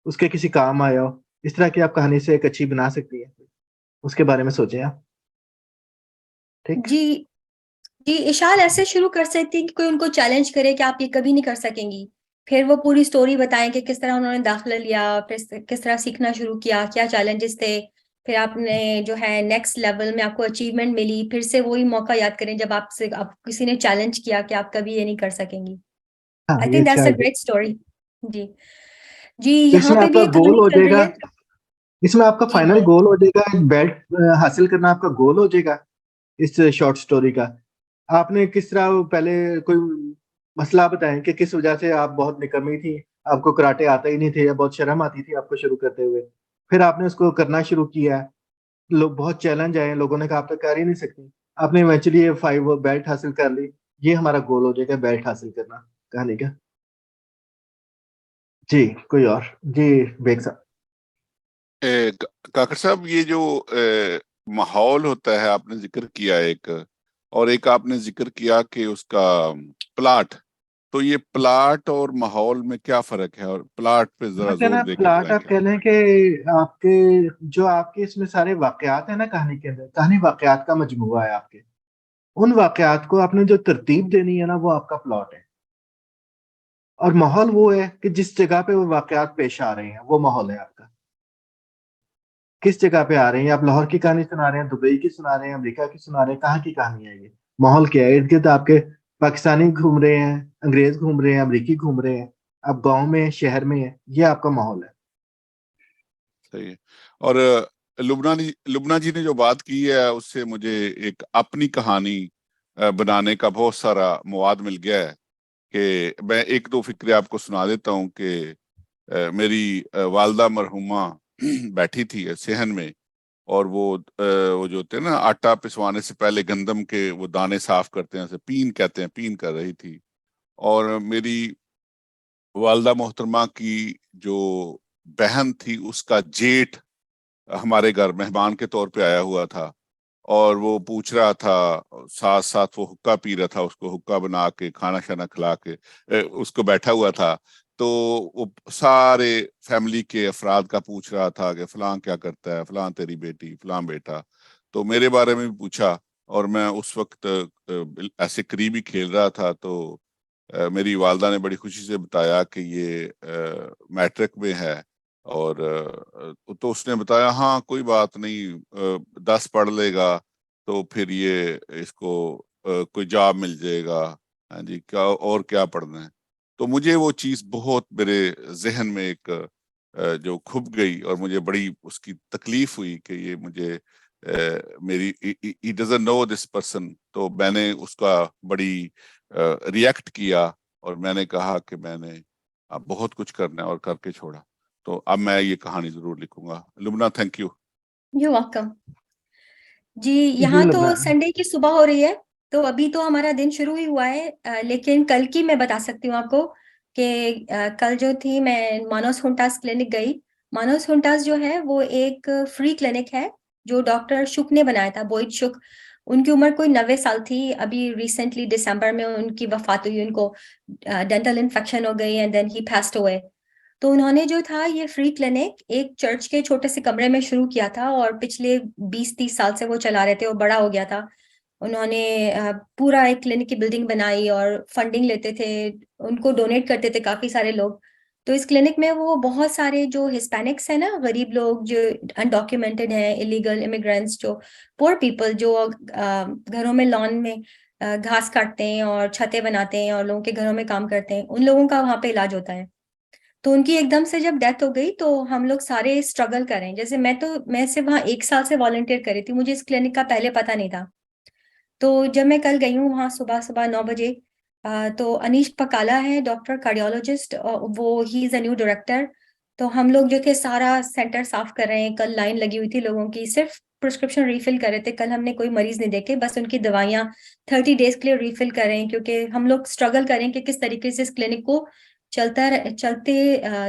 Speaker 1: उसके किसी काम आया हो, इस तरह की आप कहानी से एक अच्छी बना सकती है, उसके बारे में सोचें आप। ठीक।
Speaker 2: जी जी, इशाल ऐसे शुरू कर सकती है कि कोई उनको चैलेंज करे कि आप ये कभी नहीं कर सकेंगी, फिर वो पूरी स्टोरी बताएं कि किस तरह उन्होंने दाखिला लिया, फिर किस तरह सीखना शुरू किया, क्या चैलेंजेस थे, फिर आपने जो है नेक्स्ट लेवल में आपको अचीवमेंट मिली, फिर से वही मौका याद करें जब आपसे आप किसी ने चैलेंज किया कि आप कभी ये नहीं कर सकेंगी।
Speaker 1: हाँ,
Speaker 2: आई
Speaker 1: ये
Speaker 2: थिंक
Speaker 1: अच्छा
Speaker 2: that's a
Speaker 1: idea.
Speaker 2: Great story. जी जी,
Speaker 1: तो
Speaker 2: यहाँ
Speaker 1: इसमें
Speaker 2: पे
Speaker 1: आपका
Speaker 2: भी
Speaker 1: गोल
Speaker 2: कहानी
Speaker 1: हो
Speaker 2: चल रही
Speaker 1: जाएगा,
Speaker 2: है।
Speaker 1: इसमें आपका
Speaker 2: जी
Speaker 1: फाइनल
Speaker 2: बोले।
Speaker 1: गोल हो जाएगा, एक बेल्ट हासिल करना आपका गोल हो जाएगा इस शॉर्ट स्टोरी का। आपने किस तरह पहले कोई मसला बताएं कि किस वजह से आप बहुत निकम्मी थी, आपको कराटे आता ही नहीं थे या बहुत शर्म आती थी आपको शुरू करते हुए, फिर आपने उसको करना शुरू किया, लोग बहुत चैलेंज आए, लोगों ने कहा आप तो कर ही नहीं सकती, आपने इवेंचुअली ये 5 बेल्ट हासिल कर ली, ये हमारा गोल हो जाएगा बेल्ट हासिल करना कहानी का। जी, कोई और? जी बेग साहब।
Speaker 3: काकर साहब, ये जो माहौल होता है आपने जिक्र किया एक, और एक आपने जिक्र किया कि उसका प्लाट, तो ये प्लाट और माहौल में क्या फर्क है, और प्लाट पे जरा
Speaker 1: प्लाट है ना,
Speaker 3: जोर दे के
Speaker 1: प्लाट आप
Speaker 3: बताएंगे।
Speaker 1: कह लें कि आपके जो आपके इसमें सारे वाकयात है ना कहानी के अंदर, कहानी वाकयात का मजमुआ है आपके, उन वाकयात को आपने जो तरतीब देनी है ना वो आपका प्लॉट है, और माहौल वो है कि जिस जगह पे वो वाकयात पेश आ रहे हैं वो माहौल है आपका, किस जगह पे आ रहे हैं, आप लाहौर की कहानी सुना रहे हैं, दुबई की सुना रहे हैं, अमेरिका की सुना रहे हैं, कहाँ की कहानी है ये, माहौल क्या है, इर्द गिर्द आपके पाकिस्तानी घूम रहे हैं, अंग्रेज घूम रहे हैं, अमरीकी घूम रहे हैं, आप गाँव में शहर में है, ये आपका माहौल है।
Speaker 3: सही है। और लुबना जी ने जो बात की है उससे मुझे एक अपनी कहानी बनाने का बहुत सारा मवाद मिल गया है, कि मैं एक दो फिक्रे आपको सुना देता हूँ कि मेरी वालदा मरहुमा बैठी थी सेहन में, और वो जो होते हैं ना आटा पिसवाने से पहले गंदम के वो दाने साफ करते हैं, उसे पीन कहते हैं, पीन कर रही थी, और मेरी वालदा मोहतरमा की जो बहन थी उसका जेठ हमारे घर मेहमान के तौर पे आया हुआ था, और वो पूछ रहा था, साथ साथ वो हुक्का पी रहा था, उसको हुक्का बना के खाना शाना खिला के उसको बैठा हुआ था, तो वो सारे फैमिली के अफराद का पूछ रहा था कि फलां क्या करता है, फलां तेरी बेटी, फलां बेटा, तो मेरे बारे में भी पूछा, और मैं उस वक्त ऐसे करीबी खेल रहा था, तो मेरी वालदा ने बड़ी खुशी से बताया कि ये मैट्रिक में है, और तो उसने बताया हाँ कोई बात नहीं, 10 पढ़ लेगा तो फिर ये इसको कोई जॉब मिल जाएगा, हाँ जी, क्या और क्या पढ़ना है। तो मुझे वो चीज बहुत मेरे जहन में एक जो खुब गई, और मुझे बड़ी उसकी तकलीफ हुई कि ये मुझे मेरी he doesn't know this person, तो मैंने उसका बड़ी रिएक्ट किया, और मैंने कहा कि मैंने अब बहुत कुछ करना है और करके छोड़ा, तो अब मैं ये कहानी जरूर लिखूंगा। Lubna, thank you.
Speaker 2: You welcome. जी,
Speaker 1: जी
Speaker 2: यहाँ तो
Speaker 1: लुबना।
Speaker 2: संडे की सुबह हो रही है, तो अभी तो हमारा दिन शुरू ही हुआ है, लेकिन कल की मैं बता सकती हूँ आपको कि कल जो थी मैं मानस हुंटास क्लिनिक गई। मानस हुंटास जो है वो एक फ्री क्लिनिक है जो डॉक्टर शुक ने बनाया था, बोइड शुक। उनकी उम्र कोई 90 साल थी, अभी रिसेंटली दिसंबर में उनकी वफात हुई, उनको डेंटल इन्फेक्शन हो गई and then he passed away। तो उन्होंने जो था ये फ्री क्लिनिक एक चर्च के छोटे से कमरे में शुरू किया था, और पिछले 20-30 साल से वो चला रहे थे, वो बड़ा हो गया था। उन्होंने पूरा एक क्लिनिक की बिल्डिंग बनाई और फंडिंग लेते थे, उनको डोनेट करते थे काफी सारे लोग। तो इस क्लिनिक में वो बहुत सारे जो हिस्पैनिक्स है ना, गरीब लोग जो अनडॉक्यूमेंटेड हैं, इलीगल इमिग्रेंट्स, जो पुअर पीपल जो घरों में लॉन में घास काटते हैं और छतें बनाते हैं और लोगों के घरों में काम करते हैं, उन लोगों का वहाँ पे इलाज होता है। तो उनकी एकदम से जब डेथ हो गई तो हम लोग सारे स्ट्रगल करें, जैसे मैं सिर्फ वहाँ 1 साल से वॉलंटियर कर रही थी, मुझे इस क्लिनिक का पहले पता नहीं था। तो जब मैं कल गई हूँ वहाँ सुबह सुबह 9 बजे, तो अनीश पकाला है डॉक्टर कार्डियोलॉजिस्ट, वो he is a new director. तो हम लोग जो थे सारा सेंटर साफ कर रहे हैं, कल लाइन लगी हुई थी लोगों की, सिर्फ प्रिस्क्रिप्शन रिफिल कर रहे थे, कल हमने कोई मरीज नहीं देखे, बस उनकी दवाइयाँ 30 डेज के लिए रिफिल कर रहे हैं, क्योंकि हम लोग स्ट्रगल करें कि किस तरीके से इस क्लिनिक को चलते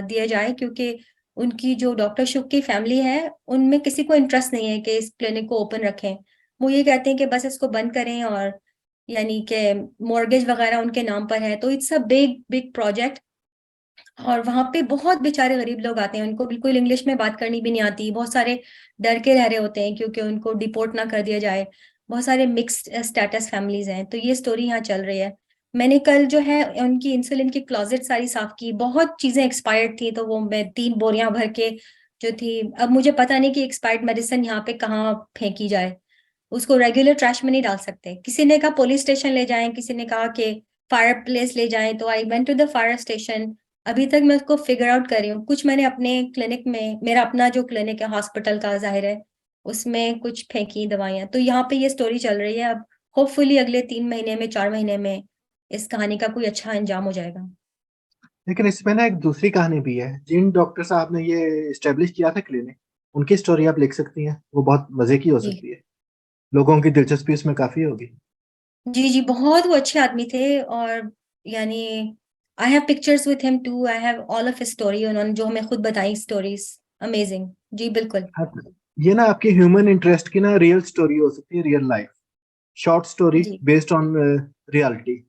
Speaker 2: दिया जाए, क्योंकि उनकी जो डॉक्टर शुक की फैमिली है उनमें किसी को इंटरेस्ट नहीं है कि इस क्लिनिक को ओपन रखें। वो ये कहते हैं कि बस इसको बंद करें, और यानी कि मॉर्गेज वगैरह उनके नाम पर है, तो it's a big big project. और वहां पे बहुत बेचारे गरीब लोग आते हैं, उनको बिल्कुल इंग्लिश में बात करनी भी नहीं आती, बहुत सारे डर के रह रहे होते हैं क्योंकि उनको डिपोर्ट ना कर दिया जाए, बहुत सारे मिक्स्ड स्टेटस फैमिलीज हैं। तो ये स्टोरी यहाँ चल रही है। मैंने कल जो है उनकी इंसुलिन की क्लोजेट सारी साफ की, बहुत चीजें एक्सपायर्ड थी, तो वो मैं 3 बोरियां भर के जो थी, अब मुझे पता नहीं कि एक्सपायर्ड मेडिसिन यहाँ पे कहाँ फेंकी जाए, उसको रेगुलर ट्रैश में नहीं डाल सकते। किसी ने कहा पुलिस स्टेशन ले जाएं, किसी ने कहा कि फायर प्लेस ले जाएं, तो I went to the fire station. अभी तक मैं उसको फिगर आउट कर रही हूँ। कुछ मैंने अपने क्लिनिक में, मेरा अपना जो क्लिनिक है हॉस्पिटल का जाहिर है, उसमें कुछ फेंकी दवाइयाँ। तो यहाँ पे ये स्टोरी चल रही है। अब होपफुली अगले 3 महीने में, 4 महीने में इस कहानी का कोई अच्छा अंजाम हो जाएगा।
Speaker 1: लेकिन इसमें ना एक दूसरी कहानी भी है। जिन डॉक्टर साहब ने ये इस्टेब्लिश किया था क्लिनिक, उनकी स्टोरी आप लिख सकती हैं, वो बहुत मजे की हो
Speaker 2: जी
Speaker 1: सकती है, लोगों की दिलचस्पी उसमें काफी होगी।
Speaker 2: जी जी, बहुत वो अच्छे आदमी थे। और यानी I have pictures with him too, I have all of his story, उन्होंने जो हमें खुद बताई स्टोरीज, अमेजिंग। जी बिल्कुल।
Speaker 1: हाँ, ये ना आपकी ह्यूमन इंटरेस्ट की ना रियल स्टोरी हो सकती है, रियल लाइफ शॉर्ट स्टोरी
Speaker 2: जी
Speaker 1: बेस्ड ऑन रियलिटी।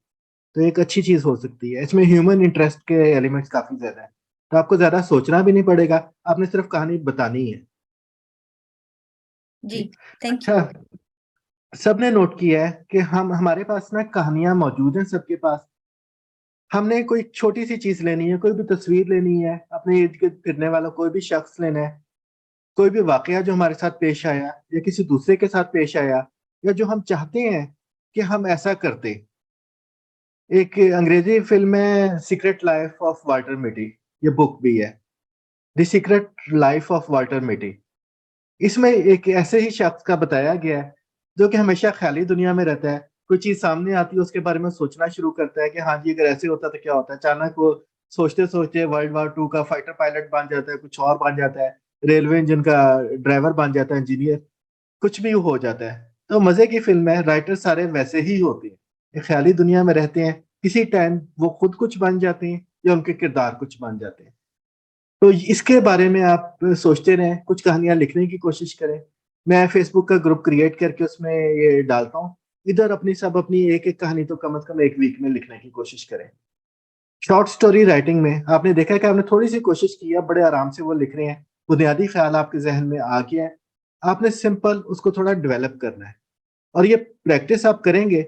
Speaker 1: तो एक अच्छी चीज हो सकती है। इसमें ह्यूमन इंटरेस्ट के एलिमेंट्स काफी ज्यादा है, तो आपको ज्यादा सोचना भी नहीं पड़ेगा, आपने सिर्फ कहानी बतानी है।
Speaker 2: जी,
Speaker 1: ठीक।
Speaker 2: Thank you.
Speaker 1: अच्छा, सबने नोट किया है कि हम हमारे पास ना कहानियां मौजूद हैं सबके पास। हमने कोई छोटी सी चीज लेनी है, कोई भी तस्वीर लेनी है, अपने इर्द गिर्द फिरने वाला कोई भी शख्स लेना है, कोई भी वाकया जो हमारे साथ पेश आया या किसी दूसरे के साथ पेश आया, या जो हम चाहते हैं कि हम ऐसा करते। एक अंग्रेजी फिल्म है सीक्रेट लाइफ ऑफ वाल्टर मिटी, ये बुक भी है, the secret life of Walter मिटी। इसमें एक ऐसे ही शख्स का बताया गया है जो कि हमेशा ख्याली दुनिया में रहता है। कोई चीज सामने आती है, उसके बारे में सोचना शुरू करता है कि हाँ जी अगर ऐसे होता तो क्या होता है। अचानक वो सोचते सोचते वर्ल्ड वार 2 का फाइटर पायलट बन जाता है, कुछ और बन जाता है, रेलवे इंजन का ड्राइवर बन जाता है, इंजीनियर, कुछ भी हो जाता है। तो मजे की फिल्म है। राइटर सारे वैसे ही होते हैं, एक ख्याली दुनिया में रहते हैं, किसी टाइम वो खुद कुछ बन जाते हैं या उनके किरदार कुछ बन जाते हैं। तो इसके बारे में आप सोचते रहें, कुछ कहानियां लिखने की कोशिश करें। मैं फेसबुक का ग्रुप क्रिएट करके उसमें ये डालता हूँ, इधर अपनी एक एक कहानी तो कम से कम एक वीक में लिखने की कोशिश करें। शॉर्ट स्टोरी राइटिंग में आपने देखा कि आपने थोड़ी सी कोशिश की है, बड़े आराम से वो लिख रहे हैं, बुनियादी ख्याल आपके जहन में आ गया है, आपने सिंपल उसको थोड़ा डेवलप करना है। और ये प्रैक्टिस आप करेंगे,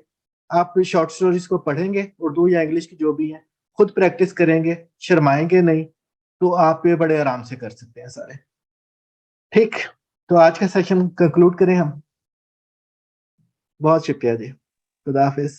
Speaker 1: आप शॉर्ट स्टोरीज को पढ़ेंगे, उर्दू या इंग्लिश की जो भी है, खुद प्रैक्टिस करेंगे, शर्माएंगे नहीं, तो आप ये बड़े आराम से कर सकते हैं सारे। ठीक, तो आज का सेशन कंक्लूड करें हम। बहुत शुक्रिया जी, खुदा हाफिज।